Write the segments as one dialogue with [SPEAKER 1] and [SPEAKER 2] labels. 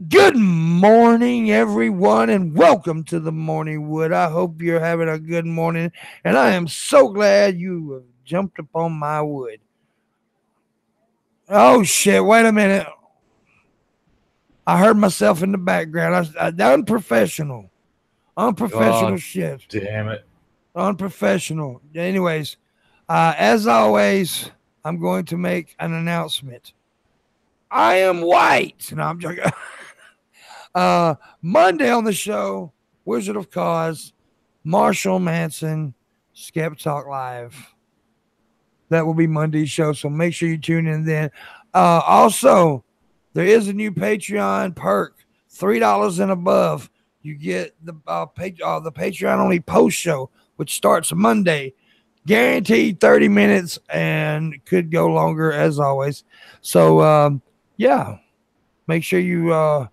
[SPEAKER 1] Good morning, everyone, and welcome to the Morning Wood. I hope you're having a good morning, and I am so glad you have jumped upon my wood. Oh, shit, wait a minute. I heard myself in the background. Unprofessional. Unprofessional
[SPEAKER 2] God
[SPEAKER 1] shit.
[SPEAKER 2] damn it.
[SPEAKER 1] Unprofessional. Anyways, as always, I'm going to make an announcement. I am white. No, I'm joking. Monday on the show, Wizard of Cause, Marshall Manson, Skep Talk Live. That will be Monday's show, so make sure you tune in then. Also, there is a new Patreon perk, $3 and above. You get the Patreon only post show, which starts Monday. Guaranteed 30 minutes and could go longer as always. So, yeah, make sure you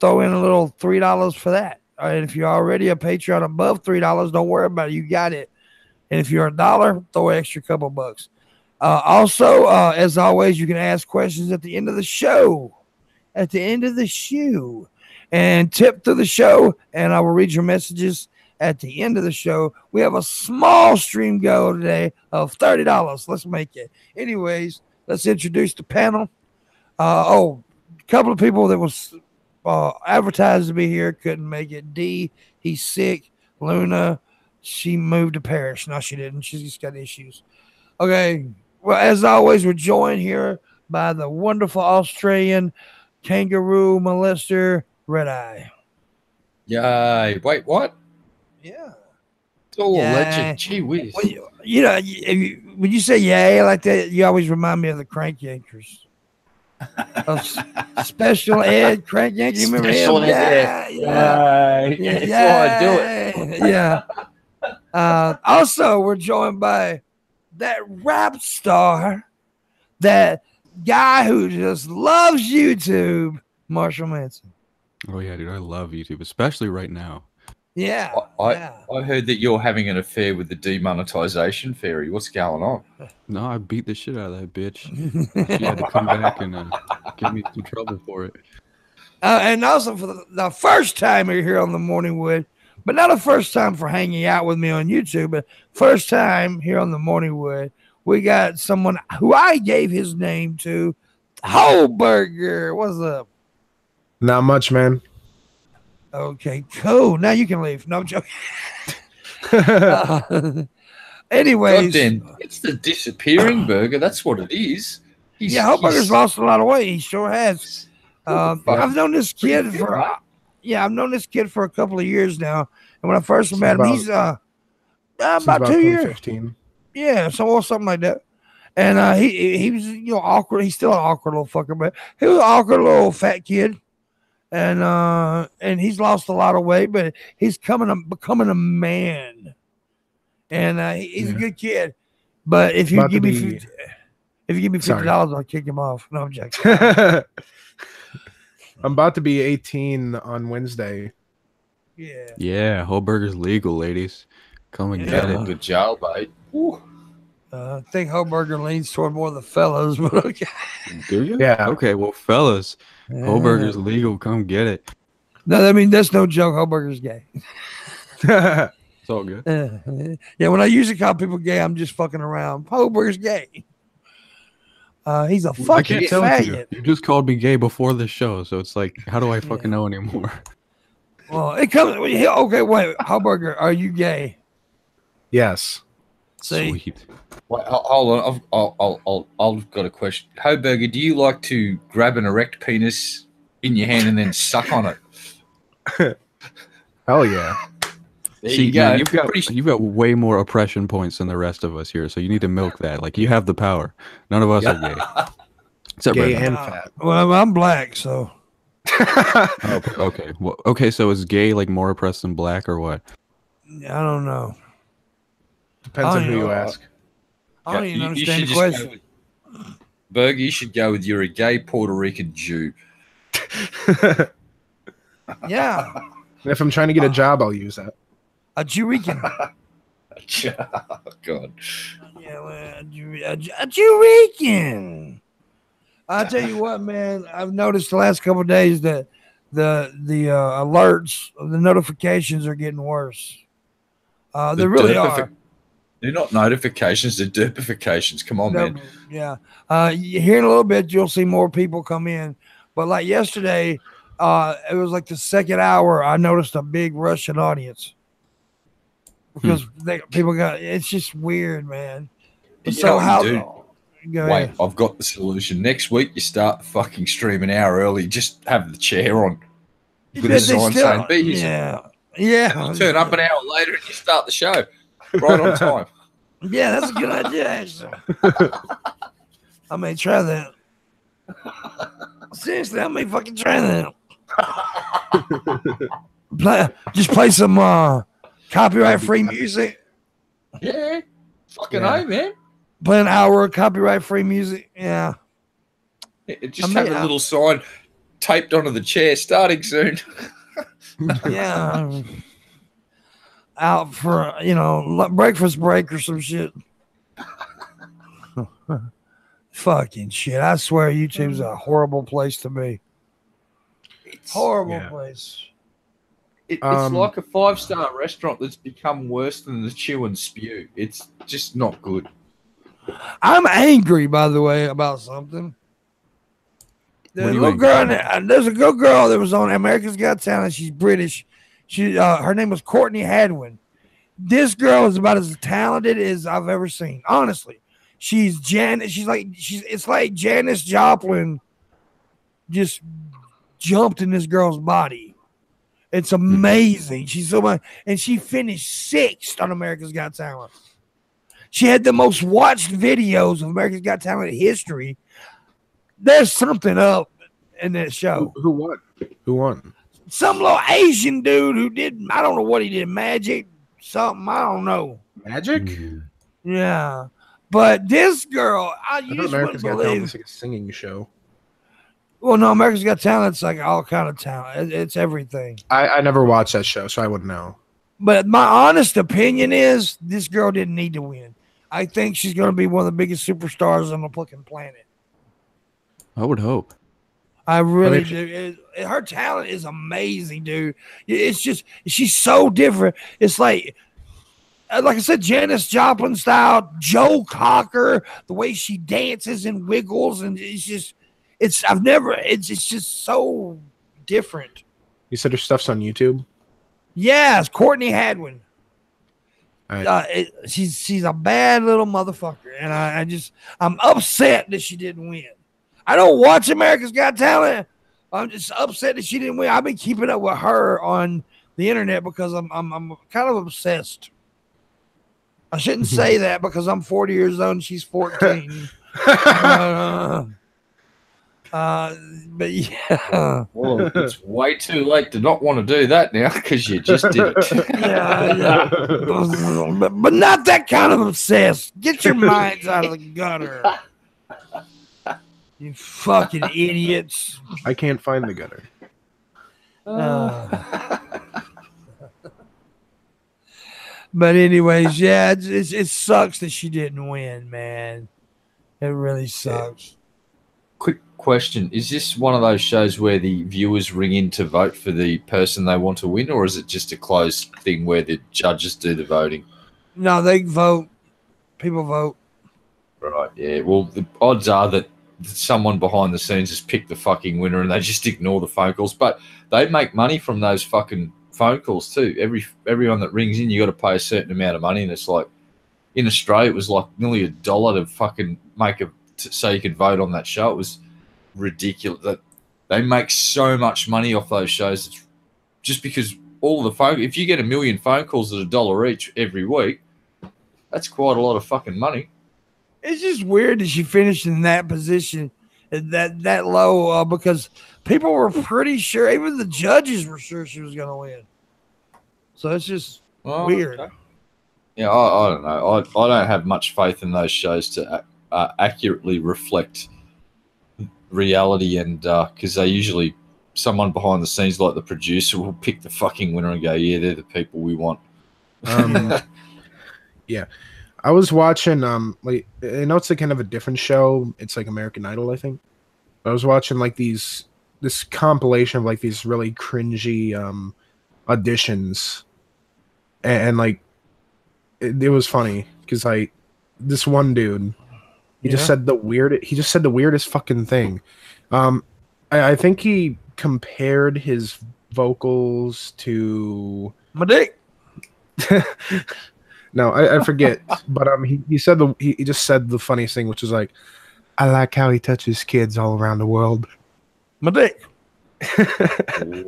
[SPEAKER 1] throw in a little $3 for that. And if you're already a Patreon above $3, don't worry about it. You got it. And if you're $1, throw an extra couple bucks. Also, as always, you can ask questions at the end of the show. At the end of the show. And tip to the show, and I will read your messages at the end of the show. We have a small stream goal today of $30. Let's make it. Anyways, let's introduce the panel. A couple of people that was advertised to be here couldn't make it. D, he's sick. Luna, she moved to Paris. No, she didn't. She's just got issues. Okay. Well, as always, we're joined here by the wonderful Australian kangaroo molester, Red Eye.
[SPEAKER 2] Yay. Wait, what?
[SPEAKER 1] Yeah.
[SPEAKER 2] Oh, legend. Gee whiz.
[SPEAKER 1] Well, when you say yay like that, you always remind me of the Crank Yankers. Special Ed Crank Yankee. You remember
[SPEAKER 2] Special
[SPEAKER 1] him?
[SPEAKER 2] Ed.
[SPEAKER 1] Yeah.
[SPEAKER 2] That's why I do it.
[SPEAKER 1] Yeah. Also, we're joined by that rap star, that guy who just loves YouTube, Marshall Manson.
[SPEAKER 3] Oh yeah, dude, I love YouTube, especially right now.
[SPEAKER 1] Yeah.
[SPEAKER 2] I heard that you're having an affair with the demonetization fairy. What's going on?
[SPEAKER 3] No, I beat the shit out of that bitch. She had to come back and get me some trouble for it.
[SPEAKER 1] And also for the first time here on the Morning Wood, but not a first time for hanging out with me on YouTube, but first time here on the Morning Wood, we got someone who I gave his name to, Holberger. What's up?
[SPEAKER 4] Not much, man.
[SPEAKER 1] Okay, cool. Now you can leave. No, I'm joking. Anyways.
[SPEAKER 2] Goddamn, it's the disappearing burger. That's what it is.
[SPEAKER 1] Holberger's lost a lot of weight. He sure has. I've known this kid for a couple of years now. And when I first met him, he's about 2 years. Yeah, something like that. And he was awkward. He's still an awkward little fucker, but he was an awkward little fat kid. And he's lost a lot of weight, but he's becoming a man. And he's a good kid. But if you give me $50, I'll kick him off. No, I'm joking.
[SPEAKER 4] I'm about to be 18 on Wednesday.
[SPEAKER 1] Yeah.
[SPEAKER 3] Yeah, Holberger's legal, ladies. Come and get it.
[SPEAKER 2] Good job, mate.
[SPEAKER 1] I think Holberger leans toward more of the fellas, but okay.
[SPEAKER 3] Do you?
[SPEAKER 4] Yeah.
[SPEAKER 3] Okay, well, fellas, Holberger's legal. Come get it.
[SPEAKER 1] No, I mean, that's no joke. Holberger's gay.
[SPEAKER 3] It's all good.
[SPEAKER 1] Yeah, when I usually call people gay, I'm just fucking around. Holberger's gay. He's a fucking faggot.
[SPEAKER 3] You just called me gay before the show, so it's like, how do I fucking know anymore?
[SPEAKER 1] Well, it comes. Okay, wait, Holberger, are you gay?
[SPEAKER 4] Yes.
[SPEAKER 1] See?
[SPEAKER 3] Sweet.
[SPEAKER 2] Wait, hold on. I've got a question. Holberger, do you like to grab an erect penis in your hand and then suck on it?
[SPEAKER 4] Hell yeah.
[SPEAKER 2] There
[SPEAKER 3] See,
[SPEAKER 2] you go.
[SPEAKER 3] man, you've got way more oppression points than the rest of us here, so you need to milk that. Like, you have the power. None of us are gay. Except
[SPEAKER 4] Gay
[SPEAKER 3] Red
[SPEAKER 4] and
[SPEAKER 3] Man.
[SPEAKER 4] fat.
[SPEAKER 1] Well, I'm black, so.
[SPEAKER 3] Okay. Well, okay, so is gay like more oppressed than black or what?
[SPEAKER 1] I don't know.
[SPEAKER 4] Depends on who you ask.
[SPEAKER 1] I don't even understand the question.
[SPEAKER 2] Berg, you should go with you're a gay Puerto Rican Jew.
[SPEAKER 1] Yeah.
[SPEAKER 4] If I'm trying to get a job, I'll use that.
[SPEAKER 1] A Jurican.
[SPEAKER 2] Oh, God.
[SPEAKER 1] Yeah, well, a Jurican. I'll tell you what, man. I've noticed the last couple of days that the alerts, the notifications are getting worse. They really are.
[SPEAKER 2] They're not notifications, they're derpifications. Come on, man.
[SPEAKER 1] Yeah. Here in a little bit, you'll see more people come in. But like yesterday, it was like the second hour, I noticed a big Russian audience. Because people got, it's just weird, man. So how
[SPEAKER 2] Wait, I've got the solution. Next week, you start the fucking stream an hour early. Just have the chair on with a sign saying, "Be here."
[SPEAKER 1] Yeah.
[SPEAKER 2] Turn up an hour later and you start the show right on time.
[SPEAKER 1] Yeah, that's a good idea, actually. I may try that. Seriously, I may fucking try that. Just play some copyright-free music.
[SPEAKER 2] Yeah. Fucking A, man.
[SPEAKER 1] Play an hour of copyright-free music. Yeah.
[SPEAKER 2] Just have a little sign taped onto the chair starting soon.
[SPEAKER 1] Yeah. Out for, breakfast break or some shit. Fucking shit. I swear YouTube's a horrible place to be. It's horrible place.
[SPEAKER 2] It's like a 5-star restaurant that's become worse than the chew and spew. It's just not good.
[SPEAKER 1] I'm angry, by the way, about something. There's a little girl that was on America's Got Talent. She's British. Her name was Courtney Hadwin. This girl is about as talented as I've ever seen. Honestly, it's like Janis Joplin just jumped in this girl's body. It's amazing. She's so much, and she finished 6th on America's Got Talent. She had the most watched videos of America's Got Talent history. There's something up in that show.
[SPEAKER 4] Who won? Who won?
[SPEAKER 1] Some little Asian dude who did, I don't know what he did, magic, something, I don't know.
[SPEAKER 4] Magic?
[SPEAKER 1] Yeah. But this girl, I just
[SPEAKER 4] America's
[SPEAKER 1] wouldn't
[SPEAKER 4] Got Talent
[SPEAKER 1] believe.
[SPEAKER 4] was like a singing show.
[SPEAKER 1] Well, no, America's Got Talent, it's like all kind of talent. It's everything.
[SPEAKER 4] I never watched that show, so I wouldn't know.
[SPEAKER 1] But my honest opinion is this girl didn't need to win. I think she's going to be one of the biggest superstars on the fucking planet.
[SPEAKER 3] I would hope.
[SPEAKER 1] I really do. Her talent is amazing, dude. It's just, she's so different. It's like I said, Janis Joplin style, Joe Cocker, the way she dances and wiggles, and it's just, it's just so different.
[SPEAKER 4] You said her stuff's on YouTube?
[SPEAKER 1] Yeah, it's Courtney Hadwin. She's a bad little motherfucker, and I'm upset that she didn't win. I don't watch America's Got Talent. I'm just upset that she didn't win. I've been keeping up with her on the internet because I'm kind of obsessed. I shouldn't say that because I'm 40 years old and she's 14. But yeah.
[SPEAKER 2] Well, it's way too late to not want to do that now because you just did it.
[SPEAKER 1] Yeah. But not that kind of obsessed. Get your minds out of the gutter. You fucking idiots.
[SPEAKER 4] I can't find the gutter.
[SPEAKER 1] But anyways, yeah, it sucks that she didn't win, man. It really sucks.
[SPEAKER 2] Quick question. Is this one of those shows where the viewers ring in to vote for the person they want to win, or is it just a closed thing where the judges do the voting?
[SPEAKER 1] No, they vote. People vote.
[SPEAKER 2] Right, yeah. Well, the odds are that someone behind the scenes has picked the fucking winner and they just ignore the phone calls. But they make money from those fucking phone calls too. Everyone that rings in, you got to pay a certain amount of money, and it's like in Australia it was like nearly $1 to fucking so you could vote on that show. It was ridiculous. That they make so much money off those shows. It's just because all the phone. If you get 1 million phone calls at $1 each every week, that's quite a lot of fucking money.
[SPEAKER 1] It's just weird that she finished in that position, that low, because people were pretty sure, even the judges were sure she was going to win. So it's just weird. Okay.
[SPEAKER 2] Yeah, I don't know. I don't have much faith in those shows to accurately reflect reality, and because they usually, someone behind the scenes like the producer will pick the fucking winner and go, yeah, they're the people we want.
[SPEAKER 4] Yeah. I was watching, like, I know it's like kind of a different show. It's like American Idol, I think. I was watching like these this compilation of like these really cringy auditions, and like it was funny because like this one dude, he just said the weirdest fucking thing. I think he compared his vocals to
[SPEAKER 1] My dick.
[SPEAKER 4] no, I forget, but he said he just said the funniest thing, which was like, I like how he touches kids all around the world.
[SPEAKER 1] My dick.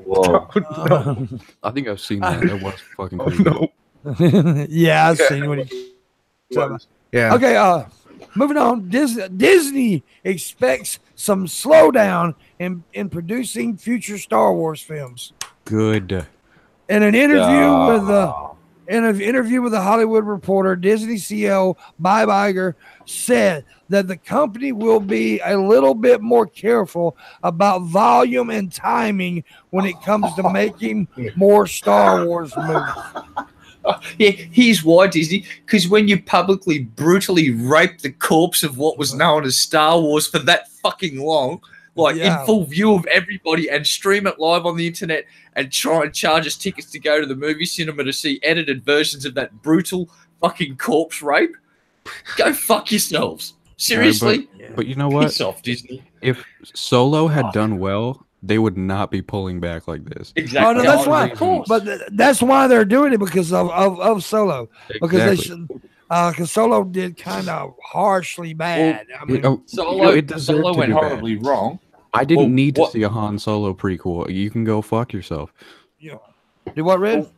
[SPEAKER 2] Whoa.
[SPEAKER 4] No.
[SPEAKER 3] I think I've seen that. That was fucking
[SPEAKER 4] Oh,
[SPEAKER 3] creepy.
[SPEAKER 4] no.
[SPEAKER 1] Yeah, I've seen when he.
[SPEAKER 4] Yeah.
[SPEAKER 1] Okay, moving on. Disney expects some slowdown in producing future Star Wars films.
[SPEAKER 3] Good.
[SPEAKER 1] In an interview with a Hollywood Reporter, Disney CEO Bob Iger said that the company will be a little bit more careful about volume and timing when it comes to making more Star Wars movies.
[SPEAKER 2] Yeah, here's why, Disney. Because when you publicly, brutally rape the corpse of what was known as Star Wars for that fucking long, like in full view of everybody, and stream it live on the internet and try and charge us tickets to go to the movie cinema to see edited versions of that brutal fucking corpse rape, go fuck yourselves. Seriously.
[SPEAKER 3] But you know what?
[SPEAKER 2] Piss off, Disney.
[SPEAKER 3] If Solo had done well, they would not be pulling back like this.
[SPEAKER 2] Exactly.
[SPEAKER 1] Oh, no, that's why.
[SPEAKER 2] Of course.
[SPEAKER 1] But that's why they're doing it, because of Solo. Because they should. Because Solo did kind of harshly bad.
[SPEAKER 3] Well,
[SPEAKER 1] I mean,
[SPEAKER 2] Solo went horribly wrong.
[SPEAKER 3] I didn't need to see a Han Solo prequel. You can go fuck yourself.
[SPEAKER 1] Yeah. Do what, Red?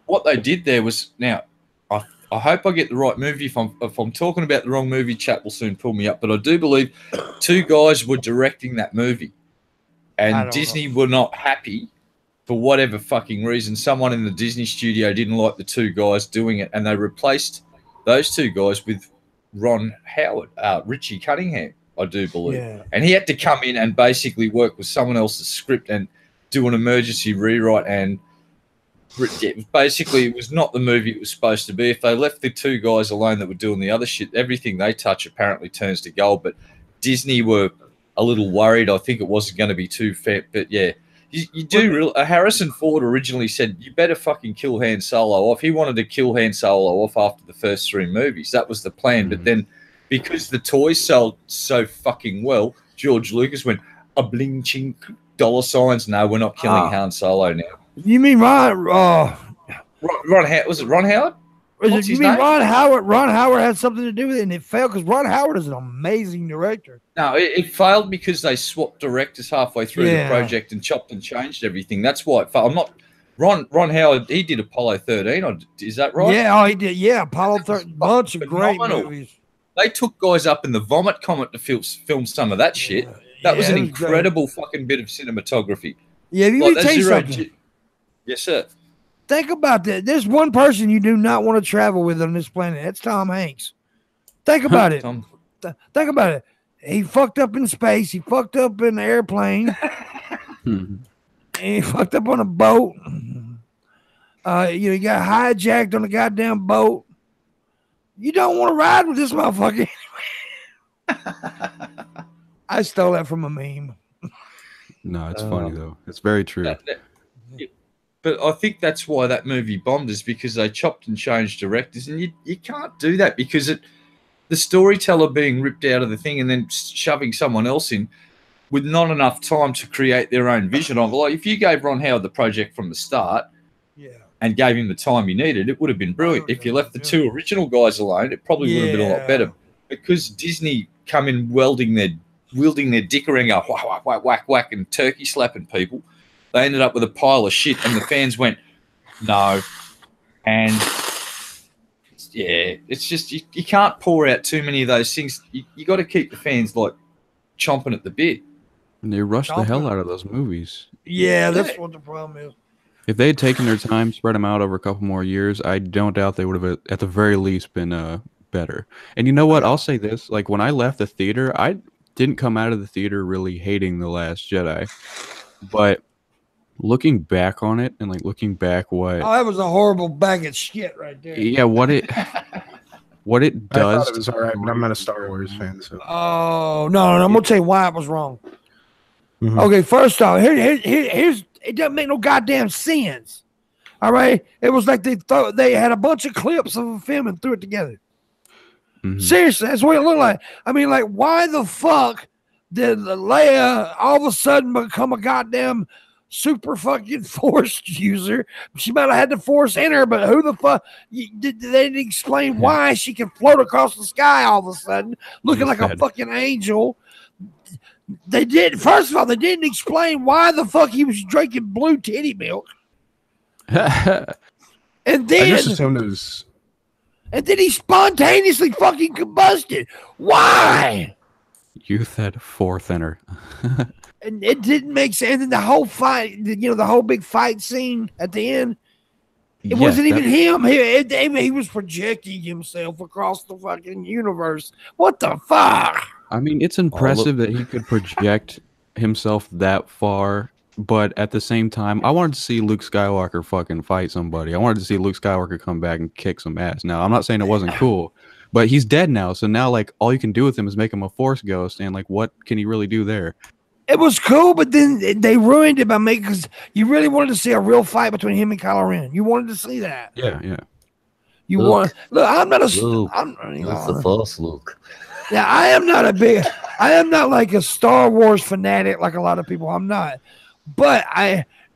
[SPEAKER 2] What they did there was, now, I hope I get the right movie. If I'm talking about the wrong movie, chat will soon pull me up. But I do believe two guys were directing that movie, and Disney were not happy for whatever fucking reason. Someone in the Disney studio didn't like the two guys doing it, and they replaced those two guys with Ron Howard, Richie Cunningham, I do believe.
[SPEAKER 1] Yeah.
[SPEAKER 2] And he had to come in and basically work with someone else's script and do an emergency rewrite. And basically, it was not the movie it was supposed to be. If they left the two guys alone that were doing the other shit, everything they touch apparently turns to gold. But Disney were a little worried. I think it wasn't going to be too fair. But yeah, you do. Harrison Ford originally said, you better fucking kill Han Solo off. He wanted to kill Han Solo off after the first three movies. That was the plan. But then, because the toys sold so fucking well, George Lucas went, a bling ching dollar signs. No, we're not killing Han Solo now.
[SPEAKER 1] You mean Ron?
[SPEAKER 2] Ron Howard? Was it Ron Howard?
[SPEAKER 1] You mean Ron Howard? Ron Howard had something to do with it, and it failed because Ron Howard is an amazing director.
[SPEAKER 2] No, it failed because they swapped directors halfway through the project and chopped and changed everything. That's why it failed. I'm not. Ron Howard, he did Apollo 13. Is that right?
[SPEAKER 1] Yeah, he did. Yeah, Apollo 13. Bunch of great movies.
[SPEAKER 2] They took guys up in the Vomit Comet to film some of that shit. That was an incredible fucking bit of cinematography.
[SPEAKER 1] Yeah, you tell you something.
[SPEAKER 2] Yes, sir.
[SPEAKER 1] Think about that. There's one person you do not want to travel with on this planet. That's Tom Hanks. Think about it. Think about it. He fucked up in space. He fucked up in the airplane. And he fucked up on a boat. He got hijacked on a goddamn boat. You don't want to ride with this motherfucker anyway. I stole that from a meme.
[SPEAKER 3] No, it's funny though. It's very true.
[SPEAKER 2] But I think that's why that movie bombed, is because they chopped and changed directors, and you can't do that because the storyteller being ripped out of the thing and then shoving someone else in with not enough time to create their own vision of it. Like if you gave Ron Howard the project from the start and gave him the time he needed, it would have been brilliant. If you left the two original guys alone, it probably would have been a lot better. Because Disney come in wielding their dick around, go whack, whack, whack, whack, whack, and turkey slapping people, they ended up with a pile of shit, and the fans went, no. And it's just you can't pour out too many of those things. You got to keep the fans like chomping at the bit.
[SPEAKER 3] And they rushed the hell out of those movies.
[SPEAKER 1] Yeah, that's what the problem is.
[SPEAKER 3] If they had taken their time, spread them out over a couple more years, I don't doubt they would have, at the very least, been better. And you know what? I'll say this. Like, when I left the theater, I didn't come out of the theater really hating The Last Jedi. But looking back on it, and like looking back what...
[SPEAKER 1] Oh, that was a horrible bag of shit right there.
[SPEAKER 3] Yeah, what it does...
[SPEAKER 4] I thought it was all right, but I'm not a Star Wars fan. So.
[SPEAKER 1] Oh, no, I'm going to tell you why it was wrong.
[SPEAKER 4] Mhm.
[SPEAKER 1] Okay, first off, here's it doesn't make no goddamn sense. All right, it was like they had a bunch of clips of a film and threw it together. Seriously, that's what it looked like. I mean, like, why the fuck did Leia all of a sudden become a goddamn super fucking force user? She might have had the force in her, but who the fuck? They didn't explain why she can float across the sky all of a sudden, looking like a fucking angel. They did. First of all, they didn't explain why the fuck he was drinking blue titty milk. And then
[SPEAKER 4] I just assumed it was.
[SPEAKER 1] And then he spontaneously fucking combusted. Why?
[SPEAKER 3] Youth had 4 thinner.
[SPEAKER 1] And it didn't make sense. And the whole fight, the whole big fight scene at the end, it wasn't even him. He was projecting himself across the fucking universe. What the fuck?
[SPEAKER 3] I mean, it's impressive that he could project himself that far. But at the same time, I wanted to see Luke Skywalker fucking fight somebody. I wanted to see Luke Skywalker come back and kick some ass. Now, I'm not saying it wasn't cool, but he's dead now. So now, like, all you can do with him is make him a Force ghost. And, like, what can he really do there?
[SPEAKER 1] It was cool, but then they ruined it by making, because you really wanted to see a real fight between him and Kylo Ren. You wanted to see that.
[SPEAKER 3] Yeah.
[SPEAKER 1] Look, I'm not a...
[SPEAKER 5] Luke,
[SPEAKER 1] I'm
[SPEAKER 5] it's the Force, Luke.
[SPEAKER 1] Yeah, I am not like a Star Wars fanatic like a lot of people. I'm not. But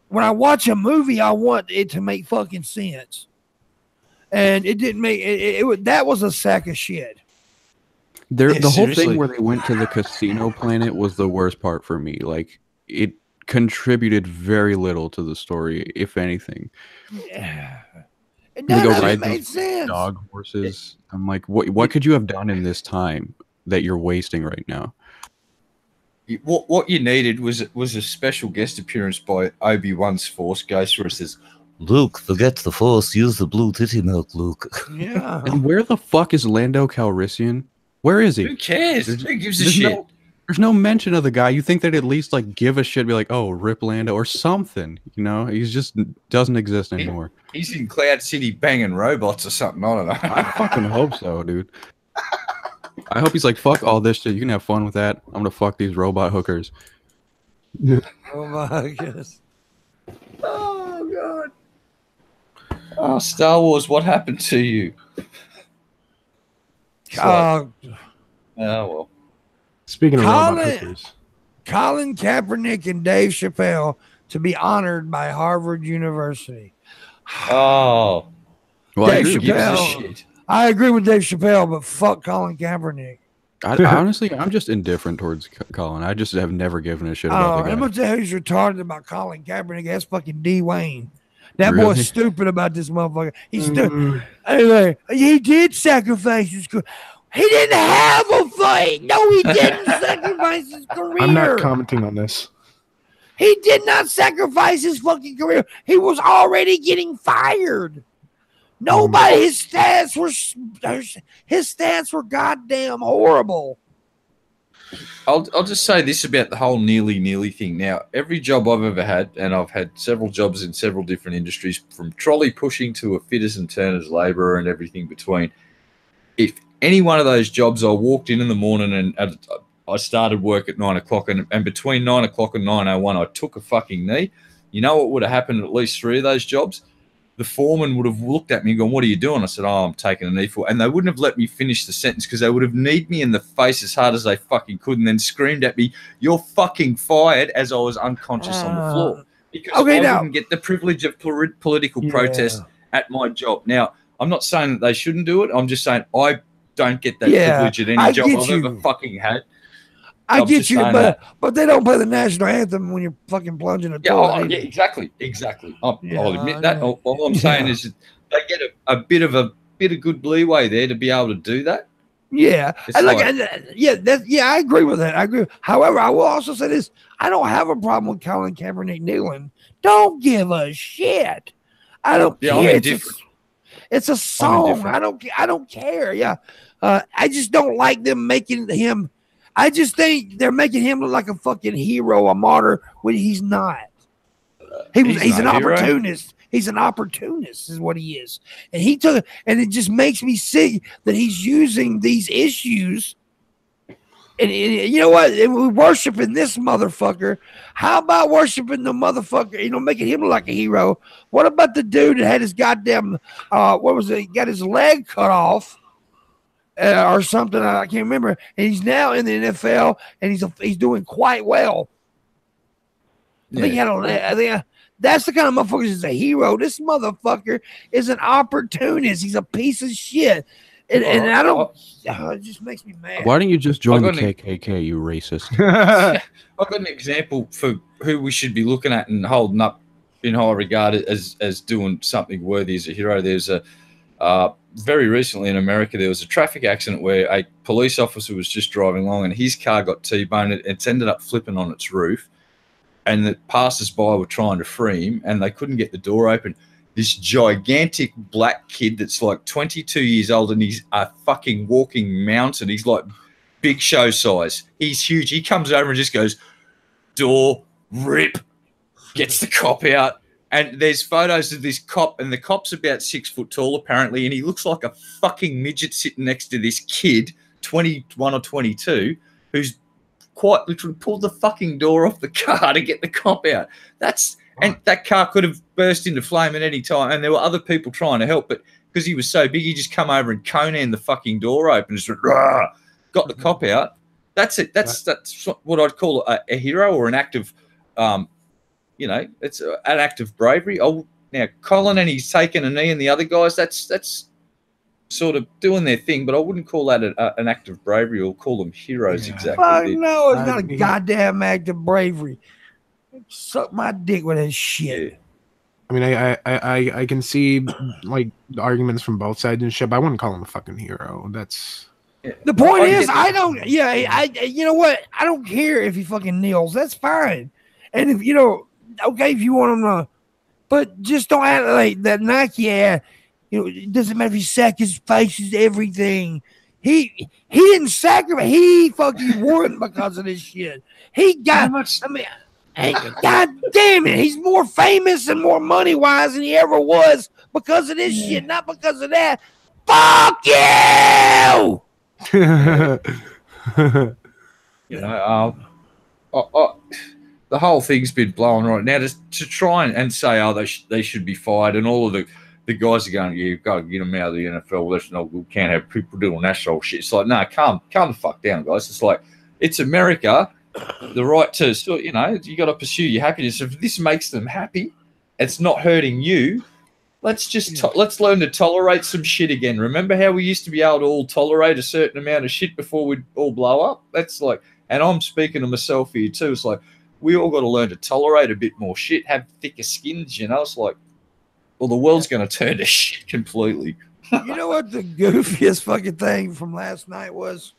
[SPEAKER 1] when I watch a movie, I want it to make fucking sense. And it didn't make it that was a sack of shit.
[SPEAKER 3] The whole thing where they went to the casino planet was the worst part for me. Like, it contributed very little to the story, if anything.
[SPEAKER 1] Yeah. It
[SPEAKER 3] They go
[SPEAKER 1] doesn't
[SPEAKER 3] ride
[SPEAKER 1] make
[SPEAKER 3] these
[SPEAKER 1] sense.
[SPEAKER 3] dog horses. I'm like, what could you have done in this time that you're wasting right now?
[SPEAKER 2] What you needed was a special guest appearance by Obi-Wan's Force Ghost, where it says,
[SPEAKER 5] Luke, forget the Force. Use the blue titty milk, Luke.
[SPEAKER 1] Yeah.
[SPEAKER 3] And where the fuck is Lando Calrissian? Where is he?
[SPEAKER 2] who cares? Who gives a shit?
[SPEAKER 3] There's no mention of the guy. You think they'd at least like give a shit, be like, oh, rip Lando or something. You know, he's just doesn't exist anymore.
[SPEAKER 2] He's in Cloud City banging robots or something. I don't know.
[SPEAKER 3] I fucking hope so, dude. I hope he's like, fuck all this shit. You can have fun with that. I'm gonna fuck these robot hookers.
[SPEAKER 1] Oh my goodness.
[SPEAKER 2] Oh god. Oh, Star Wars, what happened to you? Oh well.
[SPEAKER 4] Speaking of robot hookers.
[SPEAKER 1] Colin Kaepernick and Dave Chappelle to be honored by Harvard University.
[SPEAKER 2] Oh.
[SPEAKER 3] Well,
[SPEAKER 1] Dave Chappelle. I agree with Dave Chappelle, but fuck Colin Kaepernick.
[SPEAKER 3] Honestly, I'm just indifferent towards Colin. I just have never given a shit about the guy.
[SPEAKER 1] I'm gonna tell you who's retarded about Colin Kaepernick. That's fucking D. Wayne. That boy's stupid about this motherfucker. He's stupid. Anyway, he did sacrifice his career. He didn't have a fight. No, he didn't sacrifice his career.
[SPEAKER 4] I'm not commenting on this.
[SPEAKER 1] He did not sacrifice his fucking career. He was already getting fired. Nobody. His stats were goddamn horrible.
[SPEAKER 2] I'll just say this about the whole nearly thing. Now, every job I've ever had, and I've had several jobs in several different industries, from trolley pushing to a fitters and turners labourer and everything between. If any one of those jobs, I walked in the morning and I started work at 9 o'clock, and between 9 o'clock and 9:01, I took a fucking knee. You know what would have happened at least 3 of those jobs? The foreman would have looked at me and gone, "What are you doing?" I said, "Oh, I'm taking a knee for," and they wouldn't have let me finish the sentence because they would have kneed me in the face as hard as they fucking could and then screamed at me, "You're fucking fired," as I was unconscious on the floor. Because I wouldn't get the privilege of political protest at my job. Now, I'm not saying that they shouldn't do it. I'm just saying I don't get that privilege at any job I've ever fucking had.
[SPEAKER 1] I get you, but they don't play the national anthem when you're fucking plunging a toilet.
[SPEAKER 2] Yeah, exactly. I'll admit that. All I'm saying is they get a bit of good leeway there to be able to do that.
[SPEAKER 1] Yeah, I agree with that. I agree. However, I will also say this: I don't have a problem with Colin Kaepernick kneeling. Don't give a shit. I don't care. It's a song. I don't care. Yeah, I just don't like them making him. I just think they're making him look like a fucking hero, a martyr, when he's not. He's an opportunist. He's an opportunist, is what he is. And it just makes me sick that he's using these issues And you know what? And we're worshiping this motherfucker. How about worshiping the motherfucker? Making him look like a hero. What about the dude that had his goddamn what was it? He got his leg cut off or something. I can't remember. And he's now in the NFL, and he's doing quite well. I think that's the kind of motherfucker who's a hero. This motherfucker is an opportunist. He's a piece of shit. And I don't. It just makes me mad.
[SPEAKER 3] Why don't you just join the KKK, you racist?
[SPEAKER 2] I've got an example for who we should be looking at and holding up in high regard as doing something worthy as a hero. There's a very recently in America, there was a traffic accident where a police officer was just driving along and his car got T-boned. It's ended up flipping on its roof, and the passers-by were trying to free him, and they couldn't get the door open. This gigantic black kid that's like 22 years old, and he's a fucking walking mountain. He's like Big Show size. He's huge. He comes over and just goes, door rip, gets the cop out. And there's photos of this cop, and the cop's about 6 foot tall apparently, and he looks like a fucking midget sitting next to this kid, 21 or 22, who's quite literally pulled the fucking door off the car to get the cop out. And that car could have burst into flame at any time, and there were other people trying to help, but because he was so big, he just come over and Conan the fucking door open, just got the cop out. That's it. That's what I'd call a hero or an act of, it's an act of bravery. Oh, now Colin and he's taking a knee, and the other guys, that's sort of doing their thing, but I wouldn't call that an act of bravery or call them heroes exactly.
[SPEAKER 1] No, it's not a goddamn act of bravery. Suck my dick with that shit.
[SPEAKER 2] Yeah.
[SPEAKER 4] I mean, I can see like the arguments from both sides and shit, but I wouldn't call him a fucking hero. That's
[SPEAKER 1] the point. I don't. Yeah, you know what? I don't care if he fucking kneels. That's fine. And if okay, if you want him to, but just don't act like that Nike ad. It doesn't matter if he sacrifices everything. He didn't sacrifice. He fucking won because of this shit. He got. God damn it, he's more famous and more money wise than he ever was because of this shit, not because of that. Fuck you!
[SPEAKER 2] The whole thing's been blown right now to try and say, they should be fired, and all of the guys are going, you've got to get them out of the NFL. That's no good. Can't have people doing that sort of shit. It's like, no, calm the fuck down, guys. It's like, it's America. The right to, you got to pursue your happiness. If this makes them happy, it's not hurting you. Let's just let's learn to tolerate some shit again. Remember how we used to be able to all tolerate a certain amount of shit before we'd all blow up? That's like, and I'm speaking to myself here too. It's like we all got to learn to tolerate a bit more shit, have thicker skins. It's like, well, the world's going to turn to shit completely.
[SPEAKER 1] You know what the goofiest fucking thing from last night was?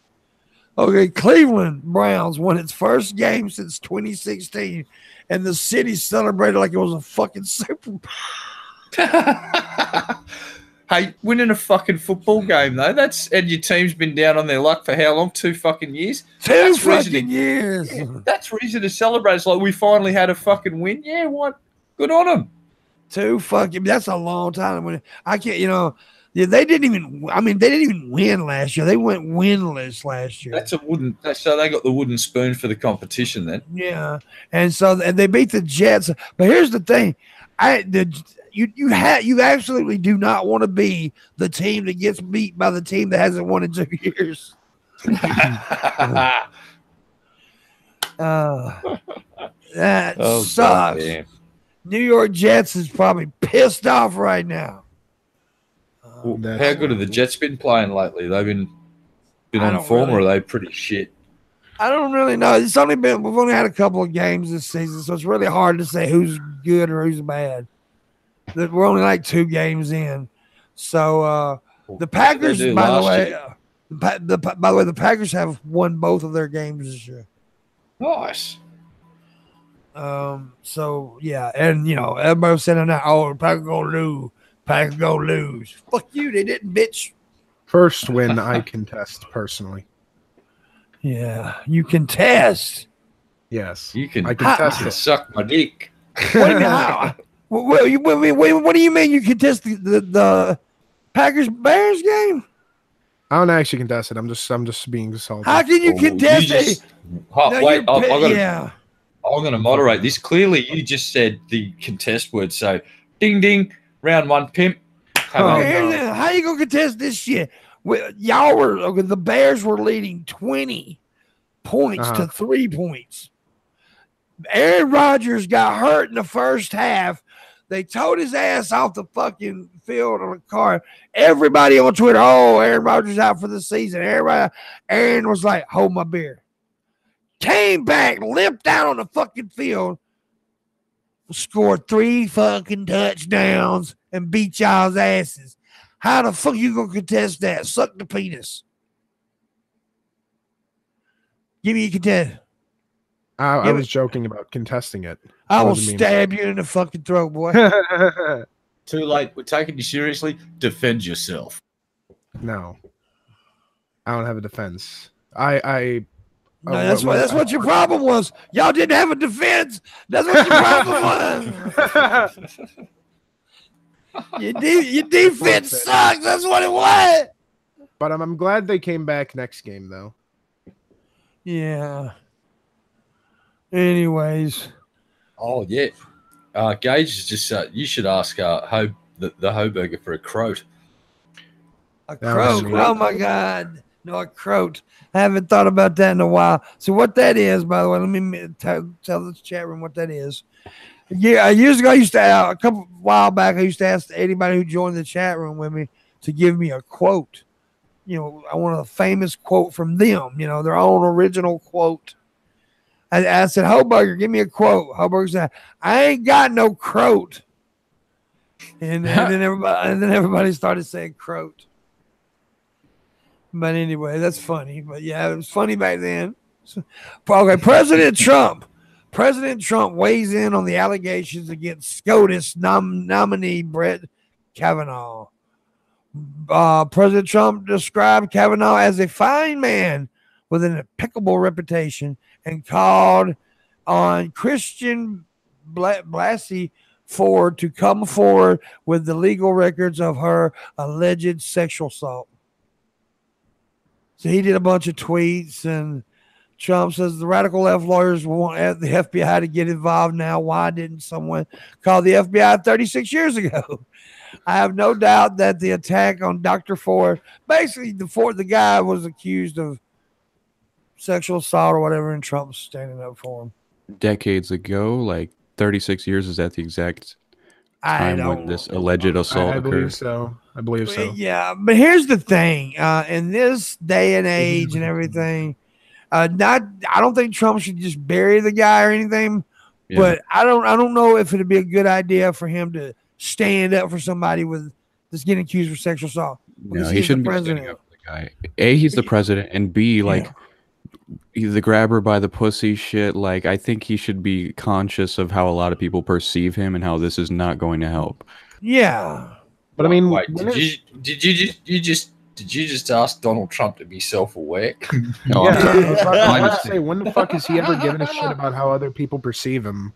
[SPEAKER 1] Okay, Cleveland Browns won its first game since 2016, and the city celebrated like it was a fucking Super Bowl.
[SPEAKER 2] Hey, winning a fucking football game, though, and your team's been down on their luck for how long? 2 fucking years?
[SPEAKER 1] Two fucking years.
[SPEAKER 2] Yeah, that's reason to celebrate. It's like we finally had a fucking win. Yeah, what? Good on them.
[SPEAKER 1] That's a long time. I can't, they didn't even win last year. They went winless last year.
[SPEAKER 2] So they got the wooden spoon for the competition then.
[SPEAKER 1] Yeah, and they beat the Jets. But here's the thing, you absolutely do not want to be the team that gets beat by the team that hasn't won in 2 years. That sucks. God, New York Jets is probably pissed off right now.
[SPEAKER 2] How good have the Jets been playing lately? They've been on form, or are they pretty shit?
[SPEAKER 1] I don't really know. We've only had a couple of games this season, so it's really hard to say who's good or who's bad. We're only like 2 games in. So the Packers, by the way, the Packers have won both of their games this year.
[SPEAKER 2] Nice.
[SPEAKER 1] So yeah, and everybody was saying that, the Packers gonna lose. Fuck you, they didn't, bitch.
[SPEAKER 4] First win I contest personally.
[SPEAKER 1] Yeah, you contest.
[SPEAKER 4] Yes,
[SPEAKER 2] you can.
[SPEAKER 4] I contest it.
[SPEAKER 2] Suck my dick.
[SPEAKER 1] What do you mean you contest the Packers Bears game?
[SPEAKER 4] I don't actually contest it. I'm just being salty.
[SPEAKER 1] How can you
[SPEAKER 2] Oh,
[SPEAKER 1] contest
[SPEAKER 2] you
[SPEAKER 1] it?
[SPEAKER 2] just- Oh,
[SPEAKER 1] No,
[SPEAKER 2] wait,
[SPEAKER 1] you're
[SPEAKER 2] I'm
[SPEAKER 1] yeah.
[SPEAKER 2] going to moderate this. Clearly, you just said the contest word. So, ding, ding, round one, pimp. Have
[SPEAKER 4] Oh,
[SPEAKER 2] at it.
[SPEAKER 4] no.
[SPEAKER 1] How you gonna contest this shit? Y'all were the Bears were leading 20 points to 3 points. Aaron Rodgers got hurt in the first half. They towed his ass off the fucking field on a car. Everybody on Twitter, oh, Aaron Rodgers out for the season. Aaron was like, hold my beer. Came back, limped out on the fucking field, scored 3 fucking touchdowns, and beat y'all's asses. How the fuck you gonna contest that? Suck the penis. Give me a contest.
[SPEAKER 4] I was joking about contesting it.
[SPEAKER 1] I will stab you in the fucking throat, boy.
[SPEAKER 2] Too late. We're taking you seriously. Defend yourself.
[SPEAKER 4] No, I don't have a defense. No,
[SPEAKER 1] that's what your problem was. Y'all didn't have a defense. That's what your problem was. Your defense sucks. That's what it was.
[SPEAKER 4] But I'm glad they came back next game, though.
[SPEAKER 1] Yeah. Anyways.
[SPEAKER 2] Oh, yeah. Gage is just, you should ask the Hoburger for a croat.
[SPEAKER 1] A croat. Oh, my God. No, a croat. I haven't thought about that in a while. So what that is, by the way, let me tell this chat room what that is. Yeah, years ago, a while back, I used to ask anybody who joined the chat room with me to give me a quote. You know, I want a famous quote from them, you know, their own original quote. I said, Hoburger, give me a quote. Hoburger said, I ain't got no croat. And then everybody started saying croat. But anyway, that's funny. But yeah, it was funny back then. Okay, President Trump weighs in on the allegations against SCOTUS nominee Brett Kavanaugh. President Trump described Kavanaugh as a fine man with an impeccable reputation and called on Christian Blasey Ford to come forward with the legal records of her alleged sexual assault. So he did a bunch of tweets, and Trump says the radical left lawyers want the FBI to get involved now. Why didn't someone call the FBI 36 years ago? I have no doubt that the attack on Dr. Ford, basically the guy was accused of sexual assault or whatever, and Trump's standing up for him.
[SPEAKER 3] Decades ago, like 36 years, is that the exact time when this alleged assault
[SPEAKER 4] I
[SPEAKER 3] occurred?
[SPEAKER 4] I believe so.
[SPEAKER 1] Yeah, but here's the thing. In this day and age and everything, I don't think Trump should just bury the guy or anything, but I don't know if it'd be a good idea for him to stand up for somebody that's getting accused of sexual assault.
[SPEAKER 3] No, he shouldn't be standing up for the guy. A, he's the president, and B, like, he's the grabber by the pussy shit. Like, I think he should be conscious of how a lot of people perceive him and how this is not going to help.
[SPEAKER 1] Yeah.
[SPEAKER 4] But I mean,
[SPEAKER 2] wait, did you just ask Donald Trump to be self-aware?
[SPEAKER 3] No,
[SPEAKER 4] I was say, when the fuck has he ever given a shit about how other people perceive him?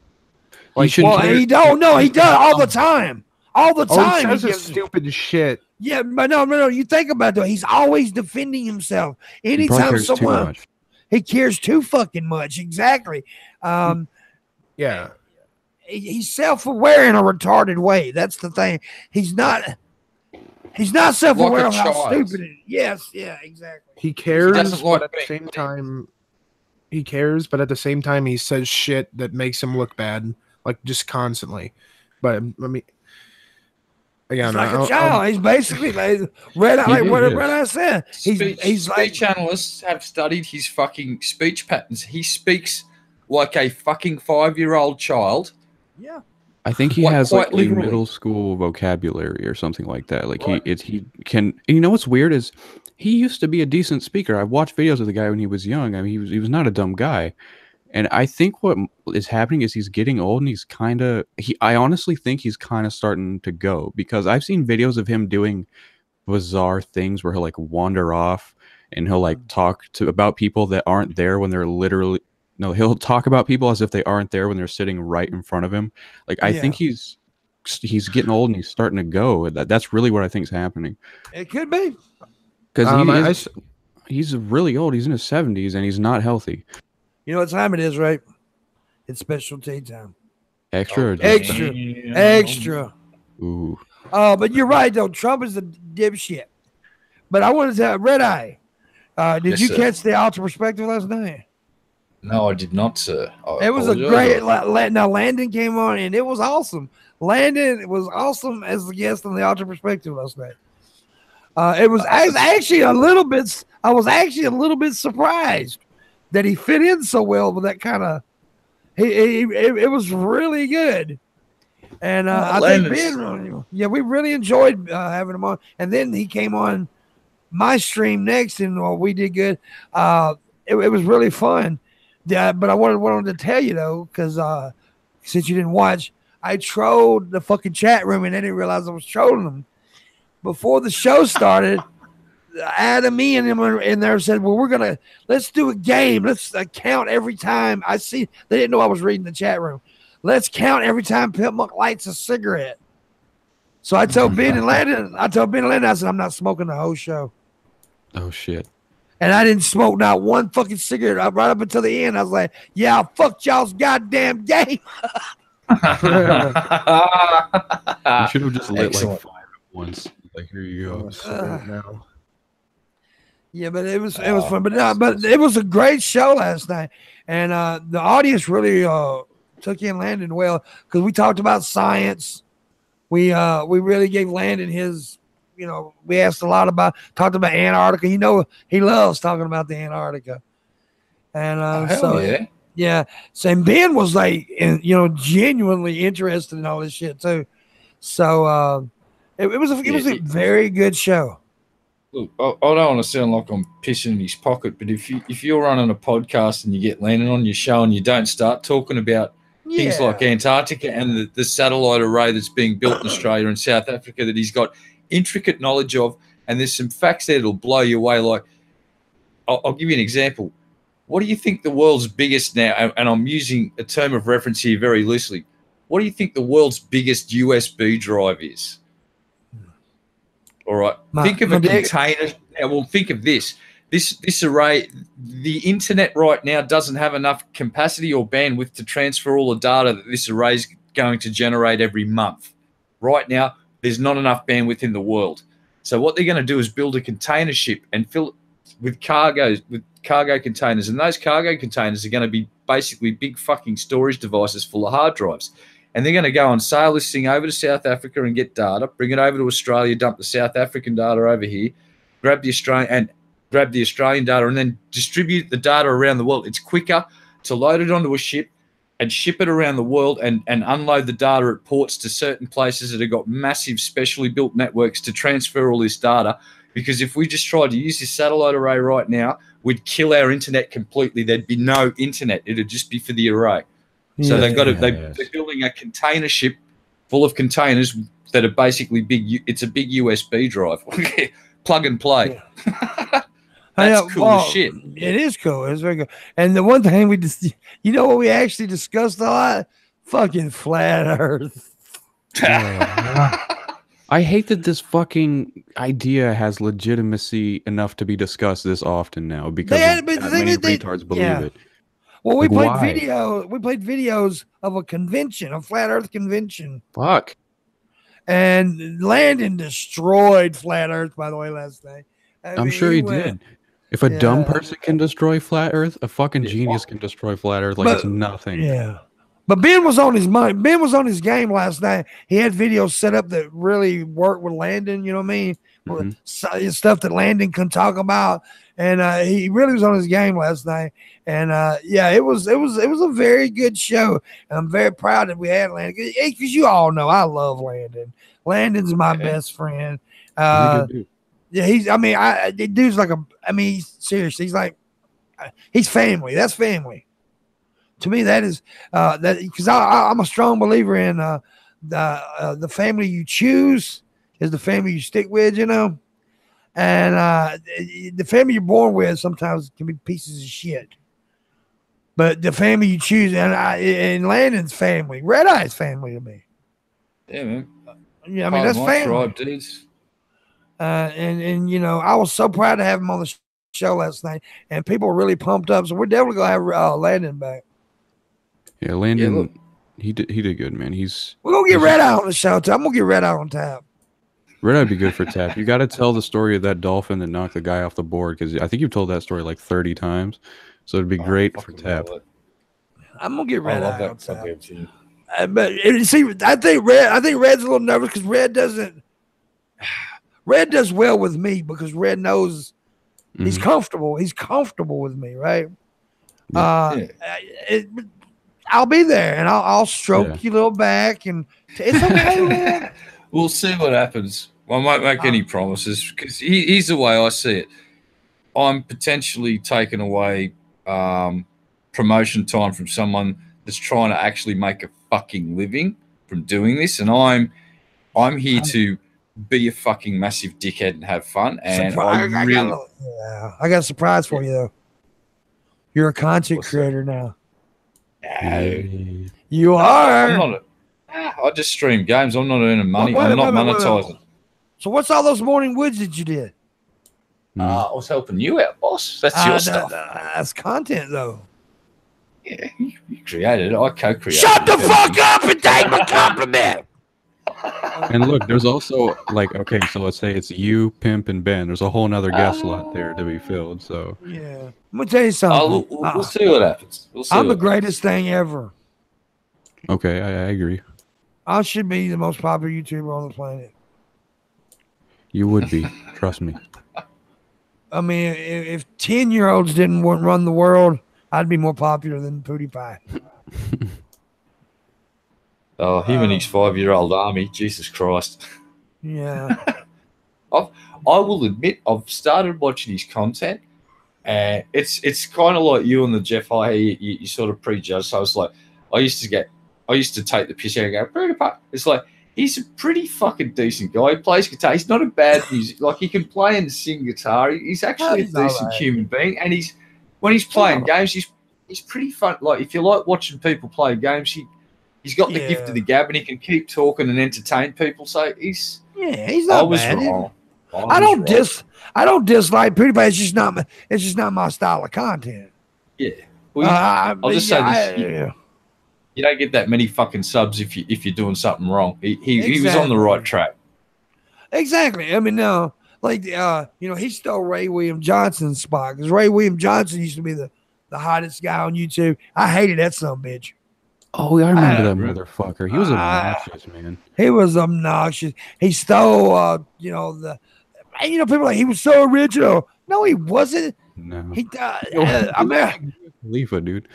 [SPEAKER 3] Like,
[SPEAKER 1] he don't know. He does all the time. All the time.
[SPEAKER 4] He says stupid shit.
[SPEAKER 1] Yeah, but no. You think about it. He's always defending himself. Anytime someone, he cares too fucking much. Exactly.
[SPEAKER 4] Yeah.
[SPEAKER 1] He's self-aware in a retarded way. That's the thing. He's not self-aware of how stupid it is. Yes, yeah, exactly.
[SPEAKER 4] He cares, but at the same time, he says shit that makes him look bad, like just constantly. But I mean, again,
[SPEAKER 1] he's like a child. He's basically like what I said. He's like,
[SPEAKER 2] speech analysts have studied his fucking speech patterns. He speaks like a fucking 5-year-old child.
[SPEAKER 1] Yeah.
[SPEAKER 3] I think he has like a middle school vocabulary or something like that. Like he can. And you know what's weird is he used to be a decent speaker. I've watched videos of the guy when he was young. I mean, he was not a dumb guy. And I think what is happening is he's getting old, and he's I honestly think he's kind of starting to go, because I've seen videos of him doing bizarre things where he'll like wander off and he'll like talk about people that aren't there when they're literally. No, he'll talk about people as if they aren't there when they're sitting right in front of him. Like, I think he's getting old and he's starting to go. That's really what I think is happening.
[SPEAKER 1] It could be.
[SPEAKER 3] because he's really old. He's in his 70s and he's not healthy.
[SPEAKER 1] You know what time it is, right? It's specialty time.
[SPEAKER 3] Extra,
[SPEAKER 1] Extra.
[SPEAKER 3] Ooh.
[SPEAKER 1] But you're right though. Trump is a dipshit. But I wanted to tell Red Eye. Did you catch the Ultra Perspective last night?
[SPEAKER 2] No, I did not, sir.
[SPEAKER 1] It was a great. Now Landon came on and it was awesome. Landon was awesome as the guest on the Ultra Perspective last night. It was actually a little bit. I was actually a little bit surprised that he fit in so well with that kind of. It was really good, and I think Ben, we really enjoyed having him on. And then he came on my stream next, and we did good. It was really fun. Yeah, but I wanted to tell you though, because since you didn't watch, I trolled the fucking chat room, and they didn't realize I was trolling them. Before the show started, Adam, me, and him were in there said, well, let's do a game. Let's count every time I see. They didn't know I was reading the chat room. Let's count every time Pimpmunk lights a cigarette. So I told Ben and Landon, I said, I'm not smoking the whole show.
[SPEAKER 3] Oh, shit.
[SPEAKER 1] And I didn't smoke not one fucking cigarette right up until the end. I was like, yeah, I fucked y'all's goddamn game.
[SPEAKER 3] You should have just lit like 5 at once. Like, here you go.
[SPEAKER 1] Yeah, but it was fun. But it was a great show last night, and the audience really took in Landon well because we talked about science. We really gave Landon his. We asked a lot talked about Antarctica. He loves talking about the Antarctica, and yeah. So Ben was like, genuinely interested in all this shit too. So it was a very good show.
[SPEAKER 2] Look, I don't want to sound like I'm pissing in his pocket, but if you're running a podcast and you get Landon on your show and you don't start talking about things like Antarctica and the satellite array that's being built in Australia and South Africa that he's got intricate knowledge of, and there's some facts there that'll blow you away. Like, I'll give you an example. What do you think the world's biggest now, and I'm using a term of reference here very loosely, what do you think the world's biggest USB drive is? All right. Think of a container. Well, think of this. This array, the internet right now doesn't have enough capacity or bandwidth to transfer all the data that this array is going to generate every month. Right now, there's not enough bandwidth in the world. So what they're going to do is build a container ship and fill it with cargo containers. And those cargo containers are going to be basically big fucking storage devices full of hard drives. And they're going to go and sail this thing over to South Africa and get data, bring it over to Australia, dump the South African data over here, grab the Australian data, and then distribute the data around the world. It's quicker to load it onto a ship and ship it around the world and unload the data at ports to certain places that have got massive specially built networks to transfer all this data. Because if we just tried to use this satellite array right now, we'd kill our internet completely. There'd be no internet. It'd just be for the array. So they're building a container ship full of containers that are basically big. It's a big USB drive. Plug and play.
[SPEAKER 1] Yeah.
[SPEAKER 2] That's cool as shit.
[SPEAKER 1] It is cool. It's very good. And the one thing what we actually discussed a lot? Fucking flat Earth.
[SPEAKER 3] I hate that this fucking idea has legitimacy enough to be discussed this often now because many retards believe it.
[SPEAKER 1] Well, we played videos of a convention, a flat Earth convention.
[SPEAKER 3] Fuck.
[SPEAKER 1] And Landon destroyed flat Earth, by the way, last night.
[SPEAKER 3] I'm sure he did. If a dumb person can destroy flat Earth, a fucking genius can destroy flat Earth like it's nothing.
[SPEAKER 1] Yeah. But Ben was on his mind. Ben was on his game last night. He had videos set up that really worked with Landon, you know what I mean? Mm-hmm. Stuff that Landon can talk about. And he really was on his game last night. And it was a very good show. And I'm very proud that we had Landon. Because you all know I love Landon. Landon's my best friend. Yeah, dude's like seriously, he's family. That's family. To me, that is that because I'm a strong believer in the family you choose is the family you stick with, and the family you're born with sometimes can be pieces of shit. But the family you choose, and Landon's family, Red Eye's family to me.
[SPEAKER 2] Yeah, man.
[SPEAKER 1] Yeah, that's family.
[SPEAKER 2] Tribe, dudes.
[SPEAKER 1] And I was so proud to have him on the show last night, and people were really pumped up. So we're definitely gonna have Landon back.
[SPEAKER 3] Yeah, Landon, he did good, man.
[SPEAKER 1] We're gonna get Red Eye on the show too. I'm gonna get Red Eye on tap.
[SPEAKER 3] Red Eye would be good for tap. You got to tell the story of that dolphin that knocked the guy off the board, because I think you've told that story like 30 times. So it'd be great for tap.
[SPEAKER 1] I'm gonna get Red Eye on tap. But see, I think Red's a little nervous because Red does well with me because Red knows he's comfortable. He's comfortable with me, right? I'll be there and I'll stroke your little back, and it's okay, Red.
[SPEAKER 2] We'll see what happens. I won't make any promises because here's the way I see it. I'm potentially taking away promotion time from someone that's trying to actually make a fucking living from doing this, and I'm here to be a fucking massive dickhead and have fun. And I
[SPEAKER 1] got a surprise for you though. You're a content creator now.
[SPEAKER 2] No.
[SPEAKER 1] You are.
[SPEAKER 2] I just stream games. I'm not earning money. I'm not monetizing.
[SPEAKER 1] So what's all those morning woods that you did?
[SPEAKER 2] I was helping you out, boss. That's your stuff.
[SPEAKER 1] That's content, though.
[SPEAKER 2] Yeah, you created it. I co-created it.
[SPEAKER 1] Shut the fuck up and take my compliment.
[SPEAKER 3] And look, there's also okay, so let's say it's you, Pimp, and Ben. There's a whole nother guest slot there to be filled. So
[SPEAKER 1] yeah, I'm gonna tell you something.
[SPEAKER 2] We'll see what happens.
[SPEAKER 1] I'm the greatest thing ever.
[SPEAKER 3] Okay, I agree.
[SPEAKER 1] I should be the most popular YouTuber on the planet.
[SPEAKER 3] You would be. Trust me.
[SPEAKER 1] I mean, if 10-year-olds didn't run the world, I'd be more popular than PewDiePie.
[SPEAKER 2] Oh, him and his 5-year-old army. Jesus Christ.
[SPEAKER 1] Yeah.
[SPEAKER 2] I will admit, I've started watching his content, and it's kind of like you and the Jeff High. You sort of prejudge. So I was like, I used to take the piss out and go, PewDiePie. It's like, he's a pretty fucking decent guy. He plays guitar. He's not a bad music. Like, he can play and sing guitar. He's actually a decent human being. And when he's playing games, he's pretty fun. Like, if you like watching people play games, he's got the gift of the gab, and he can keep talking and entertain people. So he's
[SPEAKER 1] not bad.
[SPEAKER 2] Wrong.
[SPEAKER 1] I don't dislike PewDiePie. It's just not my style of content.
[SPEAKER 2] Yeah. Well, I'll just say this. You don't get that many fucking subs if you're doing something wrong. He was on the right track.
[SPEAKER 1] Exactly. I mean, no, he stole Ray William Johnson's spot because Ray William Johnson used to be the hottest guy on YouTube. I hated that son of a bitch.
[SPEAKER 3] Oh, I remember that motherfucker. He was obnoxious, man.
[SPEAKER 1] He was obnoxious. He stole, people are like, he was so original. No, he wasn't.
[SPEAKER 3] No.
[SPEAKER 1] He
[SPEAKER 3] American Khalifa, dude.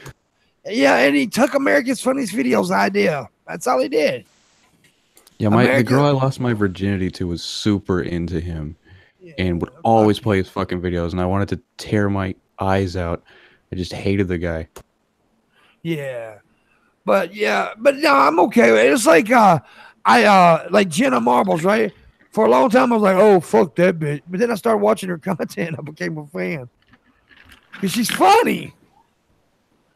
[SPEAKER 1] Yeah, and he took America's Funniest Videos idea. That's all he did.
[SPEAKER 3] Yeah, the girl I lost my virginity to was super into him and would always play his fucking videos, and I wanted to tear my eyes out. I just hated the guy.
[SPEAKER 1] Yeah. But no, I'm okay with it. It's like like Jenna Marbles, right? For a long time I was like, oh, fuck that bitch. But then I started watching her content and I became a fan. Because she's funny.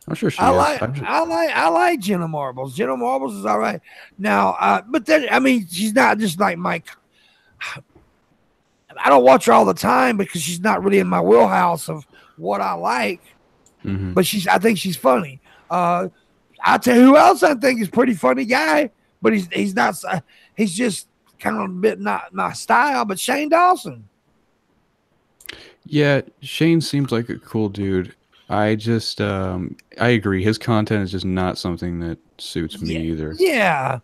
[SPEAKER 3] I'm sure she
[SPEAKER 1] I like Jenna Marbles. Jenna Marbles is all right. Now, but then she's not just like Mike. I don't watch her all the time because she's not really in my wheelhouse of what I like. Mm-hmm. But I think she's funny. I'll tell you who else I think is pretty funny guy, but he's not. He's just kind of a bit not my style. But Shane Dawson.
[SPEAKER 3] Yeah, Shane seems like a cool dude. I just, I agree. His content is just not something that suits me either.
[SPEAKER 1] Yeah,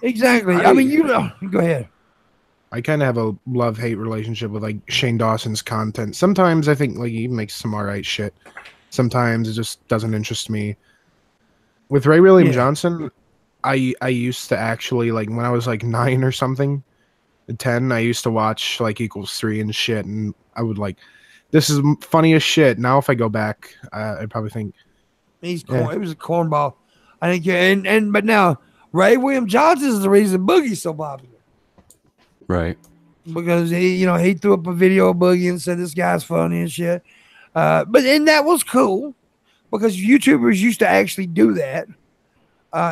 [SPEAKER 1] exactly. Go ahead.
[SPEAKER 4] I kind of have a love-hate relationship with like Shane Dawson's content. Sometimes I think like he makes some alright shit. Sometimes it just doesn't interest me. With Ray William Johnson, I used to actually, like, when I was like 9 or something, 10, I used to watch like =3 and shit, and I would like, this is funny as shit. Now if I go back, I'd probably think
[SPEAKER 1] he was a cornball. I think, but now Ray William Johnson is the reason Boogie's so popular.
[SPEAKER 3] Right.
[SPEAKER 1] Because he threw up a video of Boogie and said this guy's funny and shit. But that was cool because YouTubers used to actually do that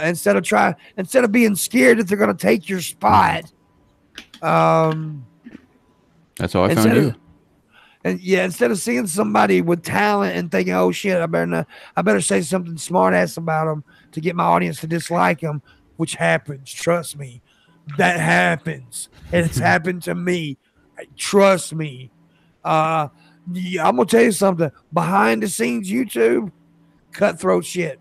[SPEAKER 1] instead of being scared that they're going to take your spot.
[SPEAKER 3] That's how I found you.
[SPEAKER 1] And yeah, instead of seeing somebody with talent and thinking, "Oh shit, I better say something smart ass about them to get my audience to dislike them," which happens. Trust me, that happens, and it's happened to me. Trust me. Yeah, I'm gonna tell you something. Behind the scenes, YouTube, cutthroat shit.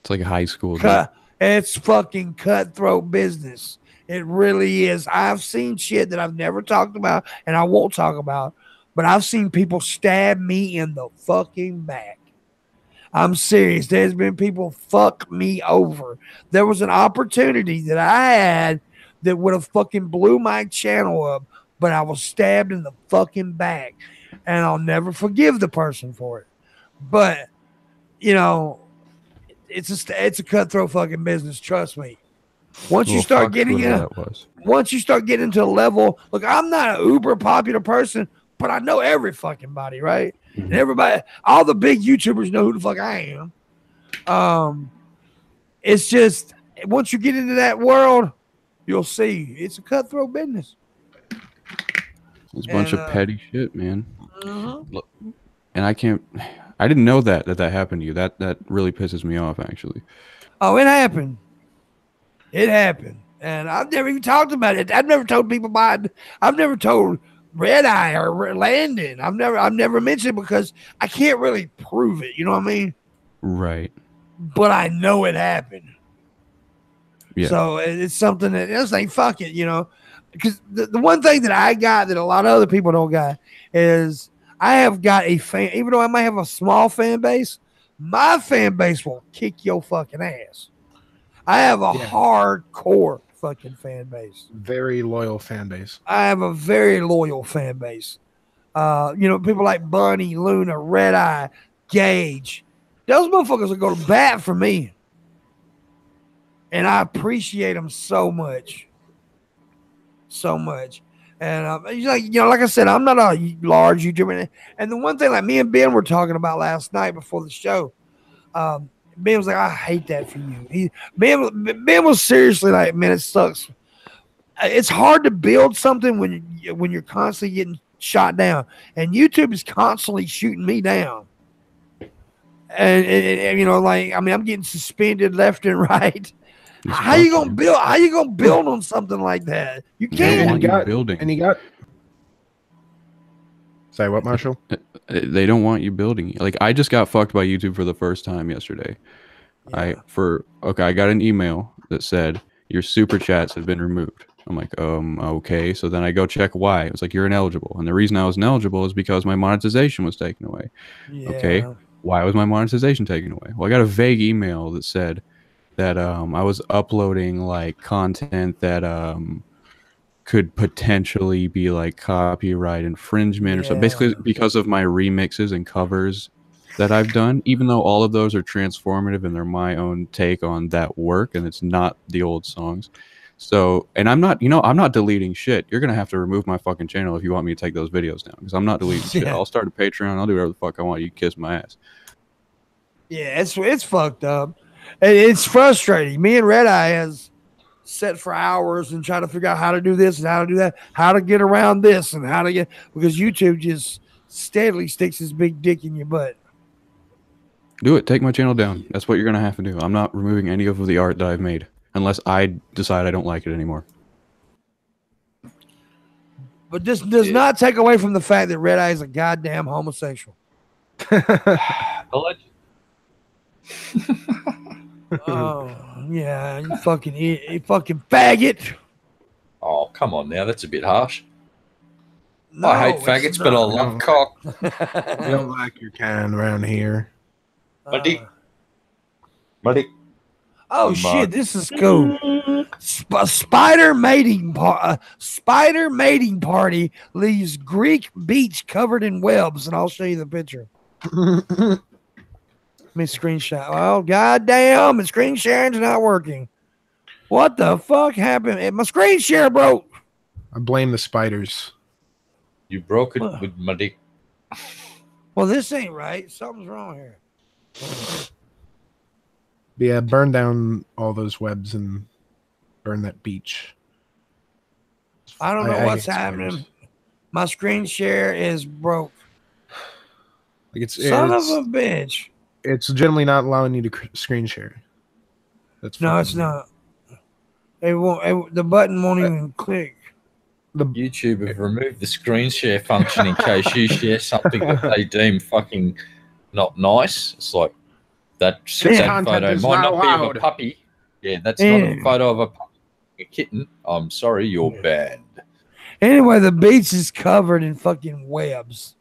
[SPEAKER 3] It's like high school. Dude.
[SPEAKER 1] It's fucking cutthroat business. It really is. I've seen shit that I've never talked about, and I won't talk about. But I've seen people stab me in the fucking back. I'm serious. There's been people fuck me over. There was an opportunity that I had that would have fucking blew my channel up, but I was stabbed in the fucking back. And I'll never forgive the person for it. But, you know, it's a cutthroat fucking business. Trust me. Once you start getting into a level, look, I'm not an uber popular person, but I know every fucking body, right? Mm-hmm. And everybody, all the big YouTubers know who the fuck I am. It's just once you get into that world, you'll see it's a cutthroat business.
[SPEAKER 3] It's a bunch of petty shit, man. And I didn't know that happened to you. That really pisses me off, actually.
[SPEAKER 1] Oh, it happened. It happened. And I've never even talked about it. I've never told people about it. I've never told Red Eye or Landon. I've never mentioned it because I can't really prove it. You know what I mean?
[SPEAKER 3] Right.
[SPEAKER 1] But I know it happened.
[SPEAKER 3] Yeah.
[SPEAKER 1] So it's something that it's like, fuck it, you know? Because the one thing that I got that a lot of other people don't got is I have got a fan, even though I might have a small fan base, my fan base will kick your fucking ass. I have a hardcore fucking fan base.
[SPEAKER 4] Very loyal fan base.
[SPEAKER 1] I have a very loyal fan base. You know, people like Bunny, Luna, Red Eye, Gage. Those motherfuckers will go to bat for me. And I appreciate them so much. So much. And like I said, I'm not a large YouTuber. And the one thing, like me and Ben were talking about last night before the show, Ben was like, I hate that for you. Ben was seriously like, man, it sucks. It's hard to build something when you're constantly getting shot down. And YouTube is constantly shooting me down. And you know, like, I mean, I'm getting suspended left and right. How you gonna build on something like that? You can't.
[SPEAKER 4] And he got. Say what, Marshall?
[SPEAKER 3] They don't want you building. Like, I just got fucked by YouTube for the first time yesterday. Yeah. I got an email that said your super chats have been removed. I'm like, okay. So then I go check why. It was like, you're ineligible. And the reason I was ineligible is because my monetization was taken away. Yeah. Okay. Why was my monetization taken away? Well, I got a vague email that said that I was uploading like content that could potentially be like copyright infringement or so. Basically, because of my remixes and covers that I've done, even though all of those are transformative and they're my own take on that work, and it's not the old songs. So, and I'm not deleting shit. You're gonna have to remove my fucking channel if you want me to take those videos down, because I'm not deleting shit. I'll start a Patreon. I'll do whatever the fuck I want. You kiss my ass.
[SPEAKER 1] Yeah, it's fucked up. It's frustrating. Me and Red Eye has sat for hours and try to figure out how to do this and how to do that, how to get around this and how to get, because YouTube just steadily sticks his big dick in your butt.
[SPEAKER 3] Do it. Take my channel down. That's what you're going to have to do. I'm not removing any of the art that I've made unless I decide I don't like it anymore.
[SPEAKER 1] But this does not take away from the fact that Red Eye is a goddamn homosexual. Oh, yeah, you fucking faggot.
[SPEAKER 2] Oh, come on now. That's a bit harsh. No, I hate faggots, but I love cock.
[SPEAKER 4] We don't like your kind around here.
[SPEAKER 2] Buddy.
[SPEAKER 1] Oh, shit, this is cool. Spider mating party leaves Greek beach covered in webs, and I'll show you the picture. Let me screenshot. Oh, goddamn, my screen sharing's not working. What the fuck happened? My screen share broke.
[SPEAKER 4] I blame the spiders.
[SPEAKER 2] You broke it with my dick.
[SPEAKER 1] Well, this ain't right. Something's wrong here.
[SPEAKER 4] Yeah, burn down all those webs and burn that beach.
[SPEAKER 1] I don't know what's happening. My screen share is broke.
[SPEAKER 4] Like
[SPEAKER 1] Son of a bitch.
[SPEAKER 4] It's generally not allowing you to screen share. That's
[SPEAKER 1] No, it's not. It won't. The button won't even click.
[SPEAKER 2] YouTube have removed the screen share function in case you share something that they deem fucking not nice. It's like that photo might not be of a puppy. Yeah, that's not a photo of a kitten. I'm sorry, you're banned.
[SPEAKER 1] Anyway, the beach is covered in fucking webs.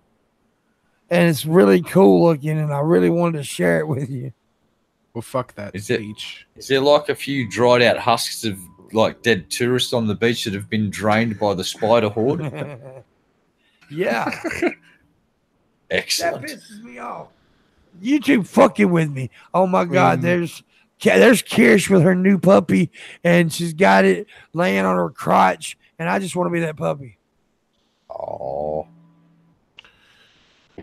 [SPEAKER 1] And it's really cool looking, and I really wanted to share it with you.
[SPEAKER 4] Well, fuck that beach.
[SPEAKER 2] Is there like a few dried out husks of like dead tourists on the beach that have been drained by the spider horde?
[SPEAKER 1] Yeah.
[SPEAKER 2] Excellent.
[SPEAKER 1] That pisses me off. YouTube fucking with me. Oh my God, there's Kirsch with her new puppy, and she's got it laying on her crotch, and I just want to be that puppy.
[SPEAKER 2] Oh.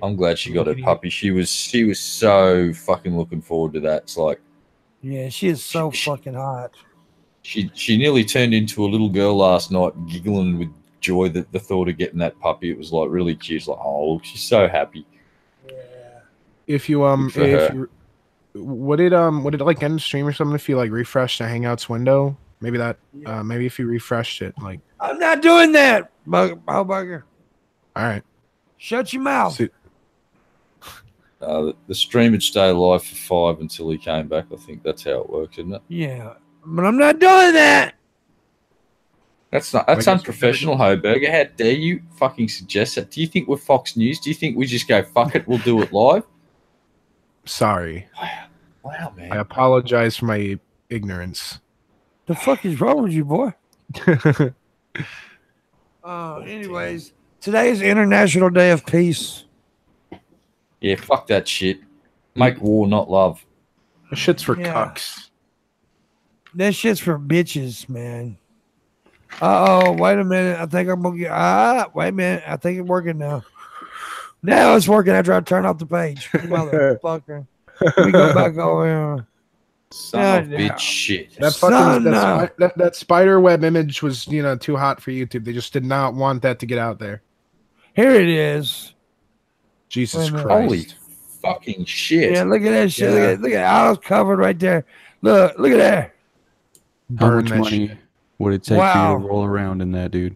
[SPEAKER 2] I'm glad she got her puppy. She was so fucking looking forward to that. It's like,
[SPEAKER 1] yeah, she is so fucking hot.
[SPEAKER 2] She nearly turned into a little girl last night, giggling with joy that the thought of getting that puppy. It was like really cute. It's like, oh, she's so happy.
[SPEAKER 1] Yeah.
[SPEAKER 4] If you would it like end the stream or something if you like refresh the Hangouts window? Maybe that maybe if you refreshed it, like
[SPEAKER 1] I'm not doing that, Bugger.
[SPEAKER 4] All right.
[SPEAKER 1] Shut your mouth.
[SPEAKER 2] The stream would stay live for 5 until he came back. I think that's how it works, isn't it?
[SPEAKER 1] Yeah, but I'm not doing that.
[SPEAKER 2] That's unprofessional, Hoburger. How dare you fucking suggest that? Do you think we're Fox News? Do you think we just go, fuck it, we'll do it live?
[SPEAKER 4] Sorry.
[SPEAKER 2] Wow, man.
[SPEAKER 4] I apologize for my ignorance.
[SPEAKER 1] The fuck is wrong with you, boy? Anyways, today is International Day of Peace.
[SPEAKER 2] Yeah, fuck that shit. Make war, not love.
[SPEAKER 4] That shit's for cucks.
[SPEAKER 1] That shit's for bitches, man. Uh-oh, wait a minute. I think I'm going to get... wait a minute. I think it's working now. Now it's working after I turn off the page. Motherfucker. Let me go back over here.
[SPEAKER 2] Son of bitch shit.
[SPEAKER 4] That spider web image was, too hot for YouTube. They just did not want that to get out there.
[SPEAKER 1] Here it is.
[SPEAKER 4] Jesus Christ.
[SPEAKER 2] Holy fucking shit.
[SPEAKER 1] Yeah, look at that shit. Yeah. Look at it. All covered right there. Look at that.
[SPEAKER 3] How much money would it take for you to roll around in that, dude?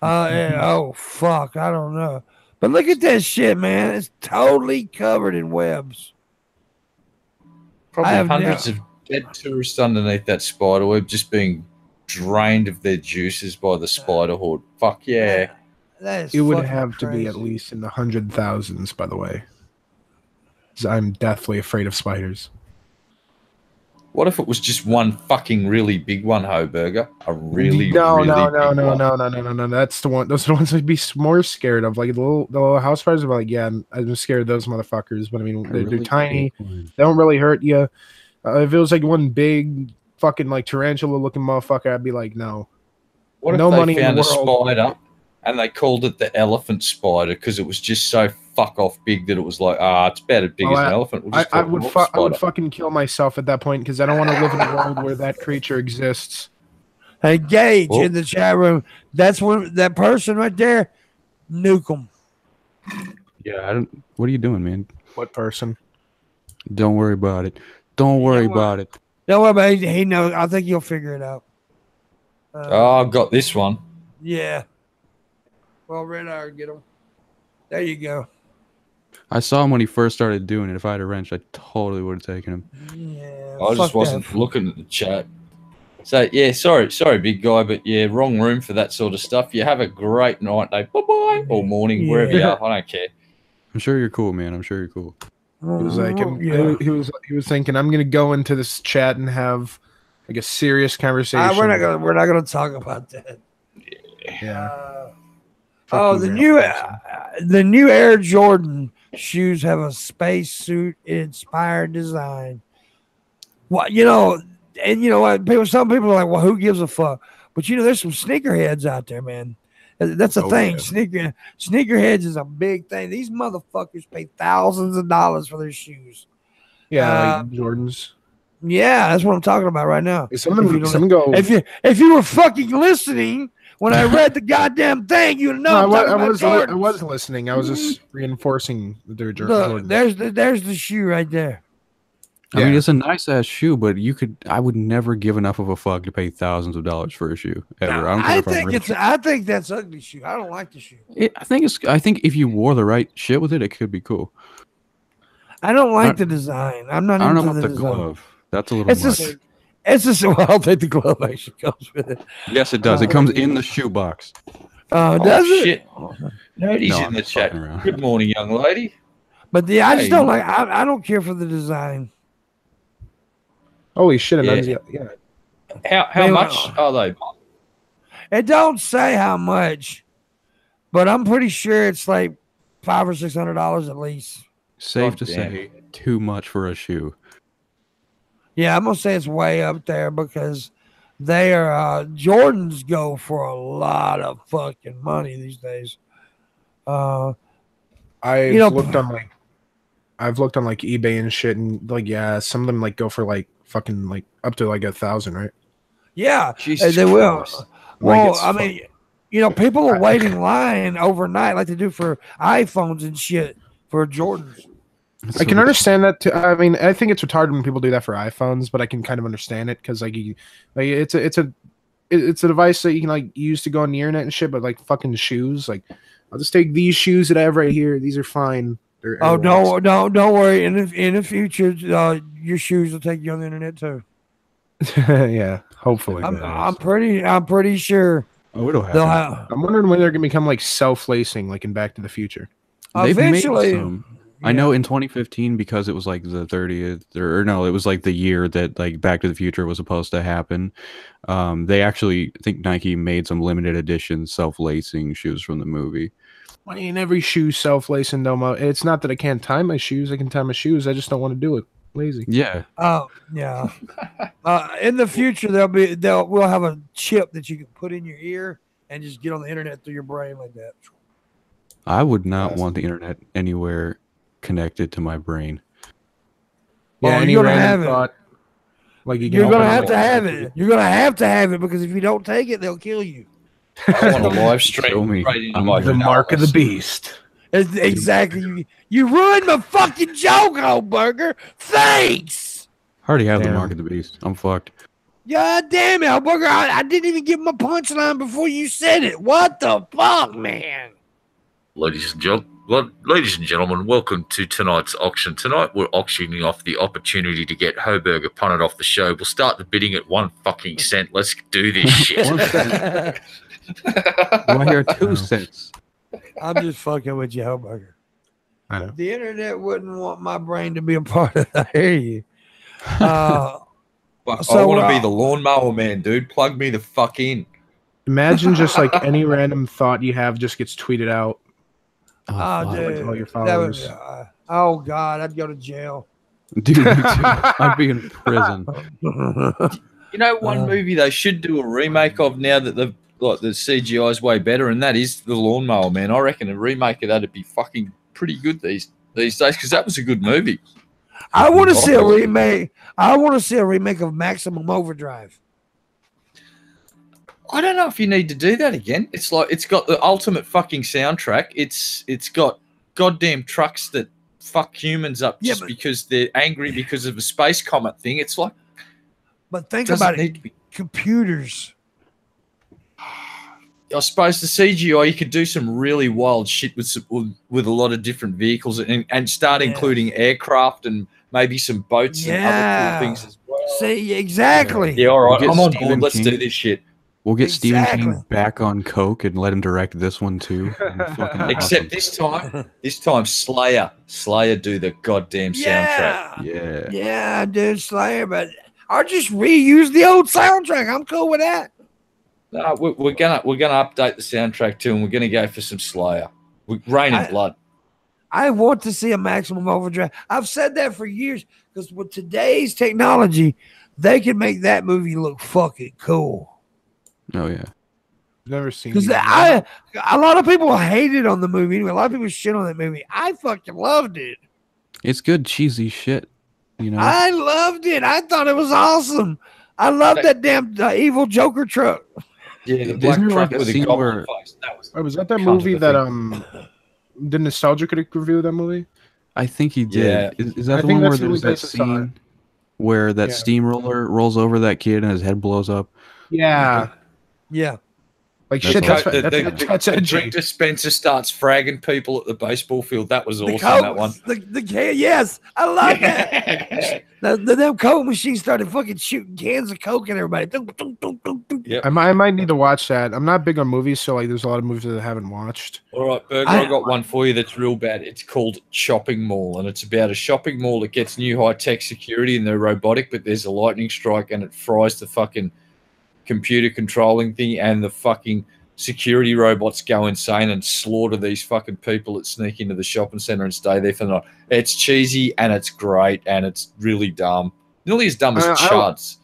[SPEAKER 1] Oh, fuck. I don't know. But look at that shit, man. It's totally covered in webs.
[SPEAKER 2] Probably hundreds of dead tourists underneath that spider web just being drained of their juices by the spider horde. Fuck yeah.
[SPEAKER 4] It would have to be at least in the 100,000s, by the way. Because I'm deathly afraid of spiders.
[SPEAKER 2] What if it was just one fucking really big one, Hoburger? A really,
[SPEAKER 4] no.
[SPEAKER 2] That's
[SPEAKER 4] the one. Those are the ones I'd be more scared of. Like the little house spiders are like, yeah, I'm scared of those motherfuckers. But I mean, they're tiny. They don't really hurt you. If it was like one big fucking like tarantula looking motherfucker, I'd be like, no.
[SPEAKER 2] What if they found a spider and they called it the elephant spider because it was just so fuck off big that it was like, it's about as big as an elephant.
[SPEAKER 4] I would fucking kill myself at that point because I don't want to live in a world where that creature exists.
[SPEAKER 1] Hey, Gage in the chat room. That's when that person right there, nuke them.
[SPEAKER 3] Yeah, what are you doing, man?
[SPEAKER 4] What person?
[SPEAKER 3] Don't worry about it. Don't worry about it.
[SPEAKER 1] Don't worry about it. He knows. I think you'll figure it out.
[SPEAKER 2] I've got this one.
[SPEAKER 1] Yeah. Well, Red Eye, get him. There you go.
[SPEAKER 3] I saw him when he first started doing it. If I had a wrench, I totally would have taken him.
[SPEAKER 1] Yeah.
[SPEAKER 2] I just wasn't looking at the chat. So, yeah, sorry, big guy, but yeah, wrong room for that sort of stuff. You have a great night, day, bye-bye, or morning, wherever you are. I don't care.
[SPEAKER 3] I'm sure you're cool, man. I'm sure you're cool.
[SPEAKER 4] He was like, he was thinking, I'm gonna go into this chat and have like a serious conversation.
[SPEAKER 1] We're not gonna talk about that.
[SPEAKER 4] Yeah.
[SPEAKER 1] The new Air Jordan shoes have a spacesuit inspired design. Well, and you know what? Some people are like, well, who gives a fuck? But there's some sneakerheads out there, man. That's a thing. Yeah. Sneakerheads is a big thing. These motherfuckers pay thousands of dollars for their shoes.
[SPEAKER 4] Yeah, like Jordans.
[SPEAKER 1] Yeah, that's what I'm talking about right now.
[SPEAKER 4] If you
[SPEAKER 1] were fucking listening, When I read the goddamn thing, you know.
[SPEAKER 4] No,
[SPEAKER 1] I'm
[SPEAKER 4] I
[SPEAKER 1] talking
[SPEAKER 4] was
[SPEAKER 1] about Jordans.
[SPEAKER 4] listening. I was just reinforcing their
[SPEAKER 1] Look,
[SPEAKER 4] Jordan.
[SPEAKER 1] there's the shoe right there.
[SPEAKER 3] I mean,
[SPEAKER 4] Yeah.
[SPEAKER 3] it's a nice ass shoe, but I would never give enough of a fuck to pay thousands of dollars for a shoe ever.
[SPEAKER 1] Now,
[SPEAKER 3] I don't care if I'm rich.
[SPEAKER 1] I think that's ugly shoe. I don't like the shoe.
[SPEAKER 3] I think if you wore the right shit with it, it could be cool.
[SPEAKER 1] I don't like the design. I'm not
[SPEAKER 3] I don't know
[SPEAKER 1] into
[SPEAKER 3] about
[SPEAKER 1] the
[SPEAKER 3] the
[SPEAKER 1] design.
[SPEAKER 3] glove. That's a little
[SPEAKER 1] It's
[SPEAKER 3] much.
[SPEAKER 1] just well, I'll take the glove actually goes with it.
[SPEAKER 3] Yes, it does. It comes in the shoe box.
[SPEAKER 1] Does it?
[SPEAKER 2] Shit. Ladies
[SPEAKER 3] No,
[SPEAKER 2] in
[SPEAKER 3] I'm
[SPEAKER 2] the
[SPEAKER 3] just
[SPEAKER 2] chat.
[SPEAKER 3] fucking around.
[SPEAKER 2] Good morning, young lady.
[SPEAKER 1] But I just
[SPEAKER 2] Hey.
[SPEAKER 1] don't like. I don't care for the design.
[SPEAKER 4] Holy shit!
[SPEAKER 2] Yeah. How
[SPEAKER 1] They-
[SPEAKER 2] much are they?
[SPEAKER 1] It don't say how much, but I'm pretty sure it's like $500 or $600 at least.
[SPEAKER 3] Safe to
[SPEAKER 2] Damn.
[SPEAKER 3] say, too much for a shoe.
[SPEAKER 1] Yeah, I'm gonna say it's way up there because they are Jordans go for a lot of fucking money these days.
[SPEAKER 4] I've
[SPEAKER 1] You know-
[SPEAKER 4] looked on like eBay and shit, and like some of them like go for like fucking like up to like 1,000, right?
[SPEAKER 1] Yeah,
[SPEAKER 2] Jesus
[SPEAKER 1] they will.
[SPEAKER 2] Christ.
[SPEAKER 1] Well,
[SPEAKER 4] it's
[SPEAKER 1] I mean, people are waiting in line overnight like they do for iPhones and shit for Jordans.
[SPEAKER 4] I can understand that too. I mean, I think it's retarded when people do that for iPhones, but I can kind of understand it because it's a device that you can like use to go on the internet and shit. But like fucking shoes, like I'll just take these shoes that I have right here. These are fine. They're
[SPEAKER 1] Oh,
[SPEAKER 4] everyone's.
[SPEAKER 1] don't worry. In the future, your shoes will take you on the internet too.
[SPEAKER 4] Yeah, hopefully.
[SPEAKER 1] I'm pretty sure
[SPEAKER 3] Oh, it'll
[SPEAKER 1] they'll
[SPEAKER 3] happen.
[SPEAKER 1] have.
[SPEAKER 4] I'm wondering when they're gonna become like self-lacing, like in Back to the Future.
[SPEAKER 3] They've made
[SPEAKER 1] Eventually,
[SPEAKER 3] some. I know in 2015 because it was like the 30th or no, it was like the year that like Back to the Future was supposed to happen. They actually, I think Nike made some limited edition self-lacing shoes from the movie.
[SPEAKER 4] Why ain't every shoe self-lacing though? It's not that I can't tie my shoes. I can tie my shoes. I just don't want to do it. Lazy.
[SPEAKER 3] Yeah.
[SPEAKER 1] Oh yeah. In the future, we'll have a chip that you can put in your ear and just get on the internet through your brain like that.
[SPEAKER 3] I would not want the internet anywhere connected to my brain.
[SPEAKER 4] Yeah,
[SPEAKER 1] Oh,
[SPEAKER 4] any
[SPEAKER 1] you're gonna
[SPEAKER 4] random
[SPEAKER 1] have it.
[SPEAKER 4] thought. Like
[SPEAKER 1] You're
[SPEAKER 4] open
[SPEAKER 1] gonna
[SPEAKER 4] up
[SPEAKER 1] have
[SPEAKER 4] like-
[SPEAKER 1] to have it. You're gonna have to have it because if you don't take it, they'll kill you.
[SPEAKER 2] I want a live
[SPEAKER 3] Show
[SPEAKER 2] stream
[SPEAKER 3] me.
[SPEAKER 2] straight into
[SPEAKER 3] I'm
[SPEAKER 2] my
[SPEAKER 4] The mark of the
[SPEAKER 2] beast.
[SPEAKER 4] beast.
[SPEAKER 1] It's exactly. You ruined my fucking joke, old burger. Thanks.
[SPEAKER 3] I already have the
[SPEAKER 4] Damn.
[SPEAKER 3] mark of the beast. I'm fucked.
[SPEAKER 1] God damn it, old burger. I didn't even give my punchline before you said it. What the fuck, man?
[SPEAKER 2] Ladies and gentlemen, welcome to tonight's auction. Tonight we're auctioning off the opportunity to get Hoburger punted off the show. We'll start the bidding at 1 fucking cent. Let's do this shit.
[SPEAKER 3] 1 cent. Well, here are 2 cents.
[SPEAKER 1] I'm just fucking with you, old burger.
[SPEAKER 4] I know.
[SPEAKER 1] The internet wouldn't want my brain to be a part of that. I hear you. Uh,
[SPEAKER 2] Fuck,
[SPEAKER 1] So,
[SPEAKER 2] I want to
[SPEAKER 1] uh,
[SPEAKER 2] be the lawnmower man, dude. Plug me the fuck in.
[SPEAKER 4] Imagine just like any random thought you have just gets tweeted out.
[SPEAKER 1] oh,
[SPEAKER 3] fuck.
[SPEAKER 1] dude.
[SPEAKER 4] all your
[SPEAKER 1] That would,
[SPEAKER 4] followers.
[SPEAKER 1] oh, God. I'd go to jail.
[SPEAKER 3] Dude, me too. I'd be in prison.
[SPEAKER 2] You know, one movie they should do a remake of now that the CGI is way better, and that is the Lawnmower Man. I reckon a remake of that'd be fucking pretty good these days because that was a good movie.
[SPEAKER 1] I want to see a remake. I want to see a remake of Maximum Overdrive.
[SPEAKER 2] I don't know if you need to do that again. It's like it's got the ultimate fucking soundtrack. It's got goddamn trucks that fuck humans up
[SPEAKER 1] Yeah,
[SPEAKER 2] just
[SPEAKER 1] but-
[SPEAKER 2] because they're angry because of a space comet thing. It's like
[SPEAKER 1] But think
[SPEAKER 2] doesn't
[SPEAKER 1] about it.
[SPEAKER 2] need to be.
[SPEAKER 1] Computers.
[SPEAKER 2] I suppose the CGI you could do some really wild shit with a lot of different vehicles and start
[SPEAKER 1] Yeah.
[SPEAKER 2] including aircraft and maybe some boats and other
[SPEAKER 1] Yeah.
[SPEAKER 2] cool things as well.
[SPEAKER 1] See, exactly.
[SPEAKER 2] Yeah, all right.
[SPEAKER 3] We'll get
[SPEAKER 2] I'm on
[SPEAKER 3] Stephen
[SPEAKER 2] board. Let's
[SPEAKER 3] King.
[SPEAKER 2] do this shit.
[SPEAKER 3] We'll get Stephen
[SPEAKER 1] Exactly.
[SPEAKER 3] King back on coke and let him direct this one too. Fucking
[SPEAKER 2] Except this time Slayer do the goddamn soundtrack.
[SPEAKER 3] awesome. Yeah.
[SPEAKER 1] Yeah, dude, Slayer, but I'll just reuse the old soundtrack. I'm cool with that.
[SPEAKER 2] No, we're gonna update the soundtrack too, and we're gonna go for some Slayer. Rain and Blood.
[SPEAKER 1] I want to see a Maximum Overdrive. I've said that for years because with today's technology, they can make that movie look fucking cool.
[SPEAKER 3] Oh yeah.
[SPEAKER 4] Never seen.
[SPEAKER 1] Because
[SPEAKER 4] it.
[SPEAKER 1] a lot of people hated on the movie. Anyway, a lot of people shit on that movie. I fucking loved it.
[SPEAKER 3] It's good cheesy shit. You know.
[SPEAKER 1] I loved it. I thought it was awesome. I loved that damn evil Joker truck.
[SPEAKER 2] Yeah, the black
[SPEAKER 3] Isn't there like
[SPEAKER 2] trucker
[SPEAKER 3] a
[SPEAKER 2] with the
[SPEAKER 3] scene
[SPEAKER 2] goblin
[SPEAKER 3] where
[SPEAKER 2] face. That was
[SPEAKER 4] Was that
[SPEAKER 2] cunt of
[SPEAKER 4] movie
[SPEAKER 2] a
[SPEAKER 4] that
[SPEAKER 2] thing.
[SPEAKER 4] did Nostalgia Critic review that movie?
[SPEAKER 3] I think he
[SPEAKER 2] Yeah.
[SPEAKER 3] did. Is that
[SPEAKER 4] I
[SPEAKER 3] the
[SPEAKER 4] think
[SPEAKER 3] one where
[SPEAKER 4] that's the only
[SPEAKER 3] there's that
[SPEAKER 4] place I saw it.
[SPEAKER 3] scene where that
[SPEAKER 4] Yeah.
[SPEAKER 3] steamroller rolls over that kid and his head blows up?
[SPEAKER 4] Yeah,
[SPEAKER 1] Yeah.
[SPEAKER 4] like
[SPEAKER 3] That's
[SPEAKER 4] shit. That's
[SPEAKER 3] awesome.
[SPEAKER 4] that's
[SPEAKER 2] The
[SPEAKER 4] edgy.
[SPEAKER 2] director Spencer starts fragging people at the baseball field. That was
[SPEAKER 1] The
[SPEAKER 2] awesome, that one.
[SPEAKER 1] Coke, the can, yes, I love that. The damn Coke machine started fucking shooting cans of Coke at everybody. Dum, dum, dum, dum, dum.
[SPEAKER 2] Yep.
[SPEAKER 4] I might need to watch that. I'm not big on movies, so like, there's a lot of movies that I haven't watched.
[SPEAKER 2] All right, Burger, I got one for you that's real bad. It's called Shopping Mall, and it's about a shopping mall that gets new high-tech security and they're robotic, but there's a lightning strike and it fries the fucking computer controlling thing, and the fucking security robots go insane and slaughter these fucking people that sneak into the shopping center and stay there for the night. It's cheesy and it's great and it's really dumb. Nearly as dumb as Chuds.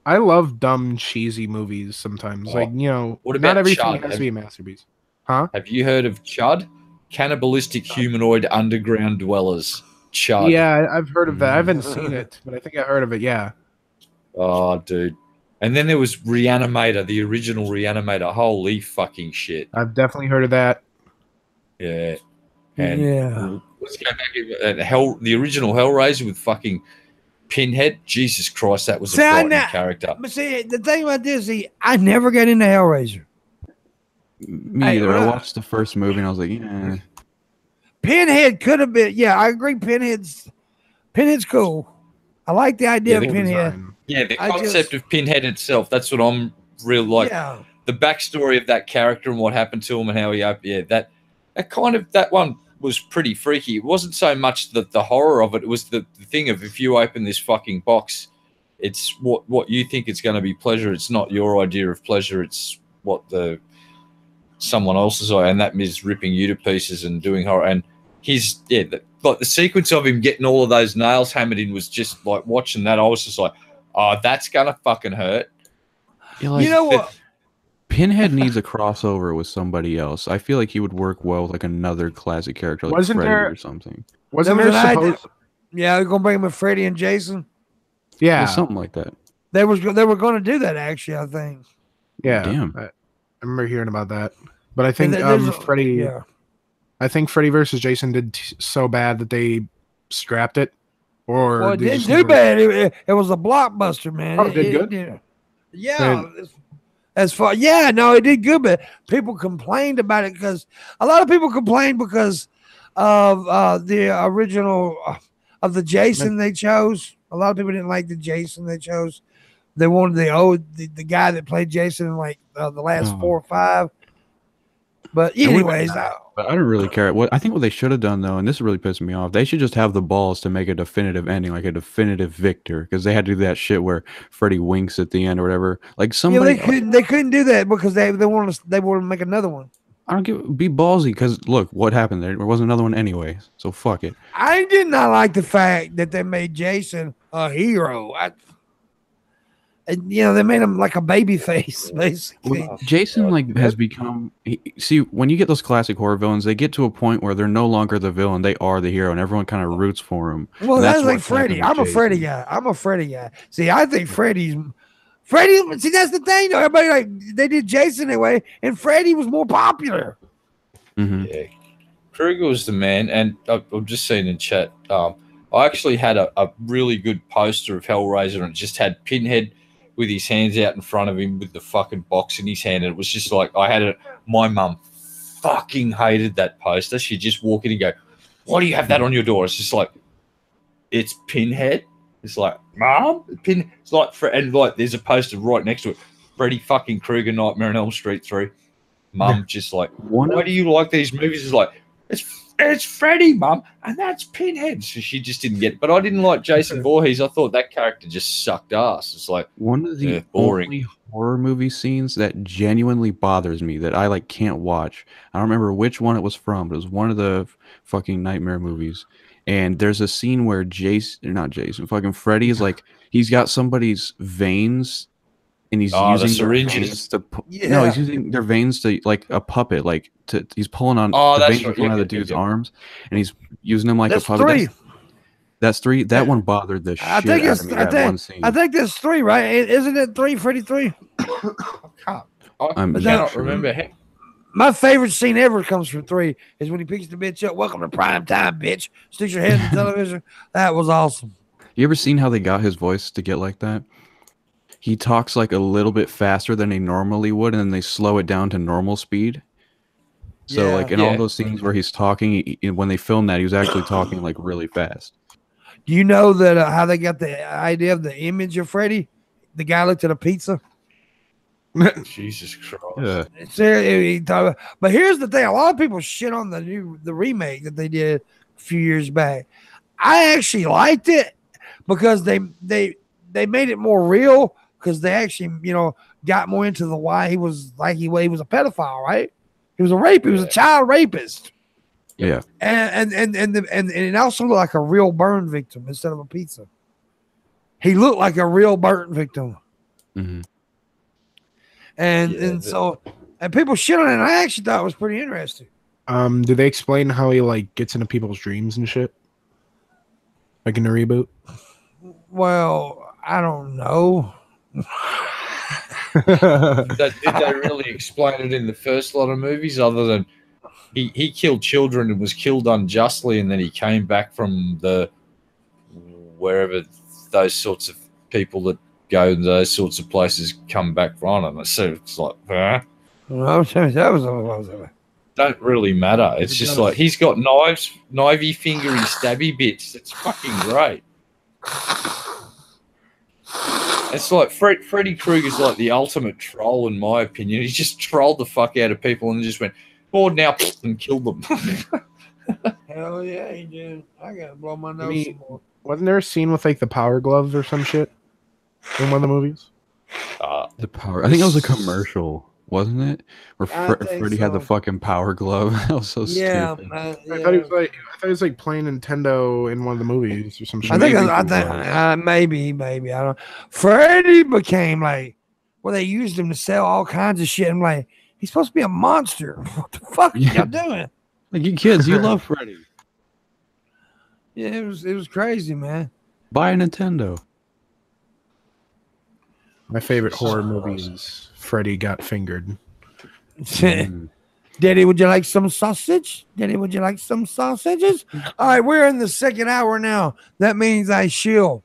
[SPEAKER 4] I love dumb, cheesy movies sometimes.
[SPEAKER 2] Oh,
[SPEAKER 4] Like, you know,
[SPEAKER 2] what
[SPEAKER 4] not
[SPEAKER 2] about
[SPEAKER 4] everything
[SPEAKER 2] Chud?
[SPEAKER 4] has to be a masterpiece. Huh?
[SPEAKER 2] Have you heard of Chud? Cannibalistic humanoid underground dwellers. Chud.
[SPEAKER 4] Yeah, I've heard of that. I haven't seen it, but I think I heard of it. Yeah.
[SPEAKER 2] Oh, dude. And then there was Reanimator, the original Reanimator. Holy fucking shit.
[SPEAKER 4] I've definitely heard of that.
[SPEAKER 2] Yeah. And
[SPEAKER 1] Yeah.
[SPEAKER 2] let's go back to the original Hellraiser with fucking Pinhead. Jesus Christ, that was a frightening character.
[SPEAKER 1] But see, the thing about this, I never got into Hellraiser.
[SPEAKER 3] Me either. I watched the first movie and I was like, yeah.
[SPEAKER 1] Pinhead could have been. Yeah, I agree. Pinhead's cool. I like the idea of Pinhead.
[SPEAKER 2] Yeah, the concept of Pinhead itself. That's what I'm really like.
[SPEAKER 1] Yeah.
[SPEAKER 2] The backstory of that character and what happened to him and how he. Yeah, that one was pretty freaky. It wasn't so much the horror of it. It was the thing of, if you open this fucking box, it's what you think it's going to be pleasure. It's not your idea of pleasure. It's what someone else's idea, and that is ripping you to pieces and doing horror. And like the sequence of him getting all of those nails hammered in was just like, watching that, I was just like, oh, that's gonna fucking hurt.
[SPEAKER 3] Yeah, like,
[SPEAKER 1] you know what?
[SPEAKER 3] Pinhead needs a crossover with somebody else. I feel like he would work well with like another classic character, like
[SPEAKER 4] Wasn't
[SPEAKER 3] Freddy
[SPEAKER 4] there-
[SPEAKER 3] or something.
[SPEAKER 4] Wasn't
[SPEAKER 1] There
[SPEAKER 4] there
[SPEAKER 1] was an
[SPEAKER 4] supposed?
[SPEAKER 1] Yeah, they're gonna bring him with Freddy and Jason.
[SPEAKER 3] Yeah,
[SPEAKER 4] Yeah.
[SPEAKER 3] something like that.
[SPEAKER 1] They were going to do that, actually. I think.
[SPEAKER 4] Yeah.
[SPEAKER 3] Damn.
[SPEAKER 4] I remember hearing about that. But I think
[SPEAKER 1] There's
[SPEAKER 4] Freddy.
[SPEAKER 1] Yeah.
[SPEAKER 4] I think Freddy versus Jason did so bad that they scrapped it. Or
[SPEAKER 1] Well, it
[SPEAKER 4] they
[SPEAKER 1] didn't
[SPEAKER 4] just
[SPEAKER 1] do
[SPEAKER 4] never-
[SPEAKER 1] bad. It was a blockbuster, man.
[SPEAKER 4] Oh, it did good?
[SPEAKER 1] Yeah. As far, yeah, no, it did good, but people complained about it because a lot of people complained because of the original of the Jason they chose. A lot of people didn't like the Jason they chose. They wanted the guy that played Jason in like the last 4 or 5. But anyways,
[SPEAKER 3] But I don't really care. I think what they should have done though, and this really pissed me off, they should just have the balls to make a definitive ending, like a definitive victor, because they had to do that shit where Freddy winks at the end or whatever. Like somebody,
[SPEAKER 1] they couldn't do that because they wanted to make another one.
[SPEAKER 3] I don't be ballsy, because look what happened. There wasn't another one anyway, so fuck it.
[SPEAKER 1] I did not like the fact that they made Jason a hero. And, they made him like a baby face, basically.
[SPEAKER 3] Well, Jason has become. See, when you get those classic horror villains, they get to a point where they're no longer the villain; they are the hero, and everyone kind of roots for him.
[SPEAKER 1] Well, that's like
[SPEAKER 3] what's happened
[SPEAKER 1] Freddy.
[SPEAKER 3] with
[SPEAKER 1] I'm a
[SPEAKER 3] Jason.
[SPEAKER 1] Freddy guy. See, I think Freddy. See, that's the thing, though. Everybody they did Jason anyway, and Freddy was more popular.
[SPEAKER 3] Mm-hmm.
[SPEAKER 2] Yeah, Krueger was the man, and I've just seen in chat. I actually had a really good poster of Hellraiser, and it just had Pinhead with his hands out in front of him with the fucking box in his hand, and it was just like I had it. My mum fucking hated that poster. She'd just walk in and go, "Why do you have that on your door?" It's just like, it's Pinhead. It's like, Mom, it's like, and like there's a poster right next to it, Freddy fucking Krueger, Nightmare on Elm Street 3. Mum just like, why do you like these movies? It's like, it's Freddy, Mum, and that's Pinhead. So she just didn't get it. But I didn't like Jason Voorhees. I thought that character just sucked ass. It's like
[SPEAKER 3] one of the only horror movie scenes that genuinely bothers me that I can't watch. I don't remember which one it was from, but it was one of the fucking Nightmare movies. And there's a scene where fucking Freddy is he's got somebody's veins. And he's using
[SPEAKER 2] syringes
[SPEAKER 3] No, he's using their veins to a puppet, he's pulling on the veins from one of the dude's arms, and he's using them like a puppet. That's 3. That one bothered the shit out of me. That one scene.
[SPEAKER 1] I think that's 3, right? Isn't it 3? Freddy 3?
[SPEAKER 2] I
[SPEAKER 3] I'm
[SPEAKER 2] cannot
[SPEAKER 3] sure.
[SPEAKER 2] remember.
[SPEAKER 1] My favorite scene ever comes from 3 is when he picks the bitch up. Welcome to prime time, bitch. Sticks your head in the television. That was awesome.
[SPEAKER 3] You ever seen how they got his voice to get like that? He talks like a little bit faster than he normally would, and then they slow it down to normal speed. So,
[SPEAKER 1] Yeah.
[SPEAKER 3] like in all those scenes where he's talking, when they filmed that, he was actually talking like really fast.
[SPEAKER 1] Do you know that how they got the idea of the image of Freddy? The guy looked at a pizza.
[SPEAKER 2] Jesus Christ.
[SPEAKER 3] Yeah.
[SPEAKER 1] But here's the thing: a lot of people shit on the remake that they did a few years back. I actually liked it because they made it more real because they actually got more into the why he was like he was a pedophile, right? He was a rape. He was a child rapist.
[SPEAKER 3] Yeah.
[SPEAKER 1] And it also looked like a real burn victim instead of a pizza. He looked like a real burn victim.
[SPEAKER 3] Mm-hmm.
[SPEAKER 1] And people shit on it, and I actually thought it was pretty interesting.
[SPEAKER 4] Do they explain how he like gets into people's dreams and shit? Like in the reboot?
[SPEAKER 1] Well, I don't know.
[SPEAKER 2] Did they really explain it in the first lot of movies other than he killed children and was killed unjustly, and then he came back from the wherever those sorts of people that go to those sorts of places come back from them. So it's like, don't really matter. It's just like he's got knives, knivey, fingery, stabby bits. It's fucking great. It's like Freddy Krueger's like the ultimate troll, in my opinion. He just trolled the fuck out of people and just went, bored now, and killed them.
[SPEAKER 1] Hell yeah, he did. I gotta blow my nose some more.
[SPEAKER 4] Wasn't there a scene with like the power gloves or some shit in one of the movies?
[SPEAKER 3] The power. I think it was a commercial, wasn't it? Where Freddy had the fucking power glove. That was so stupid.
[SPEAKER 4] I thought he was like playing Nintendo in one of the movies or some shit.
[SPEAKER 1] I think maybe I don't. Freddy became like, well, they used him to sell all kinds of shit. I'm like, he's supposed to be a monster. What the fuck are y'all doing?
[SPEAKER 3] Like, you kids, you love Freddy.
[SPEAKER 1] Yeah, it was crazy, man.
[SPEAKER 3] Buy a Nintendo.
[SPEAKER 4] My favorite horror movie is Freddy Got Fingered.
[SPEAKER 1] Daddy, would you like some sausage? Daddy, would you like some sausages? All right, we're in the second hour now. That means I shill.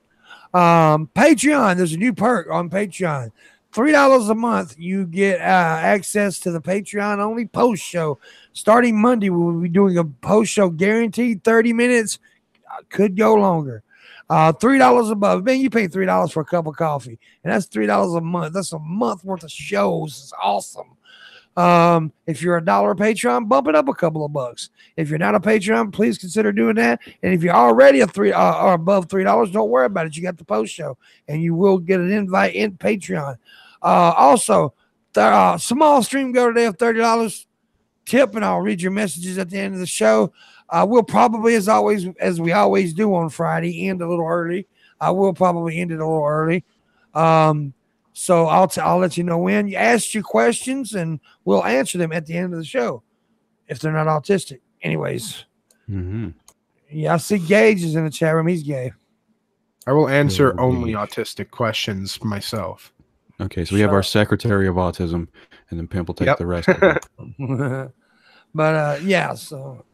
[SPEAKER 1] Patreon, there's a new perk on Patreon. $3 a month, you get access to the Patreon only post show. Starting Monday, we'll be doing a post show guaranteed 30 minutes. Could go longer. $3 above. Man, you pay $3 for a cup of coffee, and that's $3 a month. That's a month worth of shows. It's awesome. If you're a $1 Patreon, bump it up a couple of bucks. If you're not a Patreon, please consider doing that. And if you're already a or above $3, don't worry about it. You got the post show, and you will get an invite in Patreon. Also, small stream go today of $30. Tip, and I'll read your messages at the end of the show. We'll probably, as we always do on Friday, end a little early. I will probably end it a little early. So I'll let you know when. You ask your questions, and we'll answer them at the end of the show if they're not autistic. Anyways.
[SPEAKER 3] Mm-hmm.
[SPEAKER 1] Yeah, I see Gage is in the chat room. He's gay.
[SPEAKER 4] I will answer only autistic questions myself.
[SPEAKER 3] Okay, so we have our Secretary of Autism, and then Pimp will take the rest of it.
[SPEAKER 1] But yeah, so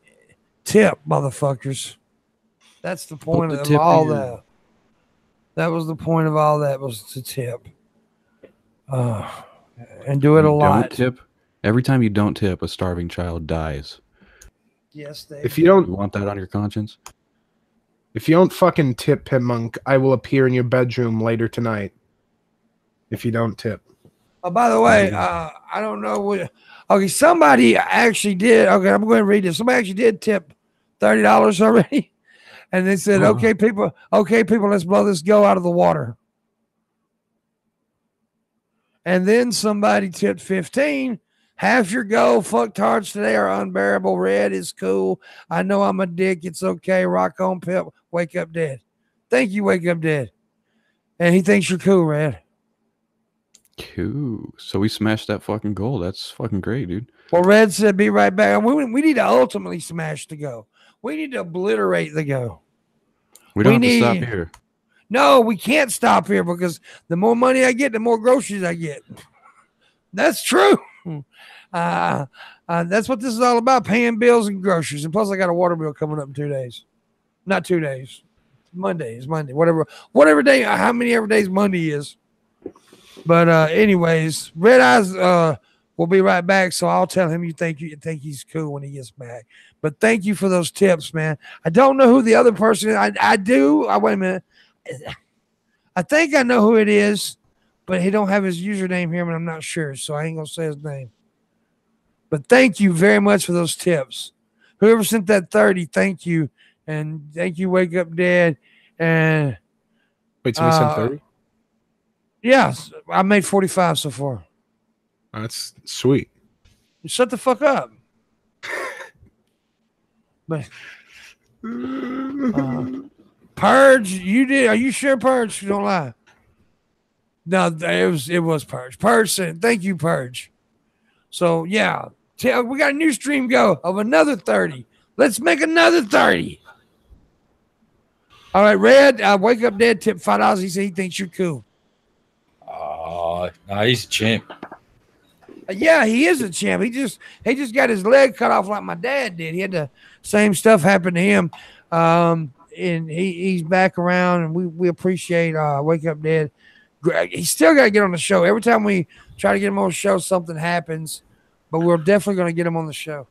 [SPEAKER 1] tip, motherfuckers. That's the point of all that. That was the point of all that, was to tip. And do it a lot.
[SPEAKER 3] Don't tip. Every time you don't tip, a starving child dies.
[SPEAKER 1] Yes, Dave.
[SPEAKER 4] If you don't
[SPEAKER 3] want that on your conscience,
[SPEAKER 4] if you don't fucking tip, Pimpmunk, I will appear in your bedroom later tonight. If you don't tip.
[SPEAKER 1] Oh, by the way, I don't know what. Okay, somebody actually did. Okay, I'm going to read this. Somebody actually did tip $30 already, and they said, "Okay, people, let's blow this go out of the water." And then somebody tipped 15. Half your go. Fucktards today are unbearable. Red is cool. I know I'm a dick. It's okay. Rock on, Pip. Wake up dead. Thank you, Wake Up Dead. And he thinks you're cool, Red.
[SPEAKER 3] Cool. So we smashed that fucking goal. That's fucking great, dude.
[SPEAKER 1] Well, Red said, be right back. We need to ultimately smash the go. We need to obliterate the go.
[SPEAKER 3] We don't have to stop here.
[SPEAKER 1] No, we can't stop here because the more money I get, the more groceries I get. That's true. That's what this is all about, paying bills and groceries. And plus, I got a water bill coming up in 2 days. Not 2 days. Monday. Whatever day, how many ever days Monday is. But anyways, Red Eyes will be right back. So I'll tell him you think he's cool when he gets back. But thank you for those tips, man. I don't know who the other person is. I do. Wait a minute. I think I know who it is, but he don't have his username here, and I'm not sure, so I ain't gonna say his name. But thank you very much for those tips. Whoever sent that 30, thank you. And thank you, Wake Up Dead. And
[SPEAKER 4] wait, somebody sent 30?
[SPEAKER 1] Yes, I made 45 so far.
[SPEAKER 4] That's sweet.
[SPEAKER 1] Shut the fuck up. But Purge, you did. Are you sure, Purge? Don't lie. No, it was Purge. Purge said, thank you, Purge. So yeah, we got a new stream go of another 30. Let's make another 30. All right, Red, Wake Up Dead tip $5. He said he thinks you're cool.
[SPEAKER 2] No, he's a champ.
[SPEAKER 1] Yeah, he is a champ. He just got his leg cut off like my dad did. He had the same stuff happen to him. And he's back around, and we appreciate Wake Up Dead. He's still got to get on the show. Every time we try to get him on the show, something happens. But we're definitely going to get him on the show.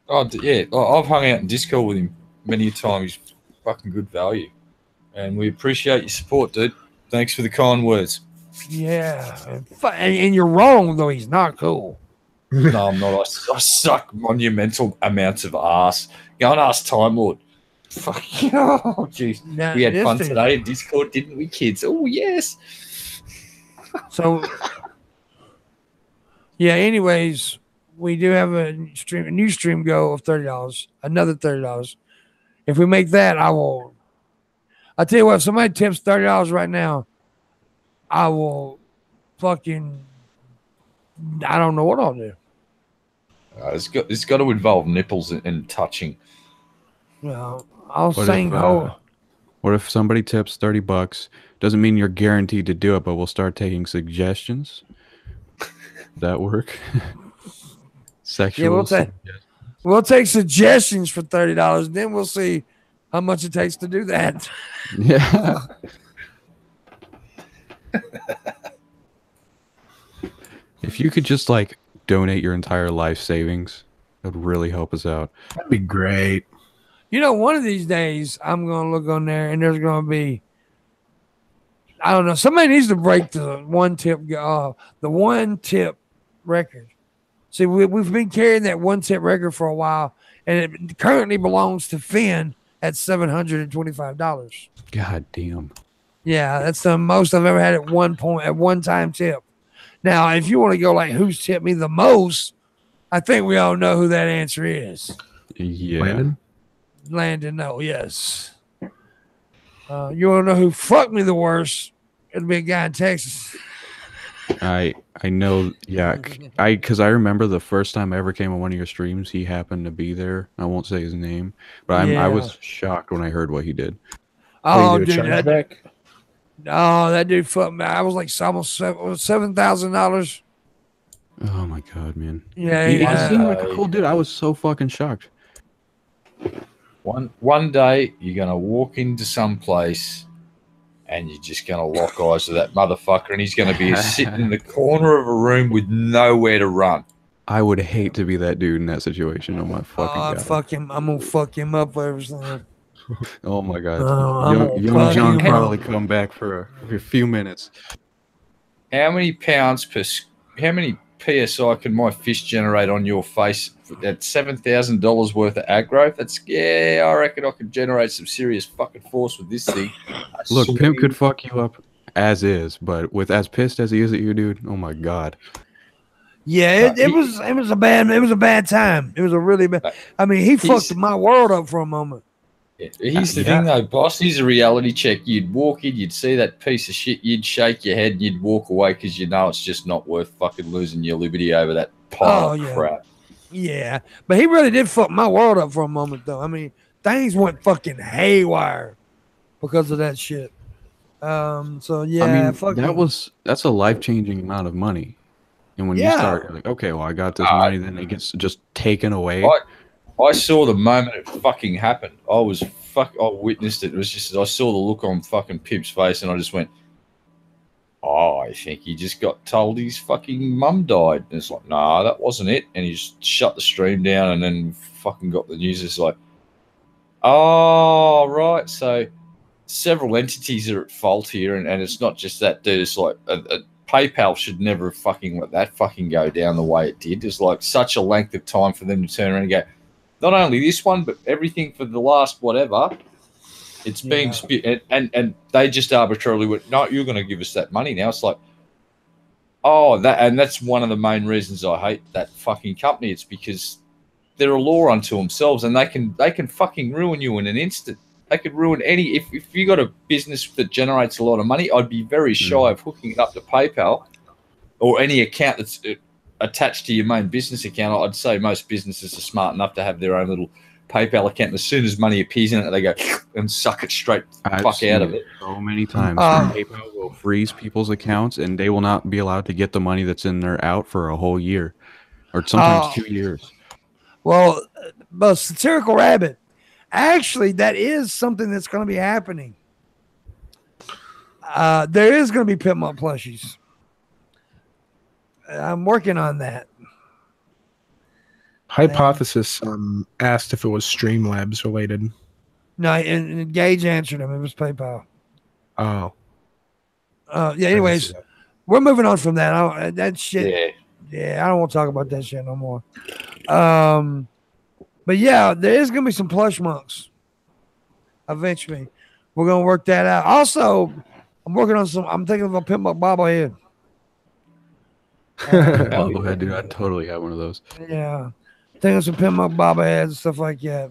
[SPEAKER 2] Oh, yeah. I've hung out in Discord with him many times. He's fucking good value. And we appreciate your support, dude. Thanks for the kind words.
[SPEAKER 1] Yeah. And you're wrong, though. He's not cool.
[SPEAKER 2] No, I'm not. I suck monumental amounts of ass. Go and ask Time Lord. Fuck you. Oh, jeez. We had fun today in Discord, didn't we, kids? Oh, yes.
[SPEAKER 1] So, yeah, anyways, we do have a new stream go of $30. Another $30. If we make that, I'll tell you what, if somebody tips $30 right now, I will fucking, I don't know what I'll do.
[SPEAKER 2] It's got to involve nipples and touching.
[SPEAKER 1] Well, I'll sing.
[SPEAKER 3] What if somebody tips $30? Doesn't mean you're guaranteed to do it, but we'll start taking suggestions. That work? Sexual.
[SPEAKER 1] Yeah, we'll take suggestions for $30. Then we'll see how much it takes to do that.
[SPEAKER 3] Yeah. If you could just like donate your entire life savings, that would really help us out.
[SPEAKER 4] That'd be great.
[SPEAKER 1] You know, one of these days I'm gonna look on there and there's gonna be, I don't know, somebody needs to break the one tip record. See, we've been carrying that one tip record for a while, and it currently belongs to Finn at $725.
[SPEAKER 3] God damn.
[SPEAKER 1] Yeah, that's the most I've ever had at one time tip. Now, if you want to go like who's tipped me the most, I think we all know who that answer is.
[SPEAKER 3] Yeah.
[SPEAKER 1] Landon, no, yes. You want to know who fucked me the worst? It'll be a guy in Texas.
[SPEAKER 3] I know, yeah, because I remember the first time I ever came on one of your streams, he happened to be there. I won't say his name, but I was shocked when I heard what he did.
[SPEAKER 1] Oh, dude, that dude fucked me. I was like almost $7,000.
[SPEAKER 3] Oh my god, man!
[SPEAKER 1] Yeah,
[SPEAKER 3] he seemed like a cool dude. I was so fucking shocked.
[SPEAKER 2] One day you're gonna walk into some place and you're just going to lock eyes with that motherfucker, and he's going to be sitting in the corner of a room with nowhere to run.
[SPEAKER 3] I would hate to be that dude in that situation. Oh my fucking god!
[SPEAKER 1] I'm gonna fuck him up for everything.
[SPEAKER 3] Oh my god! Young John Crawley come back for a few minutes.
[SPEAKER 2] How many PSI can my fist generate on your face at $7,000 worth of aggro? I reckon I could generate some serious fucking force with this thing.
[SPEAKER 3] Look, Pimp could fuck you up as is, but with as pissed as he is at you, dude, oh my god.
[SPEAKER 1] Yeah, it was a bad time. It was a really bad. I mean, he fucked my world up for a moment.
[SPEAKER 2] Yeah. Here's the thing, though, boss. Here's a reality check. You'd walk in, you'd see that piece of shit, you'd shake your head, and you'd walk away because you know it's just not worth fucking losing your liberty over that pile of crap.
[SPEAKER 1] Yeah, but he really did fuck my world up for a moment, though. I mean, things went fucking haywire because of that shit. So yeah,
[SPEAKER 3] I mean, that's a life-changing amount of money. And when you start, you're like, okay, well, I got this money, then it gets just taken away.
[SPEAKER 2] I saw the moment it fucking happened. I witnessed it. It was just, I saw the look on fucking Pip's face, and I just went, oh, I think he just got told his fucking mum died. And it's like, nah, that wasn't it. And he just shut the stream down and then fucking got the news. It's like, oh, right. So several entities are at fault here. And it's not just that, dude. It's like PayPal should never fucking let that fucking go down the way it did. It's like such a length of time for them to turn around and go, not only this one, but everything for the last whatever. It's being spit, and they just arbitrarily went, no, you're going to give us that money now. It's like, oh, that's one of the main reasons I hate that fucking company. It's because they're a law unto themselves, and they can fucking ruin you in an instant. They could ruin any. If you got a business that generates a lot of money, I'd be very shy of hooking it up to PayPal or any account that's attached to your main business account. I'd say most businesses are smart enough to have their own little PayPal account. As soon as money appears in it, they go and suck it straight fuck out of it.
[SPEAKER 3] So many times, PayPal will freeze people's accounts, and they will not be allowed to get the money that's in there out for a whole year, or sometimes 2 years.
[SPEAKER 1] Well, but satirical rabbit, actually, that is something that's going to be happening. There is going to be Pimpmunk plushies. I'm working on that.
[SPEAKER 4] Hypothesis asked if it was Streamlabs related.
[SPEAKER 1] No, and Gage answered him. It was PayPal.
[SPEAKER 4] Oh.
[SPEAKER 1] Yeah. Anyways, we're moving on from that. That shit. Yeah. I don't want to talk about that shit no more. But yeah, there is gonna be some plush monks. Eventually, we're gonna work that out. Also, I'm working on some. I'm thinking of a Pimpmunk bobblehead.
[SPEAKER 3] Bobblehead, dude. I totally have one of those.
[SPEAKER 1] Yeah. Thinking of some Pimpmunk bobbleheads and stuff like that.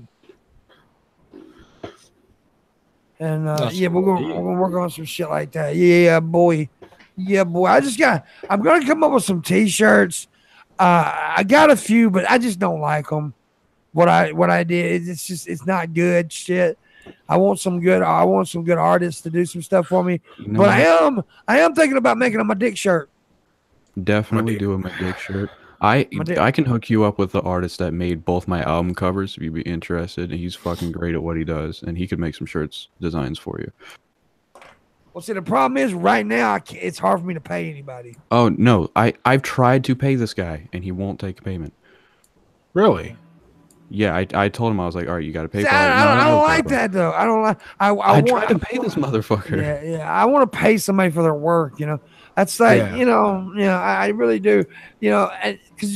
[SPEAKER 1] And yeah, we're gonna work on some shit like that. Yeah, boy. Yeah, boy. I'm gonna come up with some t-shirts. I got a few, but I just don't like them. What I did, it's not good shit. I want some good artists to do some stuff for me. But I am thinking about making them a dick shirt.
[SPEAKER 3] Definitely do a my dick shirt. I can hook you up with the artist that made both my album covers if you'd be interested. He's fucking great at what he does, and he could make some shirts designs for you.
[SPEAKER 1] Well, see, the problem is right now it's hard for me to pay anybody.
[SPEAKER 3] Oh no, I've tried to pay this guy, and he won't take payment.
[SPEAKER 4] Really?
[SPEAKER 3] Yeah, I told him, I was like, all right, you got to pay.
[SPEAKER 1] I don't like that though. I don't like. I
[SPEAKER 3] want to pay this motherfucker.
[SPEAKER 1] Yeah. I want to pay somebody for their work. You know, that's like I really do. You know, because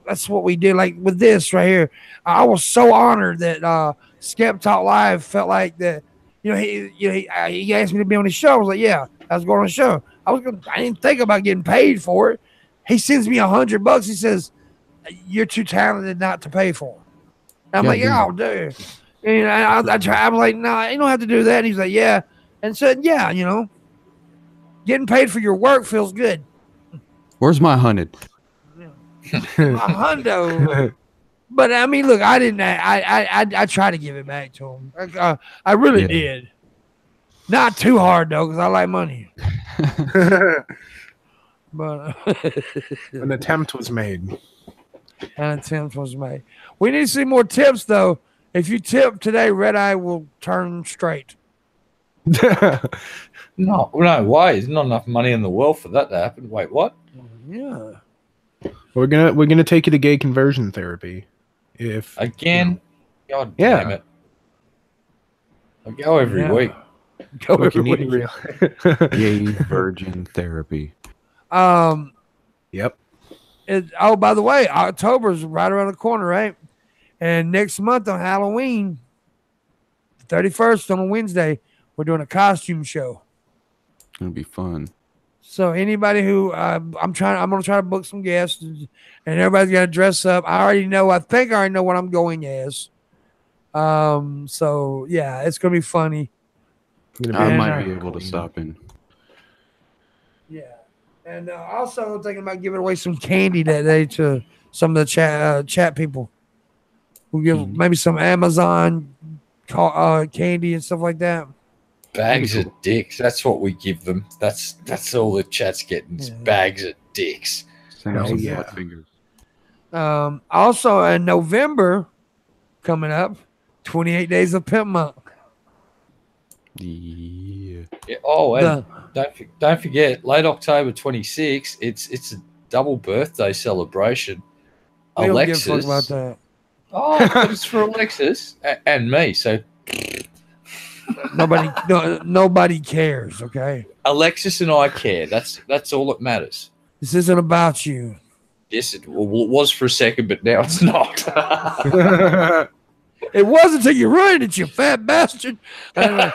[SPEAKER 1] that's what we do. Like with this right here, I was so honored that Skep Talk Live felt like that. He asked me to be on his show. I was like, yeah, I was going on the show. I didn't think about getting paid for it. He sends me $100. He says, "You're too talented not to pay for it." I'm like, oh, dude. And I'm like, nah, you don't have to do that. And he's like, yeah. And said, yeah, getting paid for your work feels good.
[SPEAKER 3] Where's my 100?
[SPEAKER 1] My hundo. But I mean, look, I didn't. I tried to give it back to him. I really did. Not too hard though, because I like money. But
[SPEAKER 4] an attempt was made.
[SPEAKER 1] We need to see more tips, though. If you tip today, Red Eye will turn straight.
[SPEAKER 2] No way. There's not enough money in the world for that to happen. Wait, what?
[SPEAKER 1] Yeah.
[SPEAKER 4] We're gonna take you to gay conversion therapy. If
[SPEAKER 2] again, God damn it. I go every week.
[SPEAKER 1] Go every week.
[SPEAKER 3] Gay virgin therapy.
[SPEAKER 4] Yep.
[SPEAKER 1] By the way, October's right around the corner, right? And next month on Halloween, the 31st on a Wednesday, we're doing a costume show.
[SPEAKER 3] It'll be fun.
[SPEAKER 1] So anybody who I'm gonna try to book some guests, and everybody's got to dress up. I think I already know what I'm going as. So yeah, it's gonna be funny.
[SPEAKER 3] I might be able to stop in.
[SPEAKER 1] Yeah. And also thinking about giving away some candy that day to some of the chat people. We'll give maybe some Amazon candy and stuff like that.
[SPEAKER 2] Bags of dicks. That's what we give them. That's all the chat's getting. Bags of dicks.
[SPEAKER 3] Send out
[SPEAKER 4] Oh,
[SPEAKER 3] some
[SPEAKER 4] yeah.
[SPEAKER 3] butt fingers.
[SPEAKER 1] Also in November, coming up, 28 days of Pimpmunk.
[SPEAKER 3] Yeah.
[SPEAKER 2] Yeah. Oh, and
[SPEAKER 1] The
[SPEAKER 2] don't forget, late October 26th. It's a double birthday celebration.
[SPEAKER 1] we don't give a fuck about
[SPEAKER 2] Alexis.
[SPEAKER 1] that.
[SPEAKER 2] Oh, but it's for Alexis and me. So
[SPEAKER 1] Nobody cares. Okay,
[SPEAKER 2] Alexis and I care. That's all that matters.
[SPEAKER 1] this isn't about you.
[SPEAKER 2] Yes, it was for a second, but now it's not.
[SPEAKER 1] It was until you ruined it, you fat bastard. Anyway,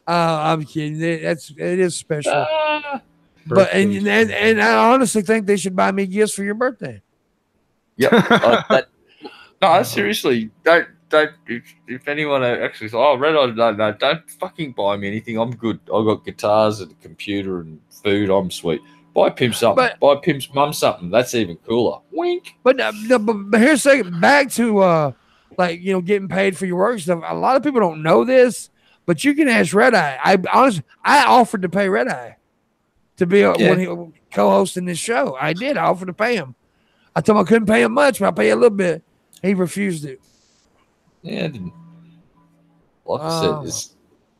[SPEAKER 1] I'm kidding. It is special. But and I honestly think they should buy me gifts for your birthday.
[SPEAKER 2] Yep. No, seriously, don't. If anyone actually says, "Oh, Red Eye, no, don't fucking buy me anything. I'm good. I've got guitars and a computer and food. I'm sweet." Buy Pimp something. Buy Pimp's mum something. That's even cooler. Wink.
[SPEAKER 1] But here's a second. Back to getting paid for your work stuff. A lot of people don't know this, but you can ask Red Eye. I offered to pay Red Eye to be when he co-hosting this show. I did. I offered to pay him. I told him I couldn't pay him much, but I'll pay you a little bit. He refused it.
[SPEAKER 2] Yeah, I didn't. Like I said,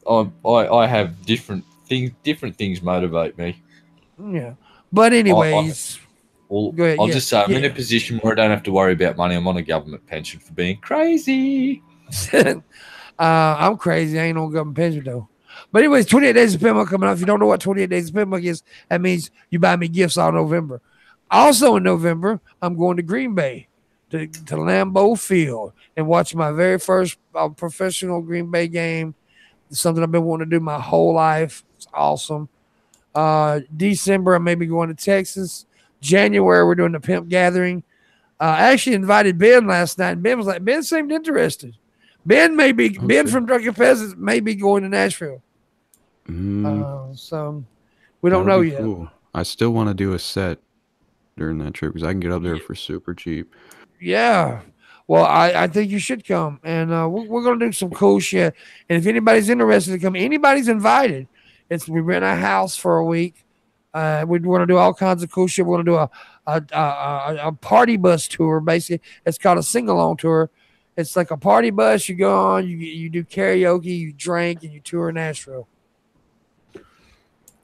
[SPEAKER 2] I have different things motivate me.
[SPEAKER 1] Yeah, but anyways,
[SPEAKER 2] go
[SPEAKER 1] ahead,
[SPEAKER 2] I'll just say I'm in a position where I don't have to worry about money. I'm on a government pension for being crazy.
[SPEAKER 1] I'm crazy. I ain't on government pension though. But anyways, 28 days of Pimpmunk coming up. If you don't know what 28 days of Pimpmunk is, that means you buy me gifts all November. Also in November, I'm going to Green Bay to Lambeau Field and watch my very first professional Green Bay game. It's something I've been wanting to do my whole life. It's awesome. December, I may be going to Texas. January, we're doing the Pimp Gathering. I actually invited Ben last night, and Ben seemed interested. Ben from Drunken Peasants may be going to Nashville. So we don't know yet.
[SPEAKER 3] Cool. I still want to do a set during that trip because I can get up there for super cheap.
[SPEAKER 1] Yeah. Well, I think you should come, and we're going to do some cool shit. And if anybody's interested to come, anybody's invited. We rent a house for a week. We're going to do all kinds of cool shit. We're going to do a party bus tour. Basically, it's called a sing-along tour. It's like a party bus. You go on, you do karaoke, you drink, and you tour Nashville.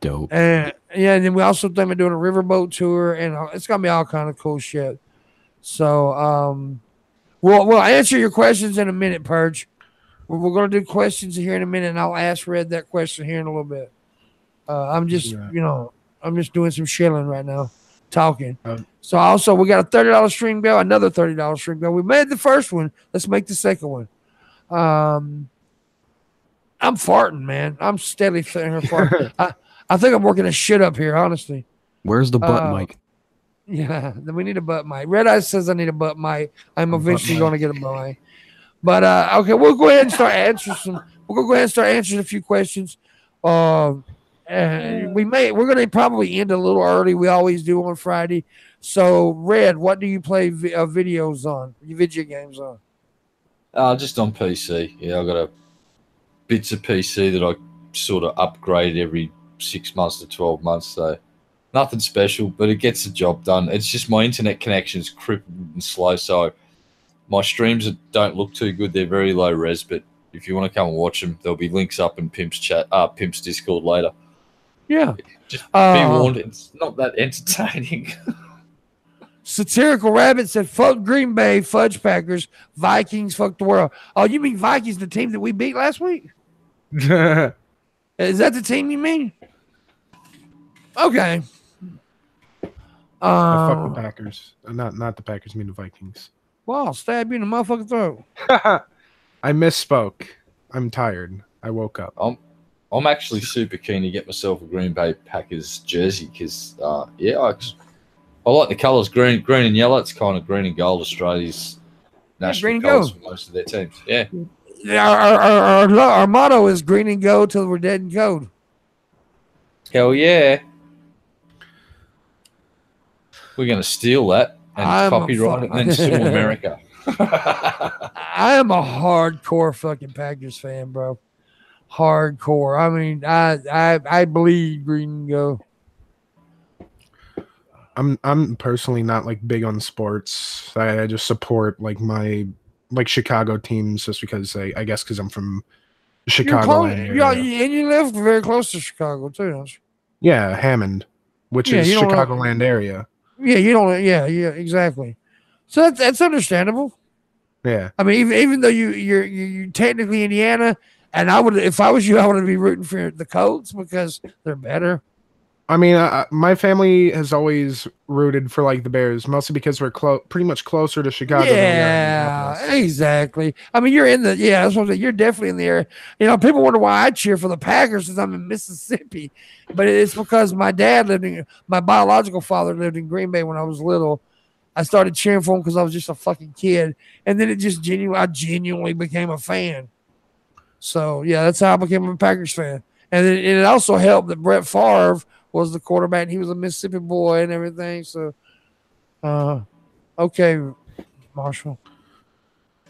[SPEAKER 3] Dope.
[SPEAKER 1] And then we also think we're doing a riverboat tour, and it's going to be all kind of cool shit. So, we'll answer your questions in a minute, Purge. We're going to do questions here in a minute, and I'll ask Red that question here in a little bit. I'm just doing some shilling right now, talking. So also, we got a $30 stream bill, another $30 stream bill. We made the first one. Let's make the second one. I'm farting, man. I'm steadily sitting here farting. I think I'm working a shit up here, honestly.
[SPEAKER 3] Where's the butt mic?
[SPEAKER 1] Yeah, we need a butt mic. Red Eye says I need a butt mic. I'm eventually going to get a butt mic. But okay, we'll go ahead and start answering a few questions. We're going to probably end a little early. We always do on Friday. So, Red, what do you play videos on? Video games on?
[SPEAKER 2] Just on PC. Yeah, I've got bits of PC that I sort of upgrade every 6 months to 12 months. So nothing special, but it gets the job done. It's just my internet connection's crippled and slow, so my streams don't look too good. They're very low res, but if you want to come and watch them, there'll be links up in Pimp's Discord later.
[SPEAKER 1] Yeah.
[SPEAKER 2] Just be warned, it's not that entertaining.
[SPEAKER 1] Satirical Rabbit said, fuck Green Bay, Fudge Packers, Vikings, fuck the world. Oh, you mean Vikings, the team that we beat last week? Is that the team you mean? Okay.
[SPEAKER 4] I fuck the Packers. Not the Packers, I mean the Vikings.
[SPEAKER 1] Well, I'll stab you in the motherfucking throat.
[SPEAKER 4] I misspoke. I'm tired. I woke up.
[SPEAKER 2] I'm actually super keen to get myself a Green Bay Packers jersey because, I like the colours green and yellow. It's kind of green and gold, Australia's national colours for most of their teams. Yeah.
[SPEAKER 1] Our motto is green and gold till we're dead and cold.
[SPEAKER 2] Hell yeah. We're going to steal that and copyright it and then sue America.
[SPEAKER 1] I am a hardcore fucking Packers fan, bro. Hardcore. I mean, I bleed green and gold.
[SPEAKER 4] I'm personally not like big on sports. I just support like my like Chicago teams just because I guess because I'm from the
[SPEAKER 1] You're close,
[SPEAKER 4] Chicagoland
[SPEAKER 1] yeah,
[SPEAKER 4] area.
[SPEAKER 1] and you live very close to Chicago too, don't you?
[SPEAKER 4] Yeah, Hammond, which
[SPEAKER 1] Yeah,
[SPEAKER 4] is
[SPEAKER 1] you don't know.
[SPEAKER 4] Chicagoland area.
[SPEAKER 1] Yeah, you don't. Yeah, exactly. So that's understandable.
[SPEAKER 4] Yeah.
[SPEAKER 1] I mean, even though you're technically Indiana, and I would, if I was you, I would be rooting for the Colts because they're better.
[SPEAKER 4] I mean, my family has always rooted for like the Bears, mostly because we're pretty much closer to Chicago than we are in
[SPEAKER 1] Yeah,
[SPEAKER 4] Minneapolis.
[SPEAKER 1] exactly. I mean, you're in the that's what I'm saying. You're definitely in the area. You know, people wonder why I cheer for the Packers since I'm in Mississippi, but it's because my biological father lived in Green Bay when I was little. I started cheering for him because I was just a fucking kid, and then I genuinely became a fan. So yeah, that's how I became a Packers fan, and it also helped that Brett Favre was the quarterback. And he was a Mississippi boy and everything. So, okay, Marshall.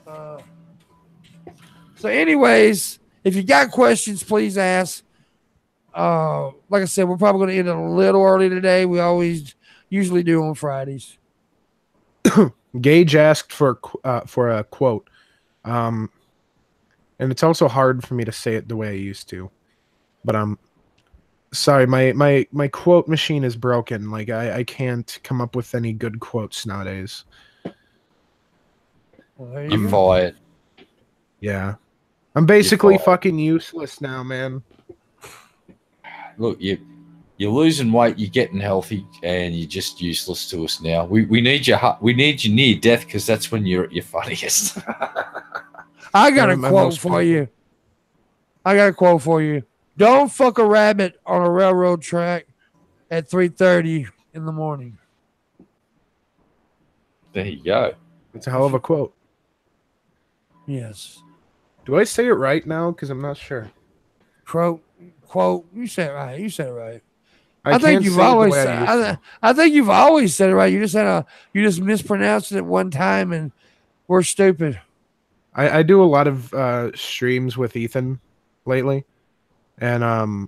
[SPEAKER 1] So, anyways, if you got questions, please ask. Like I said, we're probably going to end it a little early today. We usually do on Fridays.
[SPEAKER 4] Gage asked for a quote, and it's also hard for me to say it the way I used to. But sorry, my quote machine is broken. Like I can't come up with any good quotes nowadays.
[SPEAKER 1] Well,
[SPEAKER 2] You're fired.
[SPEAKER 4] Yeah, I'm basically fucking useless now, man.
[SPEAKER 2] Look, you're losing weight, you're getting healthy, and you're just useless to us now. We need you near death because that's when you're at your funniest.
[SPEAKER 1] I got a quote for you. Don't fuck a rabbit on a railroad track at 3:30 in the morning.
[SPEAKER 2] There you go.
[SPEAKER 4] It's a hell of a quote.
[SPEAKER 1] Yes.
[SPEAKER 4] Do I say it right now? Because I'm not sure.
[SPEAKER 1] Quote. You said it right.
[SPEAKER 4] I think you've always said.
[SPEAKER 1] I think you've always said it right. You just mispronounced it one time, and we're stupid.
[SPEAKER 4] I do a lot of streams with Ethan lately, and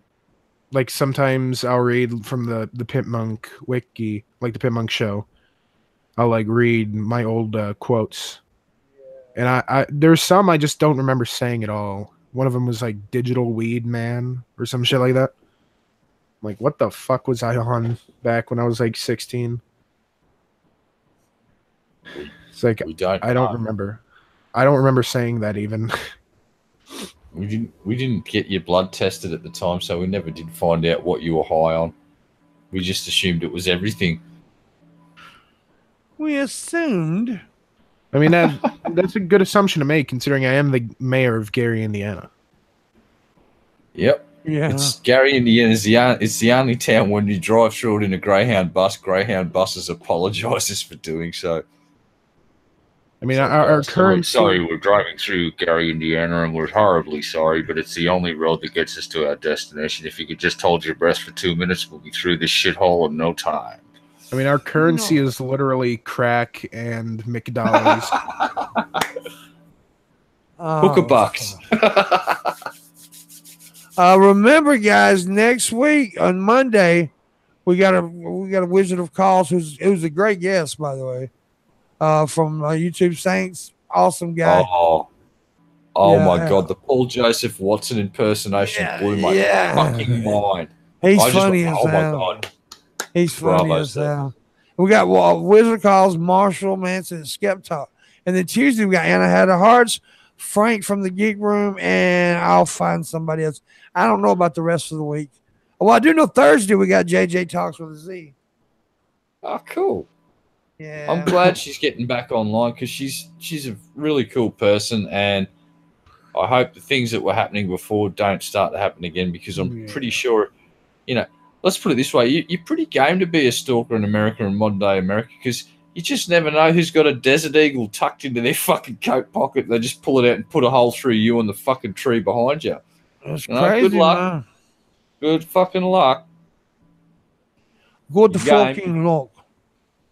[SPEAKER 4] like sometimes I'll read from the Pimpmunk wiki, like the Pimpmunk show. I'll like read my old quotes, and I there's some I just don't remember saying at all. One of them was like "digital weed man" or some shit like that. Like, what the fuck was I on back when I was like 16? It's like I don't remember. I don't remember saying that even.
[SPEAKER 2] We didn't get your blood tested at the time, so we never did find out what you were high on. We just assumed it was everything.
[SPEAKER 1] We assumed.
[SPEAKER 4] I mean, that's a good assumption to make, considering I am the mayor of Gary, Indiana.
[SPEAKER 2] Yep.
[SPEAKER 1] Yeah.
[SPEAKER 2] It's Gary, Indiana. It's the only town when you drive through it in a Greyhound bus. Greyhound buses apologizes for doing so.
[SPEAKER 4] I mean, our current...
[SPEAKER 6] Sorry, we're driving through Gary, Indiana, and we're horribly sorry, but it's the only road that gets us to our destination. If you could just hold your breath for 2 minutes, we'll be through this shithole in no time.
[SPEAKER 4] I mean, our currency is literally crack and McDonald's.
[SPEAKER 2] Hooker bucks.
[SPEAKER 1] Remember, guys, next week on Monday, we got a Wizard of Calls who's a great guest, by the way, from YouTube Saints. Awesome guy.
[SPEAKER 2] Oh my God, the Paul Joseph Watson impersonation blew my fucking mind.
[SPEAKER 1] He's funny as hell.
[SPEAKER 2] Oh my God.
[SPEAKER 1] He's funny as hell. We got Wizard of Calls, Marshall Manson, and Skeptalk. And then Tuesday, we got Anna Had a Hearts, Frank from the Geek Room, and I'll find somebody else. I don't know about the rest of the week. Well, I do know Thursday we got JJ Talks with a Z.
[SPEAKER 2] Oh, cool.
[SPEAKER 1] Yeah.
[SPEAKER 2] I'm glad she's getting back online because she's a really cool person, and I hope the things that were happening before don't start to happen again because I'm pretty sure, let's put it this way. You're pretty game to be a stalker in America and modern day America because you just never know who's got a Desert Eagle tucked into their fucking coat pocket. They just pull it out and put a hole through you and the fucking tree behind you.
[SPEAKER 1] That's crazy,
[SPEAKER 2] good luck.
[SPEAKER 1] man.
[SPEAKER 2] Good fucking luck.
[SPEAKER 1] Good fucking luck.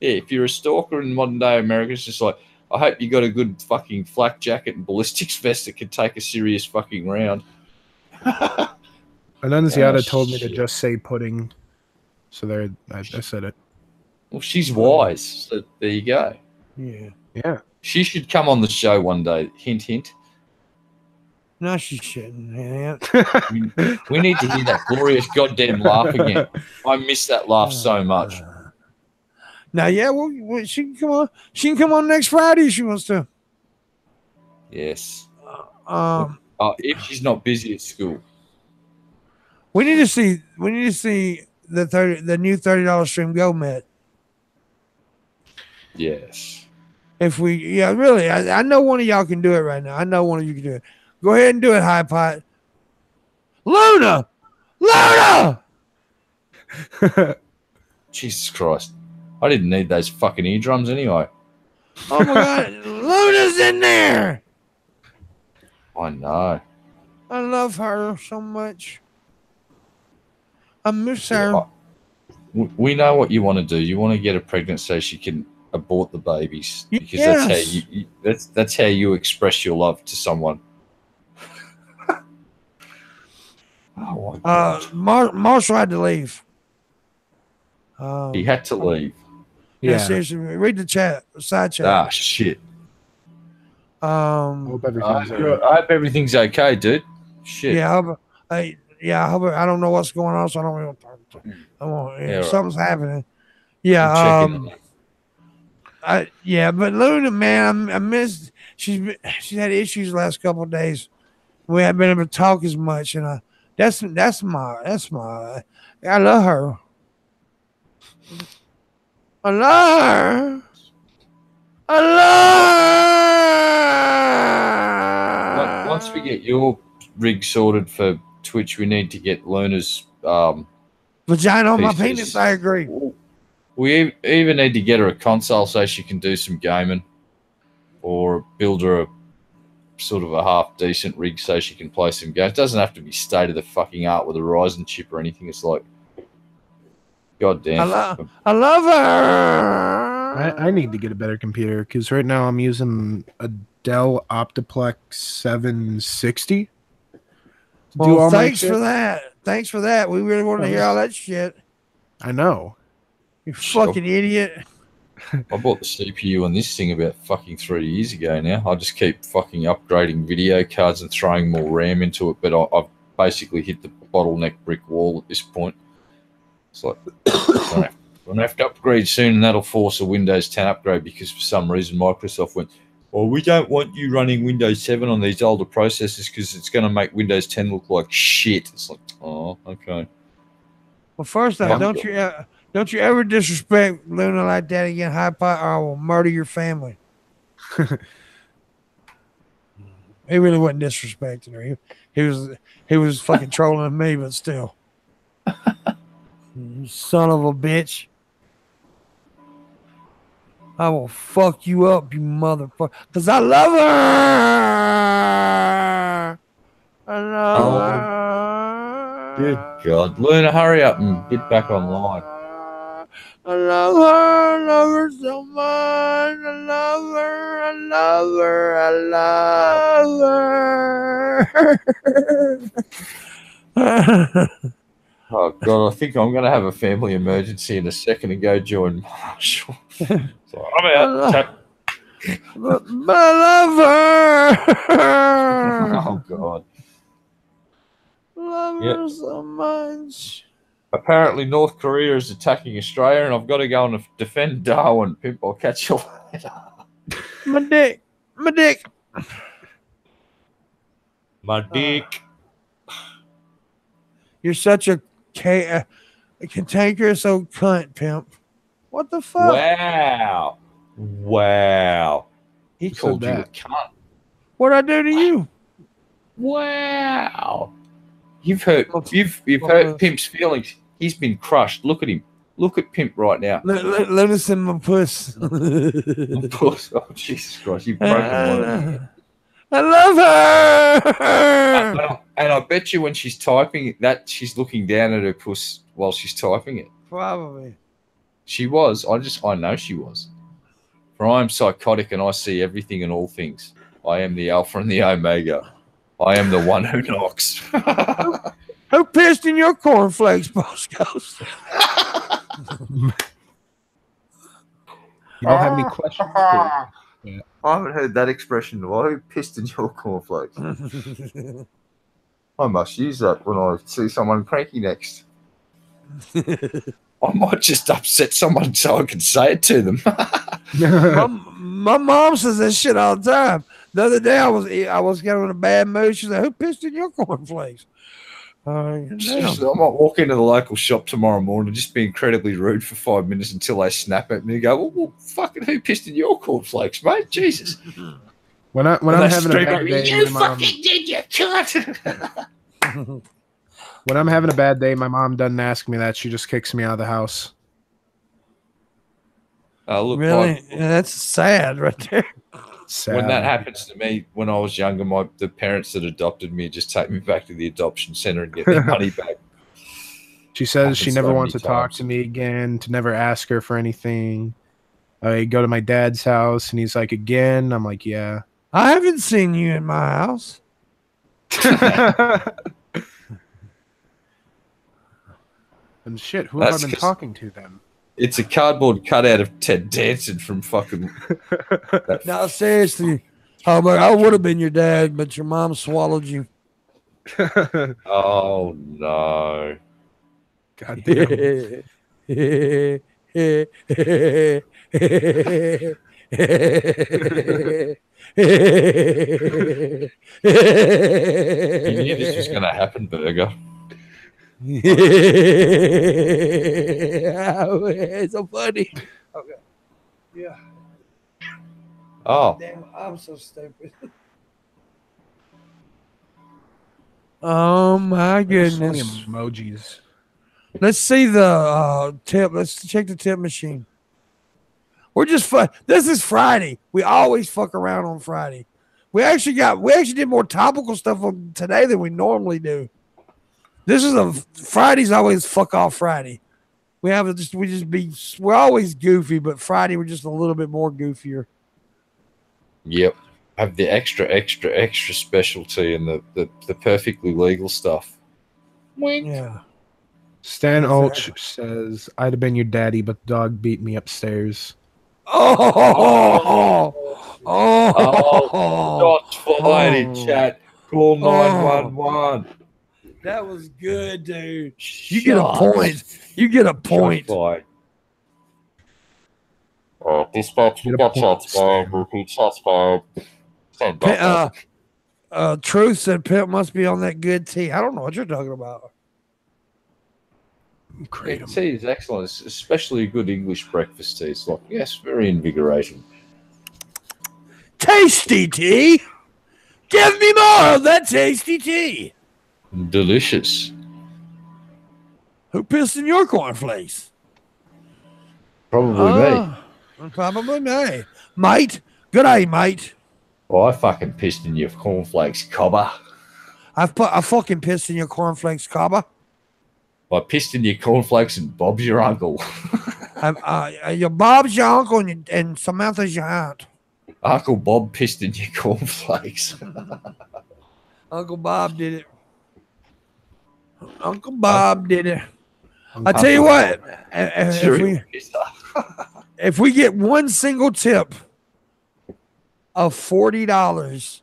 [SPEAKER 2] Yeah, if you're a stalker in modern day America, it's just like, I hope you got a good fucking flak jacket and ballistics vest that could take a serious fucking round.
[SPEAKER 4] Annunciata told me to just say pudding. So there, I said it.
[SPEAKER 2] Well, she's wise. So there you go.
[SPEAKER 1] Yeah.
[SPEAKER 4] Yeah.
[SPEAKER 2] She should come on the show one day. Hint, hint.
[SPEAKER 1] No, she shouldn't. Man.
[SPEAKER 2] We need to hear that glorious goddamn laugh again. I miss that laugh so much.
[SPEAKER 1] Now, yeah, well, she can come on. She can come on next Friday if she wants to.
[SPEAKER 2] Yes.
[SPEAKER 1] Um,
[SPEAKER 2] If she's not busy at school.
[SPEAKER 1] we need to see the new $30 stream go met.
[SPEAKER 2] Yes.
[SPEAKER 1] If we, yeah, really, I know one of y'all can do it right now. I know one of you can do it. Go ahead and do it, High Pot. Luna!
[SPEAKER 2] Jesus Christ. I didn't need those fucking eardrums anyway.
[SPEAKER 1] Oh my God. Luna's in there.
[SPEAKER 2] I know.
[SPEAKER 1] I love her so much. I miss her.
[SPEAKER 2] We know what you want to do. You want to get her pregnant so she can abort the babies, because
[SPEAKER 1] Yes.
[SPEAKER 2] that's how you express your love to someone. Oh my God.
[SPEAKER 1] Marshall had to leave.
[SPEAKER 2] He had to leave.
[SPEAKER 1] Yeah, seriously. Read the chat, side chat.
[SPEAKER 2] Ah, shit.
[SPEAKER 4] I hope everything's okay.
[SPEAKER 2] I hope everything's okay, dude. Shit.
[SPEAKER 1] Yeah, I hope I don't know what's going on, so I don't really talk to
[SPEAKER 2] Yeah, right.
[SPEAKER 1] something's happening. Yeah,
[SPEAKER 2] I'm checking.
[SPEAKER 1] but Luna, man, I missed. She's had issues the last couple of days. We haven't been able to talk as much, and that's my I love her. I love her. I love her.
[SPEAKER 2] Once we get your rig sorted for Twitch, we need to get Luna's
[SPEAKER 1] vagina on my
[SPEAKER 2] pieces.
[SPEAKER 1] penis. I agree.
[SPEAKER 2] We even need to get her a console so she can do some gaming, or build her a sort of a half decent rig so she can play some games. It doesn't have to be state of the fucking art with a Ryzen chip or anything. It's like, goddamn.
[SPEAKER 1] I love her.
[SPEAKER 4] I need to get a better computer because right now I'm using a Dell Optiplex 760.
[SPEAKER 1] Well, thanks for that. Thanks for that. We really want to hear all that shit.
[SPEAKER 4] I know.
[SPEAKER 1] You fucking idiot.
[SPEAKER 2] I bought the CPU on this thing about fucking 3 years ago now. I just keep fucking upgrading video cards and throwing more RAM into it, but I've basically hit the bottleneck brick wall at this point. It's like, I'm going to have to upgrade soon, and that'll force a Windows 10 upgrade, because for some reason Microsoft went, well, we don't want you running Windows 7 on these older processors because it's going to make Windows 10 look like shit. It's like, oh, okay.
[SPEAKER 1] Well, first off, don't you ever disrespect Luna like that again, High Pot, or I will murder your family. He really wasn't disrespecting her. He was fucking trolling me, but still. You son of a bitch. I will fuck you up, you motherfucker. Because I love her. I love her.
[SPEAKER 2] Good God. Luna, hurry up and get back online.
[SPEAKER 1] I love her. I love her so much. I love her. I love her. I love her.
[SPEAKER 2] Oh, God, I think I'm going to have a family emergency in a second and go join Marshall. So I'm out.
[SPEAKER 1] But I love her.
[SPEAKER 2] Oh, God.
[SPEAKER 1] Love her so much.
[SPEAKER 2] Apparently, North Korea is attacking Australia, and I've got to go and defend Darwin. Pimp, I'll catch you later.
[SPEAKER 1] My dick. My dick.
[SPEAKER 2] My dick.
[SPEAKER 1] You're such a cantankerous old cunt, Pimp. What the fuck?
[SPEAKER 2] Wow. Wow. He
[SPEAKER 4] Who
[SPEAKER 2] called
[SPEAKER 4] said
[SPEAKER 2] you a
[SPEAKER 4] that?
[SPEAKER 2] cunt.
[SPEAKER 1] What'd I do to you?
[SPEAKER 2] Wow. You've hurt Pimp's feelings. He's been crushed. Look at him. Look at Pimp right now.
[SPEAKER 1] Let us in my puss.
[SPEAKER 2] Of course. Oh, Jesus Christ. You've broken one of them.
[SPEAKER 1] I love her.
[SPEAKER 2] And I bet you when she's typing that, she's looking down at her puss while she's typing it.
[SPEAKER 1] Probably.
[SPEAKER 2] She was. I know she was. For I am psychotic and I see everything and all things. I am the Alpha and the Omega. I am the one who knocks.
[SPEAKER 1] Who pissed in your cornflakes, Boscos?
[SPEAKER 4] you don't have any questions,
[SPEAKER 2] I haven't heard that expression in a while. Who pissed in your cornflakes? I must use that when I see someone cranky next. I might just upset someone so I can say it to them.
[SPEAKER 1] my mom says that shit all the time. The other day I was getting in a bad mood. She said, "Who pissed in your cornflakes?"
[SPEAKER 2] Seriously, I might walk into the local shop tomorrow morning and just be incredibly rude for 5 minutes until they snap at me and go, well fucking who pissed in your cornflakes, mate? Jesus.
[SPEAKER 4] When I'm having a bad day,
[SPEAKER 6] You fucking did, you cunt!
[SPEAKER 4] when I'm having a bad day, my mom doesn't ask me that. She just kicks me out of the house.
[SPEAKER 2] Look,
[SPEAKER 1] Really? Yeah, that's sad right there.
[SPEAKER 4] Sad.
[SPEAKER 2] when that happens to me when I was younger, the parents that adopted me just take me back to the adoption center and get their money back.
[SPEAKER 4] She says she
[SPEAKER 2] Happens
[SPEAKER 4] never
[SPEAKER 2] so
[SPEAKER 4] wants to
[SPEAKER 2] many
[SPEAKER 4] talk
[SPEAKER 2] times.
[SPEAKER 4] to me again, to never ask her for anything. I go to my dad's house and he's like, again? I'm like, yeah.
[SPEAKER 1] I haven't seen you in my house.
[SPEAKER 4] And shit, who have
[SPEAKER 2] That's
[SPEAKER 4] I been
[SPEAKER 2] 'cause-
[SPEAKER 4] talking to then?
[SPEAKER 2] It's a cardboard cutout of Ted Danson from fucking.
[SPEAKER 1] No, seriously. Oh, but I would have been your dad, but your mom swallowed you.
[SPEAKER 2] Oh no.
[SPEAKER 4] God damn.
[SPEAKER 2] You knew this was going to happen, Burger.
[SPEAKER 1] It's so funny. Okay. Yeah.
[SPEAKER 2] Oh,
[SPEAKER 1] Damn, I'm so stupid. Oh my
[SPEAKER 4] There's so many
[SPEAKER 1] goodness.
[SPEAKER 4] emojis.
[SPEAKER 1] Let's see the tip. Let's check the tip machine. We're just fun. This is Friday. We always fuck around on Friday. We actually did more topical stuff on today than we normally do. This is Friday's always fuck off Friday. We're always goofy, but Friday we're just a little bit more goofier.
[SPEAKER 2] yep. Have the extra specialty and the perfectly legal stuff. Wink.
[SPEAKER 1] Yeah.
[SPEAKER 4] Stan Ulch says, I'd have been your daddy, but the dog beat me upstairs.
[SPEAKER 1] Oh,
[SPEAKER 2] Shots fired in chat. Call 911.
[SPEAKER 1] that was good, dude. You get a point. You get a point.
[SPEAKER 2] Shots fired.
[SPEAKER 6] Dispatch, we got shots fired. Repeat shots fired. Send back.
[SPEAKER 1] Truth said Pimp must be on that good tea. I don't know what you're talking about.
[SPEAKER 4] Kratom.
[SPEAKER 2] Tea is excellent. It's especially a good English breakfast tea. It's like, yes, very invigorating.
[SPEAKER 1] Tasty tea. Give me more of that tasty tea.
[SPEAKER 2] Delicious.
[SPEAKER 1] Who pissed in your cornflakes?
[SPEAKER 2] Probably me.
[SPEAKER 1] Probably me. Mate. Good day, mate.
[SPEAKER 2] Well, I fucking pissed in your cornflakes, cobber.
[SPEAKER 1] I fucking pissed in your cornflakes, cobber.
[SPEAKER 2] I pissed in your cornflakes and Bob's your uncle.
[SPEAKER 1] Your Bob's your uncle and Samantha's your aunt.
[SPEAKER 2] Uncle Bob pissed in your cornflakes.
[SPEAKER 1] Uncle Bob did it. Uncle Bob did it. I tell you what, if we get one single tip of $40,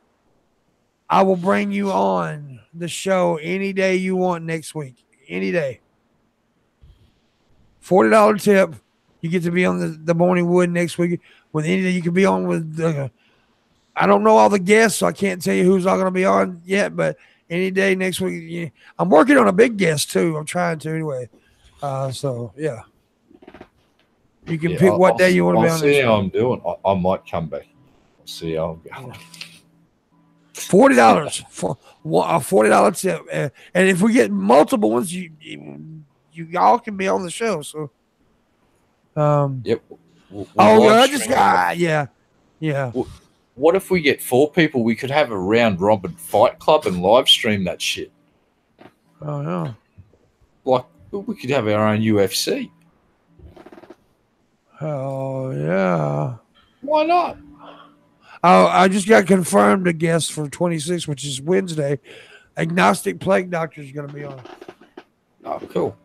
[SPEAKER 1] I will bring you on the show any day you want next week. Any day. $40 tip. You get to be on the Morning Wood next week. With any day you can be on with I don't know all the guests, so I can't tell you who's all going to be on yet, but any day next week. Yeah. I'm working on a big guest too. I'm trying to anyway. So yeah. You can pick what day you want to be on.
[SPEAKER 2] I'll see how I'm doing. I might come back. I'll see how I'm going.
[SPEAKER 1] $40 for a $40 tip, and if we get multiple ones, you all can be on the show. So,
[SPEAKER 2] Yep.
[SPEAKER 1] Yeah.
[SPEAKER 2] What if we get 4 people? We could have a round robin fight club and live stream that shit.
[SPEAKER 1] Oh yeah.
[SPEAKER 2] Like we could have our own UFC.
[SPEAKER 1] Oh yeah.
[SPEAKER 2] Why not?
[SPEAKER 1] Oh, I just got confirmed a guest for 26, which is Wednesday. Agnostic Plague Doctor is going to be on.
[SPEAKER 2] Oh, cool.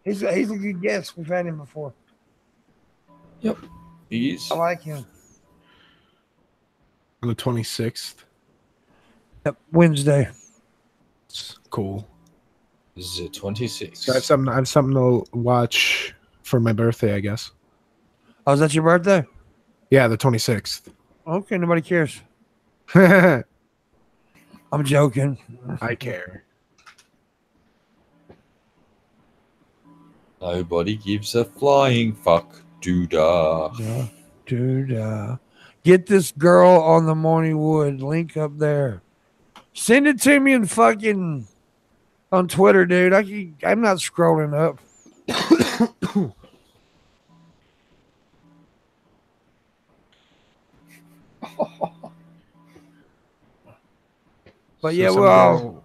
[SPEAKER 1] He's a good guest. We've had him before.
[SPEAKER 2] Yep. He is.
[SPEAKER 1] I like him.
[SPEAKER 4] On the 26th.
[SPEAKER 1] Yep, Wednesday.
[SPEAKER 4] It's cool.
[SPEAKER 2] This is 26.
[SPEAKER 4] So I have something to watch for my birthday, I guess.
[SPEAKER 1] Oh, is that your birthday?
[SPEAKER 4] Yeah, the 26th.
[SPEAKER 1] Okay, nobody cares.
[SPEAKER 4] I
[SPEAKER 1] I'm joking.
[SPEAKER 4] care.
[SPEAKER 2] Nobody gives a flying fuck. Doodah.
[SPEAKER 1] Yeah, dude, get this girl on the Morning Wood link up there. Send it to me in fucking on Twitter, dude. I'm not scrolling up. But
[SPEAKER 4] So
[SPEAKER 1] yeah,
[SPEAKER 4] some
[SPEAKER 1] well,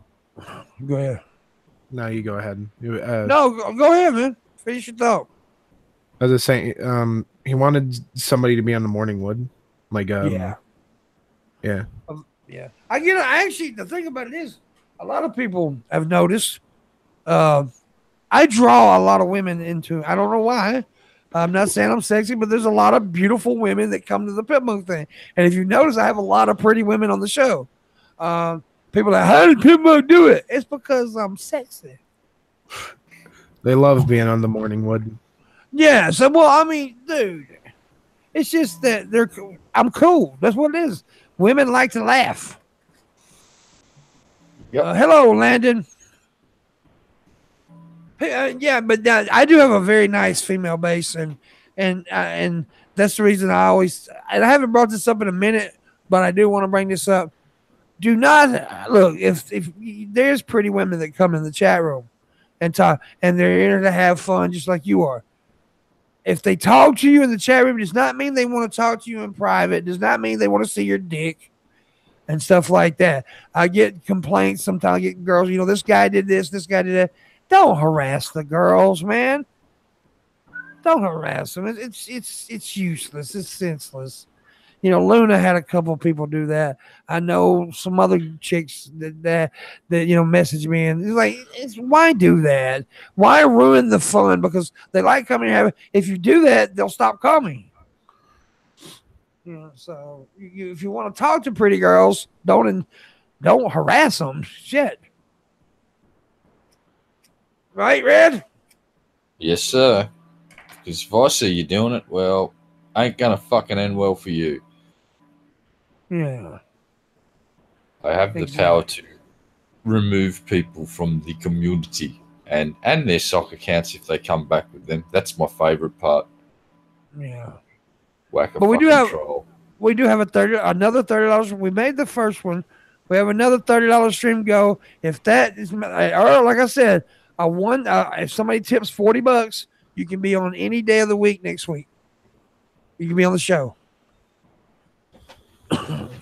[SPEAKER 1] go ahead.
[SPEAKER 4] No, you go ahead.
[SPEAKER 1] No, go ahead, man. Finish your thought.
[SPEAKER 4] As I was saying, he wanted somebody to be on the Morning Wood. Like,
[SPEAKER 1] Yeah.
[SPEAKER 4] Yeah.
[SPEAKER 1] Yeah. I get it. Actually, the thing about it is, a lot of people have noticed. I draw a lot of women into. I don't know why. I'm not saying I'm sexy, but there's a lot of beautiful women that come to the Pimpmunk thing. And if you notice, I have a lot of pretty women on the show. People are like, how did Pimpmunk do it? It's because I'm sexy.
[SPEAKER 4] They love being on the Morning Wood.
[SPEAKER 1] Yeah. So, well, I mean, dude, it's just that I'm cool. That's what it is. Women like to laugh.
[SPEAKER 2] Yep.
[SPEAKER 1] Hello, Landon. Yeah, but I do have a very nice female base, and that's the reason I always. And I haven't brought this up in a minute, but I do want to bring this up. Do not look if there's pretty women that come in the chat room and talk, and they're here to have fun, just like you are. If they talk to you in the chat room, does not mean they want to talk to you in private. Does not mean they want to see your dick and stuff like that. I get complaints sometimes. I get girls, this guy did this guy did that. Don't harass the girls, man. Don't harass them. It's useless. It's senseless. Luna had a couple of people do that. I know some other chicks that message me, and it's like, why do that? Why ruin the fun? Because they like coming here. If you do that, they'll stop coming. So if you want to talk to pretty girls, don't harass them. Shit. Right, Red?
[SPEAKER 2] Yes, sir. Because if I see you doing it, well, ain't gonna fucking end well for you.
[SPEAKER 1] Yeah.
[SPEAKER 2] I have the power to remove people from the community and their soccer accounts if they come back with them. That's my favorite part.
[SPEAKER 1] Yeah.
[SPEAKER 2] Whack a
[SPEAKER 1] But
[SPEAKER 2] fucking troll.
[SPEAKER 1] We do have another $30. We made the first one. We have another $30 stream go. If that is, or like I said, if somebody tips $40, you can be on any day of the week next week. You can be on the show.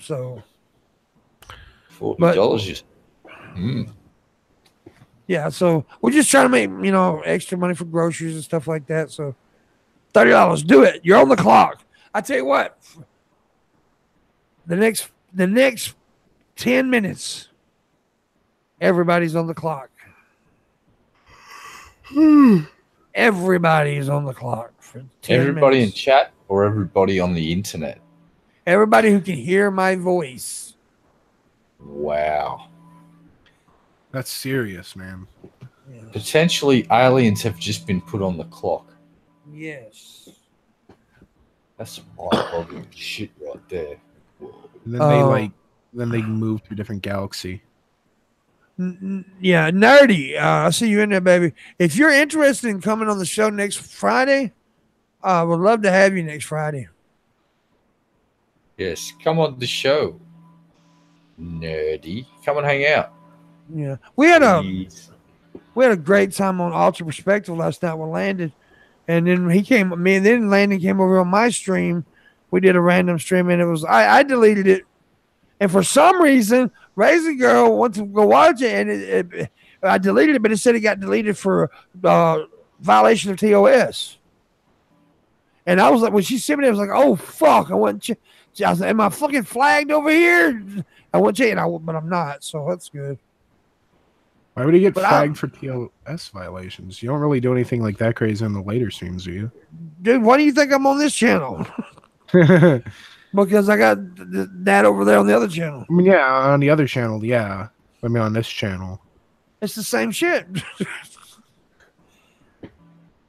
[SPEAKER 1] So
[SPEAKER 2] $40 just.
[SPEAKER 1] Yeah, so we're just trying to make extra money for groceries and stuff like that. So $30, do it. You're on the clock. I tell you what, the next 10 minutes, everybody's on the clock. Everybody's on the clock for 10
[SPEAKER 2] Everybody
[SPEAKER 1] minutes.
[SPEAKER 2] in chat or everybody on the internet?
[SPEAKER 1] Everybody who can hear my voice.
[SPEAKER 2] Wow.
[SPEAKER 4] That's serious, man.
[SPEAKER 1] Yeah.
[SPEAKER 2] Potentially aliens have just been put on the clock.
[SPEAKER 1] Yes.
[SPEAKER 2] That's some mind-boggling shit right there.
[SPEAKER 4] And then they move to a different galaxy.
[SPEAKER 1] Yeah, nerdy. I see you in there, baby. If you're interested in coming on the show next Friday, I would love to have you next Friday.
[SPEAKER 2] Yes, come on the show. Nerdy. Come and hang out.
[SPEAKER 1] Yeah. We had
[SPEAKER 2] Please.
[SPEAKER 1] a great time on Ultra Perspective last night with Landon. And then Landon came over on my stream. We did a random stream, and it was I deleted it. And for some reason, Raising Girl wants to go watch it, and I deleted it, but it said it got deleted for violation of TOS. And I was like, when she sent me, I was like, oh fuck! I was like, am I fucking flagged over here? I went check, but I'm not, so that's good.
[SPEAKER 4] Why would he get flagged for TOS violations? You don't really do anything like that crazy on the later streams, do you?
[SPEAKER 1] Dude, why do you think I'm on this channel? Because I got that over there on the other channel.
[SPEAKER 4] I mean, yeah, on the other channel, yeah. I mean, on this channel.
[SPEAKER 1] It's the same shit.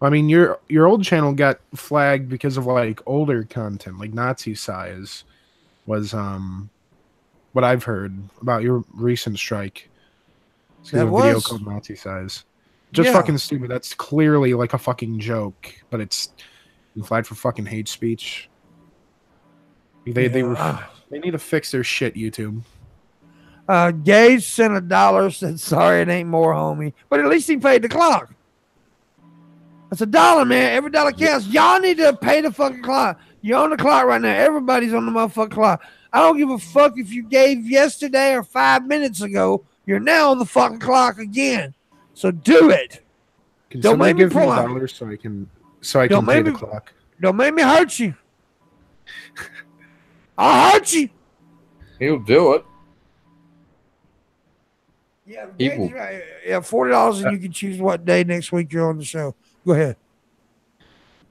[SPEAKER 4] I mean, your old channel got flagged because of like older content, like Nazi size was what I've heard about your recent strike. It's a video called Nazi size. Just fucking stupid. That's clearly like a fucking joke, but it's flagged for fucking hate speech. They need to fix their shit, YouTube.
[SPEAKER 1] Gage sent $1, said sorry it ain't more, homie. But at least he paid the clock. That's $1, man. Every dollar counts. Y'all need to pay the fucking clock. You're on the clock right now. Everybody's on the motherfucking clock. I don't give a fuck if you gave yesterday or 5 minutes ago. You're now on the fucking clock again. So do it.
[SPEAKER 4] Don't make me pull out so I can pay the clock.
[SPEAKER 1] Don't make me hurt you. I'll hurt you.
[SPEAKER 2] He'll do it.
[SPEAKER 1] Yeah, right. Yeah, $40 and you can choose what day next week you're on the show. Go ahead.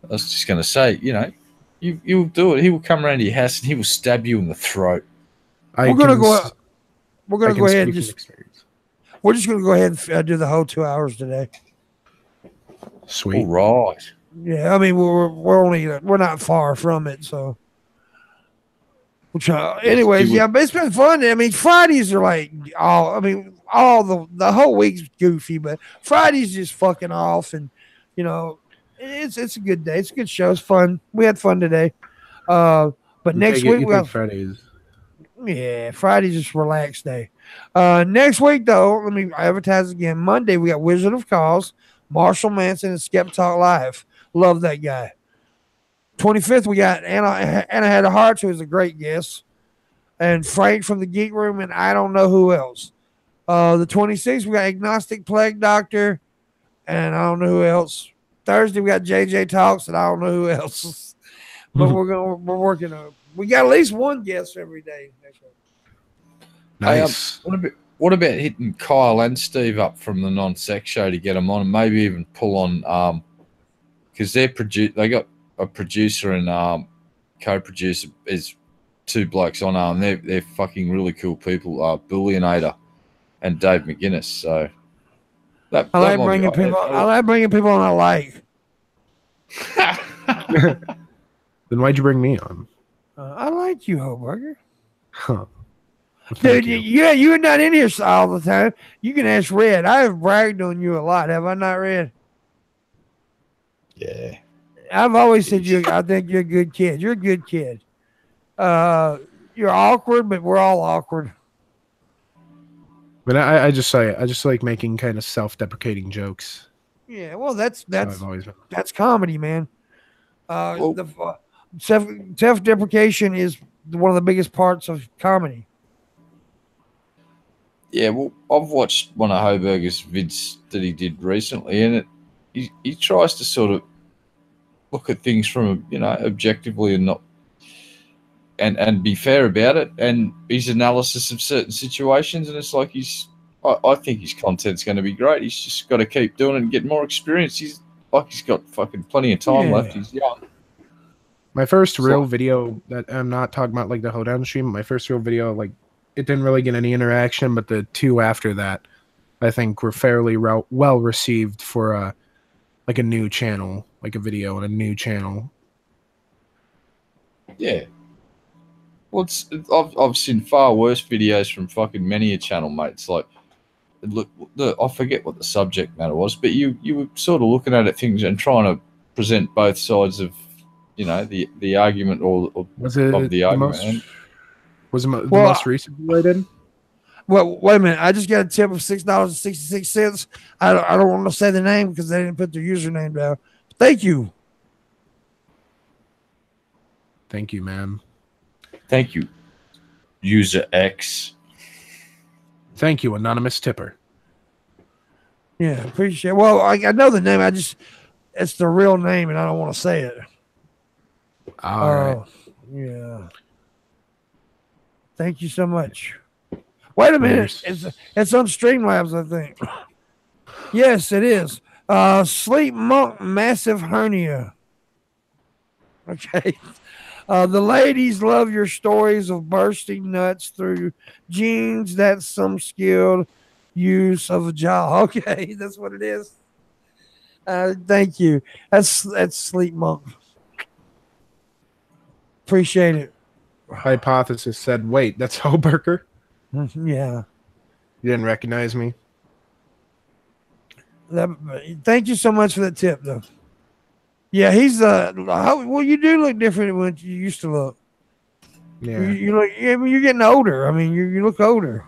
[SPEAKER 2] I was just going to say, you know, you'll do it. He will come around to your house and he will stab you in the throat.
[SPEAKER 1] We're going to go ahead and we're just going to go ahead and do the whole 2 hours today.
[SPEAKER 4] Sweet.
[SPEAKER 2] All right.
[SPEAKER 1] Yeah, I mean we're not far from it, so. Anyways, yeah, but it's been fun. I mean, Fridays are like all the whole week's goofy, but Friday's just fucking off, and you know, it's a good day. It's a good show. It's fun. We had fun today. But next week we have
[SPEAKER 4] Fridays.
[SPEAKER 1] Yeah, Friday's just relaxed day. Next week though, let me advertise again. Monday we got Wizard of Cause, Marshall Manson, and Skep Talk Live. Love that guy. 25th, we got Anna Had a Heart, who is a great guest, and Frank from the Geek Room, and I don't know who else. The 26th, we got Agnostic Plague Doctor, and I don't know who else. Thursday, we got JJ Talks, and I don't know who else. But we're working on it. We got at least one guest every day next week.
[SPEAKER 4] Nice.
[SPEAKER 2] What about hitting Kyle and Steve up from the Non-Sex Show to get them on, and maybe even pull on because they got a producer and co-producer is two blokes on and they're fucking really cool people. Bullionator and Dave McGuinness. So I like bringing
[SPEAKER 1] people on I like.
[SPEAKER 4] Then why'd you bring me on?
[SPEAKER 1] I like you, Hoburger.
[SPEAKER 4] Huh.
[SPEAKER 1] Dude, you're not in here all the time. You can ask Red. I have bragged on you a lot, have I not, Red?
[SPEAKER 2] Yeah.
[SPEAKER 1] I've always said I think you're a good kid. You're a good kid. You're awkward, but we're all awkward.
[SPEAKER 4] But I just like making kind of self-deprecating jokes.
[SPEAKER 1] Yeah, well, that's
[SPEAKER 4] that's
[SPEAKER 1] comedy, man. Self-deprecation is one of the biggest parts of comedy.
[SPEAKER 2] Yeah, well, I've watched one of Hoburger's vids that he did recently, and he tries to sort of look at things from, you know, objectively and not and be fair about it, and his analysis of certain situations, and it's like I think his content's going to be great. He's just got to keep doing it and get more experience. He's got fucking plenty of time left. He's young.
[SPEAKER 4] My first real video that I'm not talking about like the Hoedown stream. My first real video, like, it didn't really get any interaction, but the two after that, I think, were fairly well received for like a new channel, like a video on a new channel.
[SPEAKER 2] Yeah. Well, I've seen far worse videos from fucking many a channel, mate. It's like, look, I forget what the subject matter was, but you were sort of looking at things and trying to present both sides of, you know, the argument or
[SPEAKER 4] was it
[SPEAKER 2] of the argument.
[SPEAKER 4] Was it the most recent video I did?
[SPEAKER 1] Well, wait a minute. I just got a tip of $6.66. I don't want to say the name because they didn't put their username down. Thank you.
[SPEAKER 4] Thank you, man.
[SPEAKER 2] Thank you, User X.
[SPEAKER 4] Thank you, anonymous tipper.
[SPEAKER 1] Yeah, appreciate it. Well, I know the name. It's the real name, and I don't want to say it.
[SPEAKER 4] All right.
[SPEAKER 1] Yeah. Thank you so much. Wait a minute. It's on Streamlabs, I think. Yes, it is. Sleep Monk, massive hernia. Okay. The ladies love your stories of bursting nuts through jeans. That's some skilled use of a jaw. Okay, that's what it is. Thank you. That's Sleep Monk. Appreciate it.
[SPEAKER 4] Hypothesis said, "Wait, that's Hoburger.
[SPEAKER 1] Yeah.
[SPEAKER 4] You didn't recognize me."
[SPEAKER 1] Thank you so much for that tip, though. Yeah, he's well, you do look different than what you used to look.
[SPEAKER 4] Yeah,
[SPEAKER 1] You look. I mean, you're getting older. I mean, you look older.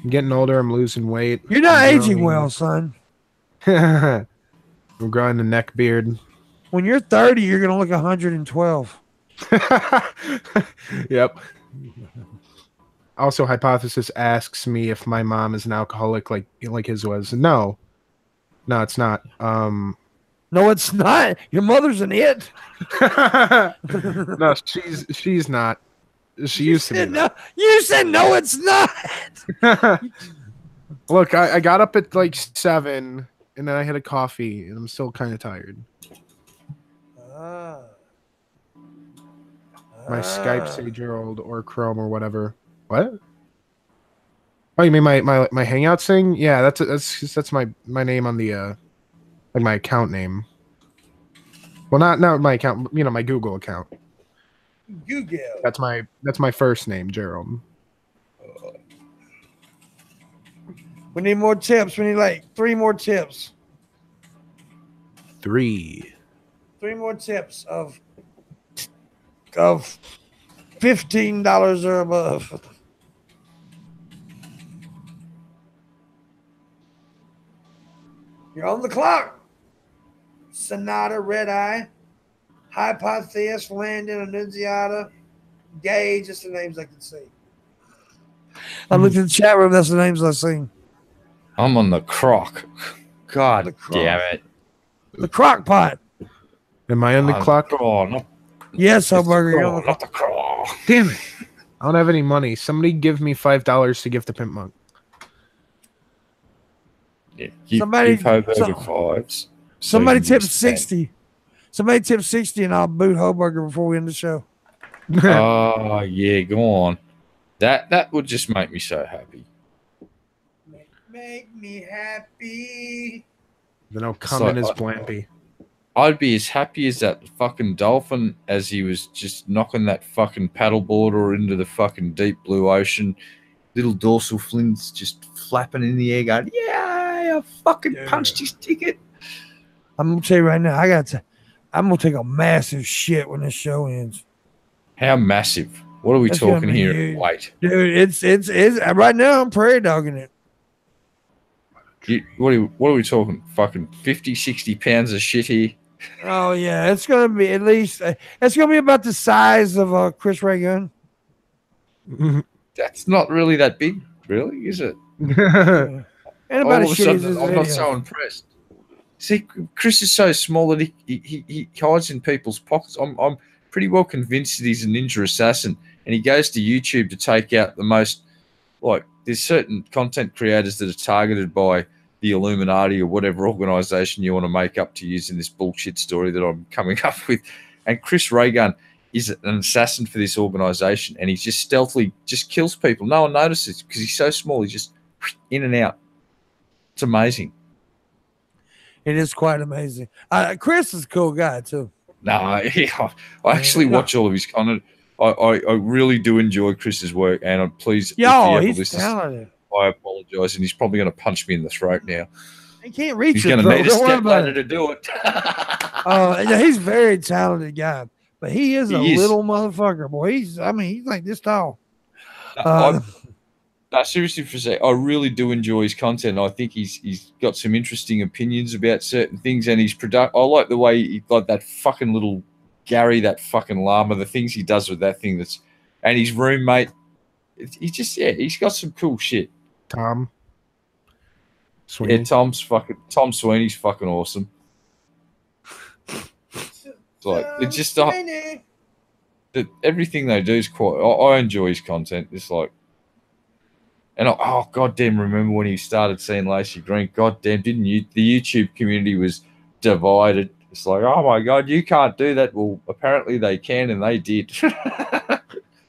[SPEAKER 4] I'm getting older. I'm losing weight.
[SPEAKER 1] You're not
[SPEAKER 4] I'm
[SPEAKER 1] aging
[SPEAKER 4] growing.
[SPEAKER 1] well, son.
[SPEAKER 4] I'm growing a neck beard.
[SPEAKER 1] When you're 30, you're gonna look 112.
[SPEAKER 4] Yep. Also, Hypothesis asks me if my mom is an alcoholic like his was. No, it's not.
[SPEAKER 1] No, it's not. Your mother's an it.
[SPEAKER 4] No, she's not. She used to be.
[SPEAKER 1] No, you said no, it's not.
[SPEAKER 4] Look, I got up at like 7, and then I had a coffee, and I'm still kind of tired. My Skype say Gerald or Chrome or whatever. What? Oh, you mean my Hangout thing? Yeah, that's my name on the like my account name. Well, not my account, my Google account.
[SPEAKER 1] Google.
[SPEAKER 4] That's my first name, Gerald.
[SPEAKER 1] We need more tips. We need like 3 more tips.
[SPEAKER 4] 3.
[SPEAKER 1] 3 more tips of $15 or above. You're on the clock. Sonata, Red Eye, Hypotheus, Landon, Annunziata, Gage. That's the names I can see. I looked in the chat room. That's the names I've seen.
[SPEAKER 2] I'm on the croc. God damn it.
[SPEAKER 1] The crock pot.
[SPEAKER 4] Am I on the clock?
[SPEAKER 2] Oh, not,
[SPEAKER 1] Yes, Hoburger. You're on the
[SPEAKER 2] not the croc.
[SPEAKER 4] Damn it. I don't have any money. Somebody give me $5 to give to Pimpmunk.
[SPEAKER 2] Yeah,
[SPEAKER 1] Somebody-
[SPEAKER 2] give Hoburger 5s.
[SPEAKER 1] Somebody
[SPEAKER 2] So you
[SPEAKER 1] tip
[SPEAKER 2] can spend.
[SPEAKER 1] 60. Somebody tip 60 and I'll boot Hoburger before we end the show.
[SPEAKER 2] Oh yeah, go on. That would just make me so happy.
[SPEAKER 1] Make me happy.
[SPEAKER 4] Then I'll come
[SPEAKER 2] So,
[SPEAKER 4] in as Blampy.
[SPEAKER 2] I'd be as happy as that fucking dolphin as he was just knocking that fucking paddleboarder into the fucking deep blue ocean. Little dorsal fins just flapping in the air going, yeah, I fucking punched his ticket.
[SPEAKER 1] I'm gonna tell you right now, I'm gonna take a massive shit when this show ends.
[SPEAKER 2] How massive? What are we
[SPEAKER 1] That's gonna
[SPEAKER 2] talking
[SPEAKER 1] be
[SPEAKER 2] here?
[SPEAKER 1] huge.
[SPEAKER 2] Wait.
[SPEAKER 1] Dude, it's right now I'm prairie dogging it.
[SPEAKER 2] What are we talking? Fucking 50, 60 pounds of shit here?
[SPEAKER 1] Oh yeah, it's gonna be at least it's gonna be about the size of Chris Ray gun.
[SPEAKER 2] That's not really that big, really, is it?
[SPEAKER 1] And
[SPEAKER 2] All
[SPEAKER 1] about
[SPEAKER 2] of
[SPEAKER 1] as
[SPEAKER 2] a
[SPEAKER 1] shitty as
[SPEAKER 2] sudden,
[SPEAKER 1] this
[SPEAKER 2] I'm not
[SPEAKER 1] video.
[SPEAKER 2] so impressed. See, Chris is so small that he hides in people's pockets. I'm pretty well convinced that he's a ninja assassin, and he goes to YouTube to take out the most, like, there's certain content creators that are targeted by the Illuminati or whatever organization you want to make up to use in this bullshit story that I'm coming up with. And Chris Raygun is an assassin for this organization, and he just stealthily just kills people. No one notices because he's so small. He's just in and out. It's amazing.
[SPEAKER 1] It is quite amazing. Chris is a cool guy too.
[SPEAKER 2] No, I actually watch all of his content. I really do enjoy Chris's work, and I'm pleased.
[SPEAKER 1] Yo, he's talented.
[SPEAKER 2] I apologize, and he's probably going to punch me in the throat now.
[SPEAKER 1] He can't reach
[SPEAKER 2] He's
[SPEAKER 1] it.
[SPEAKER 2] going to
[SPEAKER 1] Though.
[SPEAKER 2] need a
[SPEAKER 1] Don't worry
[SPEAKER 2] step
[SPEAKER 1] about
[SPEAKER 2] ladder
[SPEAKER 1] it.
[SPEAKER 2] to do it.
[SPEAKER 1] Yeah, he's a very talented guy, but he is a
[SPEAKER 2] He is.
[SPEAKER 1] little motherfucker, boy. He's like this tall.
[SPEAKER 2] No, seriously, for a sec, I really do enjoy his content. I think he's got some interesting opinions about certain things, and I like the way he got that fucking little Gary, that fucking llama, the things he does with that thing. And his roommate. He's got some cool shit.
[SPEAKER 4] Tom Sweeney.
[SPEAKER 2] Yeah, Tom Sweeney's fucking awesome. It's like it's just everything they do is quite. I enjoy his content. It's like. And goddamn, remember when he started seeing Lacey Green? Goddamn, didn't you? The YouTube community was divided. It's like, oh my God, you can't do that. Well, apparently they can, and they did.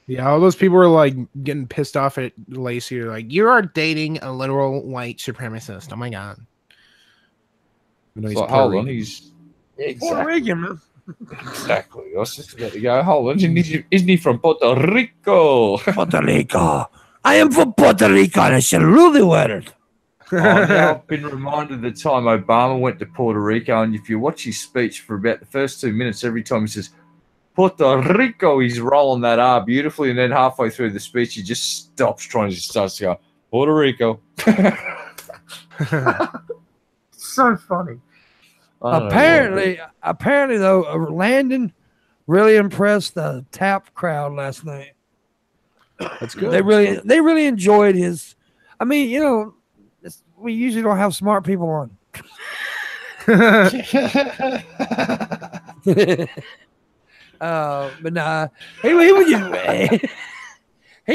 [SPEAKER 4] Yeah, all those people were like getting pissed off at Lacey. They're like, you are dating a literal white supremacist. Oh my God.
[SPEAKER 2] It's like, hold on, he's
[SPEAKER 1] Puerto Rican, man.
[SPEAKER 2] Exactly. I was just about to go, hold on, isn't he from Puerto Rico?
[SPEAKER 1] Puerto Rico. I am from Puerto Rico, and I shall rule the world.
[SPEAKER 2] Now I've been reminded the time Obama went to Puerto Rico, and if you watch his speech for about the first 2 minutes, every time he says Puerto Rico, he's rolling that R beautifully, and then halfway through the speech, he just stops trying to starts to go Puerto Rico. So funny.
[SPEAKER 1] Apparently, though, Landon really impressed the tap crowd last night.
[SPEAKER 4] That's good.
[SPEAKER 1] They really enjoyed his. I mean, you know, we usually don't have smart people on. But nah, he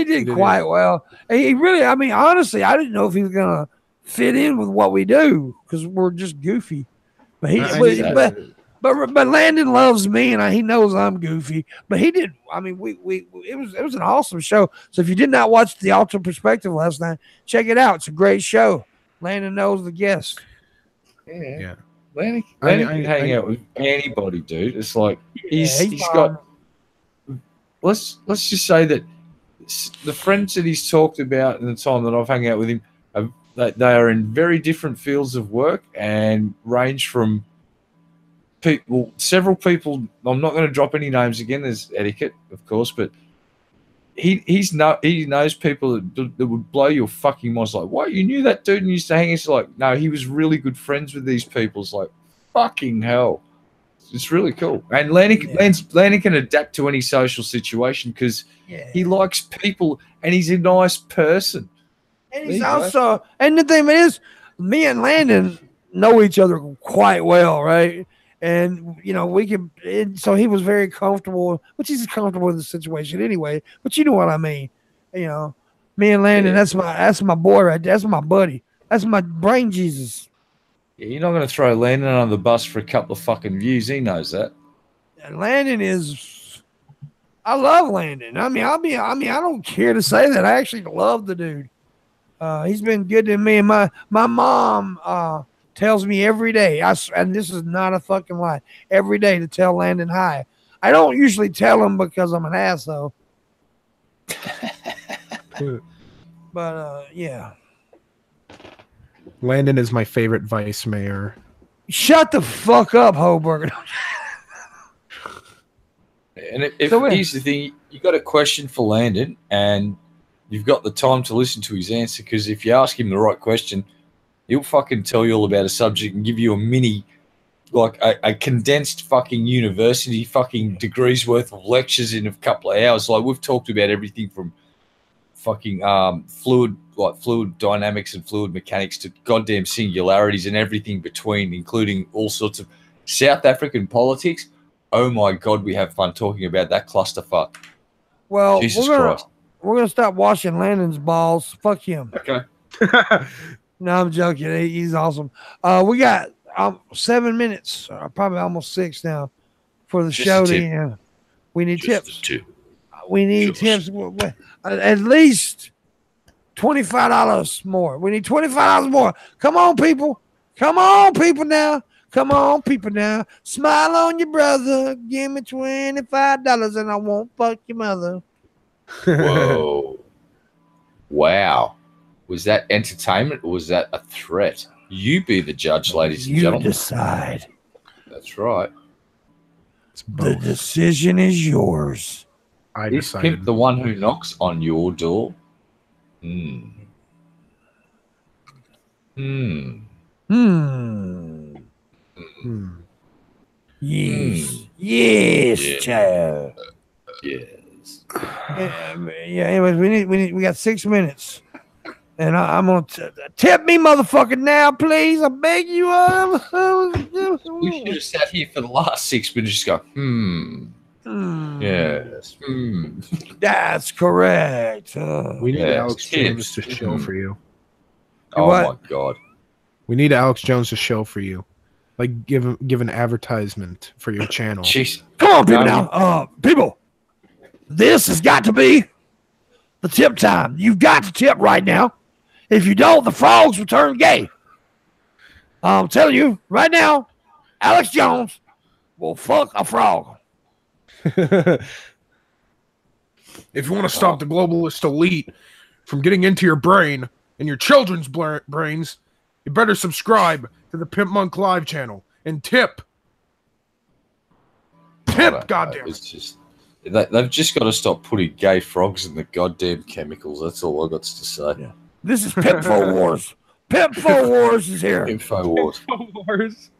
[SPEAKER 1] did quite well. He really, I mean, honestly, I didn't know if he was gonna fit in with what we do because we're just goofy. But but Landon loves me, and he knows I'm goofy. But he did. I mean, it was an awesome show. So if you did not watch the Alternate Perspective last night, check it out. It's a great show. Landon knows the guests.
[SPEAKER 2] Yeah. Landon can hang out with anybody, dude. It's like he's got. Let's just say that the friends that he's talked about in the time that I've hung out with him, they are in very different fields of work and range from several people. I'm not going to drop any names again. There's etiquette, of course, but he knows people that would blow your fucking mind. It's like, what? You knew that dude and used to hang? It's like, no, he was really good friends with these people. It's like, fucking hell. It's really cool. And Landon can adapt to any social situation because he likes people and he's a nice person.
[SPEAKER 1] And he's also, and the thing is, me and Landon know each other quite well, right? And, you know, so he was very comfortable, which he's comfortable in the situation anyway, but you know what I mean. You know, me and Landon, that's my boy right there. That's my buddy. That's my brain Jesus.
[SPEAKER 2] Yeah, you're not going to throw Landon on the bus for a couple of fucking views. He knows that.
[SPEAKER 1] And Landon I love Landon. I mean, I don't care to say that. I actually love the dude. He's been good to me, and my mom tells me every day, and this is not a fucking lie, every day to tell Landon hi. I don't usually tell him because I'm an asshole. But yeah.
[SPEAKER 4] Landon is my favorite vice mayor.
[SPEAKER 1] Shut the fuck up, Hoburger.
[SPEAKER 2] And here's the thing, you got a question for Landon, and you've got the time to listen to his answer, because if you ask him the right question, he'll fucking tell you all about a subject and give you a mini, like a condensed fucking university fucking degrees worth of lectures in a couple of hours. Like, we've talked about everything from fucking fluid dynamics and fluid mechanics to goddamn singularities and everything between, including all sorts of South African politics. Oh my God, we have fun talking about that clusterfuck.
[SPEAKER 1] Well,
[SPEAKER 2] Jesus Christ.
[SPEAKER 1] We're going to stop washing Landon's balls. Fuck him.
[SPEAKER 2] Okay.
[SPEAKER 1] No, I'm joking. He's awesome. We got 7 minutes, probably almost 6 now, for the show to end. We need tips. We need tips. At least $25 more. We need $25 more. Come on, people. Come on, people now. Come on, people now. Smile on your brother. Give me $25 and I won't fuck your mother.
[SPEAKER 2] Whoa. Wow. Was that entertainment or was that a threat? You be the judge, ladies and gentlemen.
[SPEAKER 1] You decide.
[SPEAKER 2] That's right.
[SPEAKER 1] The decision is yours.
[SPEAKER 4] I
[SPEAKER 2] Is
[SPEAKER 4] decided.
[SPEAKER 2] Pimp the one who knocks on your door?
[SPEAKER 1] Yes, child.
[SPEAKER 2] Yes.
[SPEAKER 1] Anyways, we got 6 minutes, and I'm gonna tip me, motherfucker, now, please. I beg you.
[SPEAKER 2] We should have sat here for the last 6 minutes. Just go. Yes.
[SPEAKER 1] That's correct.
[SPEAKER 4] We need
[SPEAKER 2] Yes,
[SPEAKER 4] Alex Jones to show for you.
[SPEAKER 2] Oh
[SPEAKER 1] What?
[SPEAKER 2] my God.
[SPEAKER 4] We need Alex Jones to show for you. like give an advertisement for your channel.
[SPEAKER 2] Jeez.
[SPEAKER 1] Come on, people
[SPEAKER 2] No,
[SPEAKER 1] now. People, this has got to be the tip time. You've got to tip right now. If you don't, the frogs will turn gay. I'm telling you right now, Alex Jones will fuck a frog.
[SPEAKER 4] If you want to stop the globalist elite from getting into your brain and your children's brains, you better subscribe to the Pimpmunk Live channel and tip. Tip, goddamn
[SPEAKER 2] It's just they've just got to stop putting gay frogs in the goddamn chemicals. That's all I got to say.
[SPEAKER 1] Yeah. This is Pimpfo Wars. Pimpfo Wars is here.
[SPEAKER 2] Info Wars.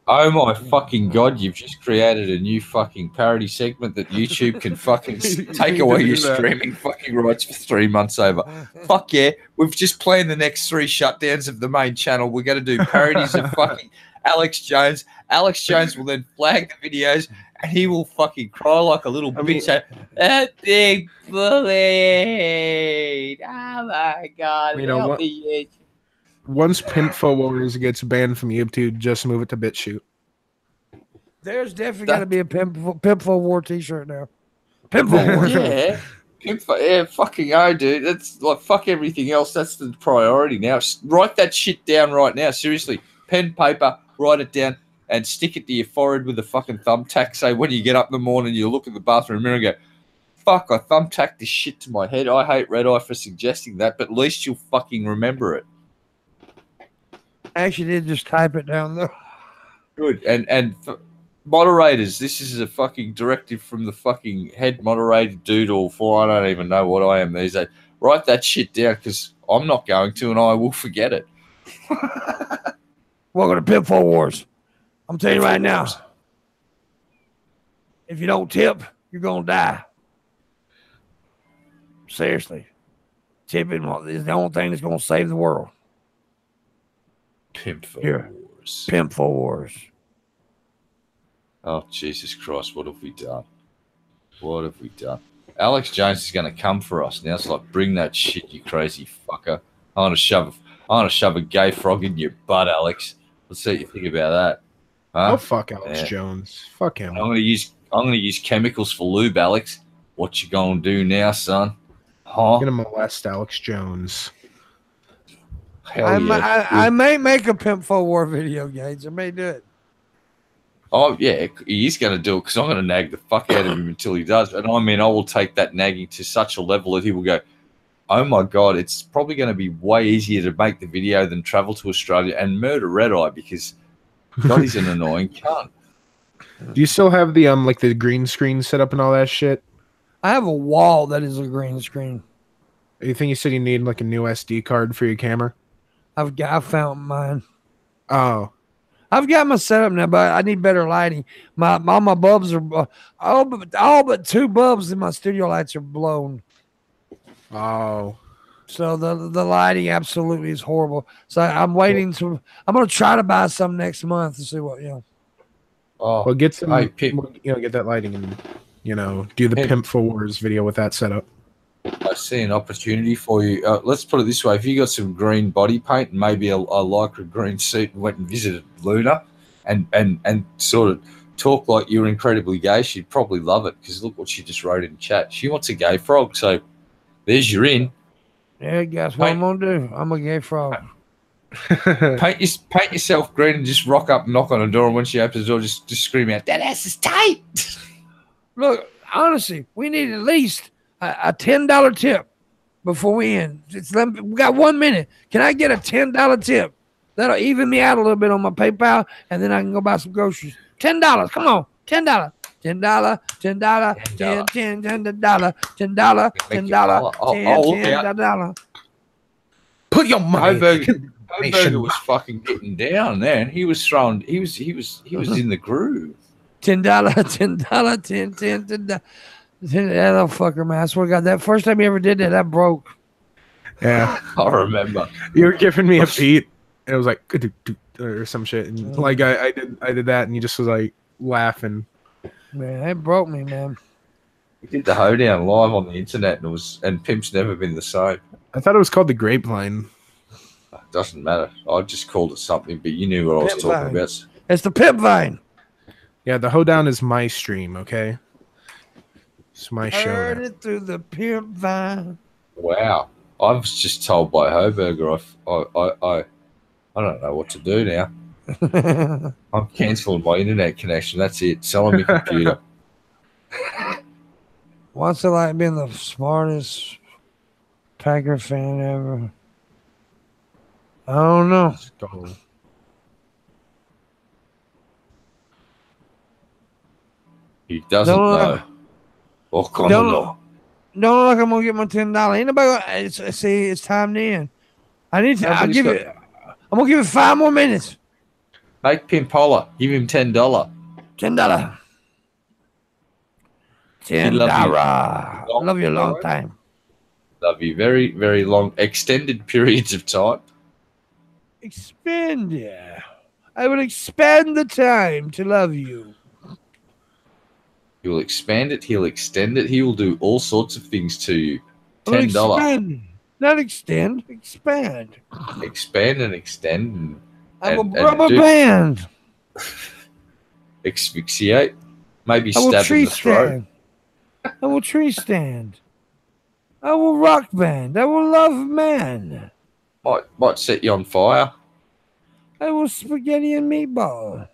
[SPEAKER 2] Oh my fucking god! You've just created a new fucking parody segment that YouTube can fucking take away your streaming fucking rights for 3 months over. Fuck yeah! We've just planned the next 3 shutdowns of the main channel. We're going to do parodies of fucking Alex Jones. Alex Jones will then flag the videos, and he will fucking cry like a little bitch. That big bully! Oh my god!
[SPEAKER 4] You know what? Once Pimpfo Wars gets banned from YouTube, just move it to BitChute.
[SPEAKER 1] There's definitely got to be a Pimpfo War t-shirt now. Pimpfo War.
[SPEAKER 2] Yeah. Yeah, fucking oh, dude. That's like fuck everything else. That's the priority now. Write that shit down right now. Seriously. Pen, paper, write it down and stick it to your forehead with a fucking thumbtack. Say when you get up in the morning, you look in the bathroom mirror and go, fuck, I thumbtacked this shit to my head. I hate Red Eye for suggesting that, but at least you'll fucking remember it.
[SPEAKER 1] I actually did just type it down though.
[SPEAKER 2] Good. And moderators, this is a fucking directive from the fucking head moderator dude or for I don't even know what I am these days. Write that shit down because I'm not going to and I will forget it.
[SPEAKER 1] Welcome to Pimpfo Wars. I'm telling you right now, if you don't tip, you're going to die. Seriously. Tipping is the only thing that's going to save the world.
[SPEAKER 2] Pimpfo Wars.
[SPEAKER 1] Pimpfo Wars.
[SPEAKER 2] Oh, Jesus Christ, what have we done? What have we done? Alex Jones is going to come for us now. It's like, bring that shit, you crazy fucker. I want to shove a gay frog in your butt, Alex. Let's see what you think about that. Huh?
[SPEAKER 4] Oh, fuck Alex Jones. Fuck him.
[SPEAKER 2] I'm gonna use chemicals for lube, Alex. What you gonna do now, son? Huh?
[SPEAKER 4] I'm gonna molest Alex Jones.
[SPEAKER 2] Hell yeah.
[SPEAKER 1] I may make a Pimpfo War video, Gates. I may do it.
[SPEAKER 2] Oh, yeah, he's going to do it because I'm going to nag the fuck out of him until he does. And I mean, I will take that nagging to such a level that he will go, oh my God, it's probably going to be way easier to make the video than travel to Australia and murder Red Eye because God, he's an annoying cunt.
[SPEAKER 4] Do you still have the like the green screen set up and all that shit?
[SPEAKER 1] I have a wall that is a green screen.
[SPEAKER 4] You think you said you need like a new SD card for your camera?
[SPEAKER 1] I found mine.
[SPEAKER 4] Oh.
[SPEAKER 1] I've got my setup now, but I need better lighting. All my bulbs are all but 2 bulbs in my studio lights are blown.
[SPEAKER 4] Oh.
[SPEAKER 1] So the lighting absolutely is horrible. So I'm waiting to. I'm gonna try to buy some next month to see what
[SPEAKER 2] Oh,
[SPEAKER 4] well, get some.
[SPEAKER 2] hey,
[SPEAKER 4] get that lighting and do the Pimpfo Wars video with that setup.
[SPEAKER 2] I see an opportunity for you. Let's put it this way: if you got some green body paint and maybe a lycra green suit and went and visited Luna, and sort of talk like you're incredibly gay, she'd probably love it because look what she just wrote in chat. She wants a gay frog, so there's your in.
[SPEAKER 1] Yeah, guess what I'm gonna do? I'm a gay frog.
[SPEAKER 2] paint yourself green and just rock up and knock on the door, and when she opens the door, just scream out, "That ass is tight."
[SPEAKER 1] Look, honestly, we need at least a $10 tip before we end. We got 1 minute. Can I get a $10 tip? That'll even me out a little bit on my PayPal, and then I can go buy some groceries. $10. Come on, $10. $10, $10, $10, $10, $10.
[SPEAKER 4] Put your money.
[SPEAKER 2] Hoburger was fucking getting down there, and he was throwing. He was in the groove.
[SPEAKER 1] $10, $10, $10. That little fucker, man. I swear to God, that first time he ever did that, I broke.
[SPEAKER 4] Yeah,
[SPEAKER 2] I remember.
[SPEAKER 4] You were giving me a beat, and it was like or some shit, and like I did that, and you just was like laughing.
[SPEAKER 1] Man, it broke me, man.
[SPEAKER 2] We did the hoedown live on the internet, and Pimp's never been the same.
[SPEAKER 4] I thought it was called the Grapevine.
[SPEAKER 2] It doesn't matter. I just called it something, but you knew what I was talking about.
[SPEAKER 1] It's the pip vine.
[SPEAKER 4] Yeah, the hoedown is my stream, okay? It's my show.
[SPEAKER 1] Heard
[SPEAKER 4] now.
[SPEAKER 1] it through the pip vine.
[SPEAKER 2] Wow. I was just told by Hoburger I don't know what to do now. I'm cancelling my internet connection. That's it. Selling my computer.
[SPEAKER 1] What's it like being the smartest Packer fan ever? I don't know.
[SPEAKER 2] He doesn't
[SPEAKER 1] Don't
[SPEAKER 2] know.
[SPEAKER 1] look-
[SPEAKER 2] Oh,
[SPEAKER 1] Don't look like I'm gonna get my $10. Ain't nobody gonna, see, it's time to end. I need to. I'm gonna give it 5 more minutes.
[SPEAKER 2] Make Pimp holler. Give him $10.
[SPEAKER 1] $10. $10. Love you a long time.
[SPEAKER 2] Love you very, very long, extended periods of time.
[SPEAKER 1] Expand, yeah. I will expand the time to love you.
[SPEAKER 2] He will expand it. He'll extend it. He will do all sorts of things to you.
[SPEAKER 1] Well,
[SPEAKER 2] $10.
[SPEAKER 1] expand. Not extend. Expand.
[SPEAKER 2] Expand and extend.
[SPEAKER 1] I'm
[SPEAKER 2] and
[SPEAKER 1] a rubber band.
[SPEAKER 2] Asphyxiate. Maybe
[SPEAKER 1] I will
[SPEAKER 2] stab in
[SPEAKER 1] tree
[SPEAKER 2] the throat.
[SPEAKER 1] stand. I will tree stand. I will rock band. I will love man.
[SPEAKER 2] Might set you on fire.
[SPEAKER 1] I will spaghetti and meatball.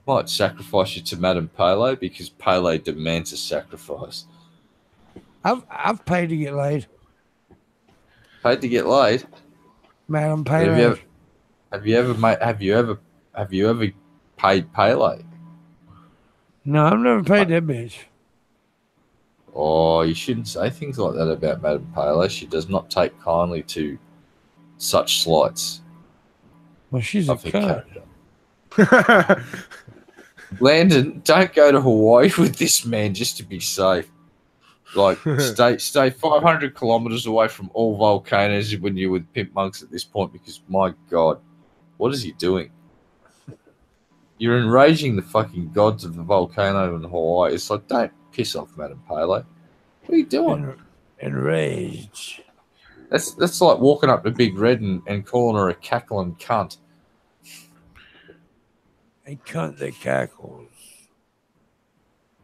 [SPEAKER 2] Might sacrifice you to Madame Pele because Pele demands a sacrifice.
[SPEAKER 1] I've paid to get laid.
[SPEAKER 2] Paid to get laid.
[SPEAKER 1] Madame Pele.
[SPEAKER 2] Have you ever paid Pele?
[SPEAKER 1] No, I've never paid that bitch.
[SPEAKER 2] Oh, you shouldn't say things like that about Madame Pele. She does not take kindly to such slights.
[SPEAKER 1] Well, she's a
[SPEAKER 2] of her
[SPEAKER 1] cunt.
[SPEAKER 2] character. Landon, don't go to Hawaii with this man just to be safe. Like, stay 500 kilometers away from all volcanoes when you're with Pimpmunks at this point, because my God, what is he doing? You're enraging the fucking gods of the volcano in Hawaii. It's like, don't piss off, Madame Pele. What are you doing?
[SPEAKER 1] Enraged.
[SPEAKER 2] That's like walking up to Big Red and calling her a cackling cunt.
[SPEAKER 1] A cunt that cackles.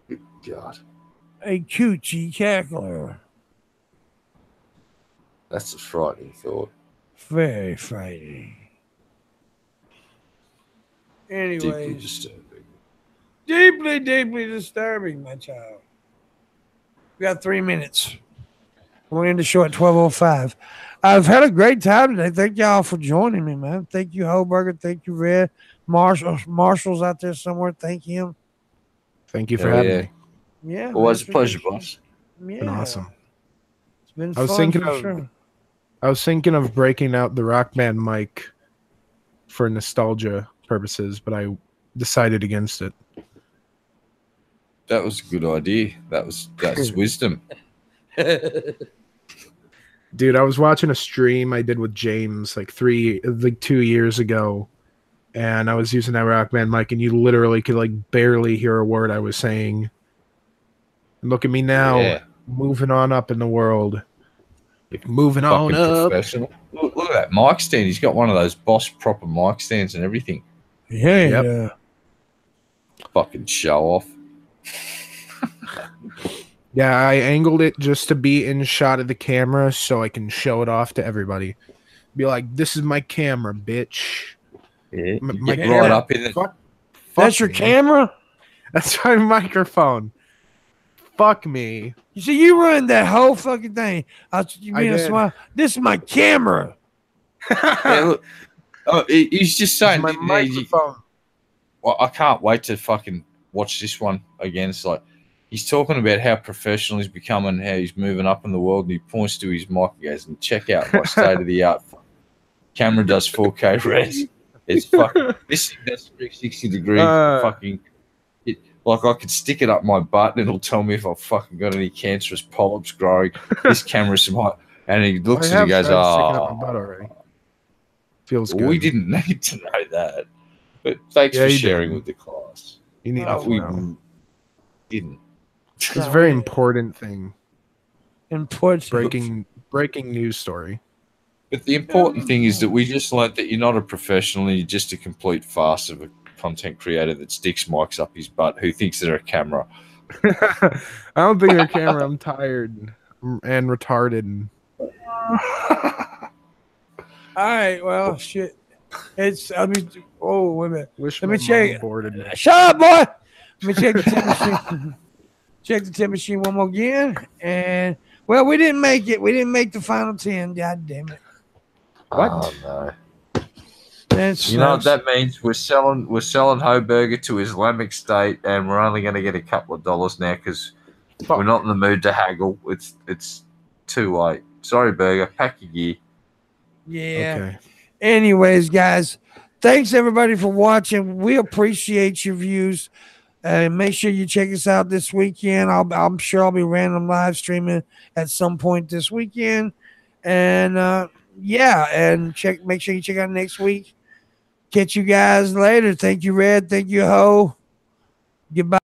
[SPEAKER 2] Good God.
[SPEAKER 1] A coochie cackler.
[SPEAKER 2] That's a frightening thought.
[SPEAKER 1] Very frightening.
[SPEAKER 2] Deeply
[SPEAKER 1] Anyways.
[SPEAKER 2] disturbing.
[SPEAKER 1] Deeply, deeply disturbing, my child. We got 3 minutes. We're into show at 12:05. I've had a great time today. Thank y'all for joining me, man. Thank you, Hoburger. Thank you, Red. Marshall's out there somewhere. Thank him.
[SPEAKER 4] Thank you for having me.
[SPEAKER 1] Yeah.
[SPEAKER 2] Always a pleasure, boss.
[SPEAKER 1] Yeah.
[SPEAKER 4] Been awesome.
[SPEAKER 1] It's been
[SPEAKER 4] I was
[SPEAKER 1] fun
[SPEAKER 4] thinking
[SPEAKER 1] for
[SPEAKER 4] of
[SPEAKER 1] sure.
[SPEAKER 4] I was thinking of breaking out the Rock Band mic for nostalgia purposes, but I decided against it.
[SPEAKER 2] That was a good idea. That's wisdom.
[SPEAKER 4] Dude, I was watching a stream I did with James like 2 years ago, and I was using that Rock Band mic, and you literally could like barely hear a word I was saying. And look at me now, moving on up in the world. Moving on up.
[SPEAKER 2] Professional. Look at that mic stand. He's got one of those Boss proper mic stands and everything.
[SPEAKER 1] Yeah,
[SPEAKER 4] Yep.
[SPEAKER 1] yeah.
[SPEAKER 2] Fucking show off.
[SPEAKER 4] Yeah, I angled it just to be in shot of the camera so I can show it off to everybody. Be like, this is my camera, bitch.
[SPEAKER 2] Yeah,
[SPEAKER 4] My
[SPEAKER 2] get right up in it.
[SPEAKER 4] Fuck
[SPEAKER 1] That's your
[SPEAKER 4] me.
[SPEAKER 1] camera?
[SPEAKER 4] That's my microphone. Fuck me.
[SPEAKER 1] You see, you ruined that whole fucking thing. You
[SPEAKER 4] I
[SPEAKER 1] being a
[SPEAKER 4] did.
[SPEAKER 1] smile. This is my camera.
[SPEAKER 2] Yeah, look. Oh, he's just
[SPEAKER 4] It's
[SPEAKER 2] saying.
[SPEAKER 4] my microphone.
[SPEAKER 2] Well, I can't wait to fucking watch this one again. It's like he's talking about how professional he's becoming, how he's moving up in the world, and he points to his mic and goes, and check out my state of the art camera does 4K res. It's fucking this thing does 360 degree fucking. Like I could stick it up my butt and it'll tell me if I've fucking got any cancerous polyps growing. This camera's some hot, and he looks at it and goes,
[SPEAKER 4] up my butt already. Feels good.
[SPEAKER 2] we didn't need to know that. But thanks
[SPEAKER 4] Yeah,
[SPEAKER 2] for
[SPEAKER 4] you
[SPEAKER 2] sharing
[SPEAKER 4] did.
[SPEAKER 2] with the class.
[SPEAKER 4] You need
[SPEAKER 1] Oh,
[SPEAKER 4] to
[SPEAKER 2] We
[SPEAKER 4] know.
[SPEAKER 2] didn't.
[SPEAKER 4] It's a very important thing.
[SPEAKER 1] Important.
[SPEAKER 4] Breaking news story.
[SPEAKER 2] But the important thing is that we just learnt that you're not a professional and you're just a complete farce of a content creator that sticks mics up his butt who thinks they're a camera.
[SPEAKER 4] I don't think they're a camera. I'm tired and retarded.
[SPEAKER 1] All right, well, shit. It's wait a minute.
[SPEAKER 4] Wish
[SPEAKER 1] Let
[SPEAKER 4] my
[SPEAKER 1] me check.
[SPEAKER 4] mom aborted me.
[SPEAKER 1] Shut up, boy. Let me check the tip machine. Check the tip machine one more again. And well, we didn't make it. We didn't make the final 10. God damn it.
[SPEAKER 4] What?
[SPEAKER 2] Oh, no.
[SPEAKER 1] That's
[SPEAKER 2] You know what that means? We're selling Hoburger to Islamic State, and we're only going to get a couple of dollars now because we're not in the mood to haggle. It's too late. Sorry, Burger. Pack your gear.
[SPEAKER 1] Yeah.
[SPEAKER 4] Okay.
[SPEAKER 1] Anyways, guys, thanks everybody for watching. We appreciate your views. Make sure you check us out this weekend. I'm sure I'll be random live streaming at some point this weekend. And and make sure you check out next week. Catch you guys later. Thank you, Red. Thank you, Ho. Goodbye.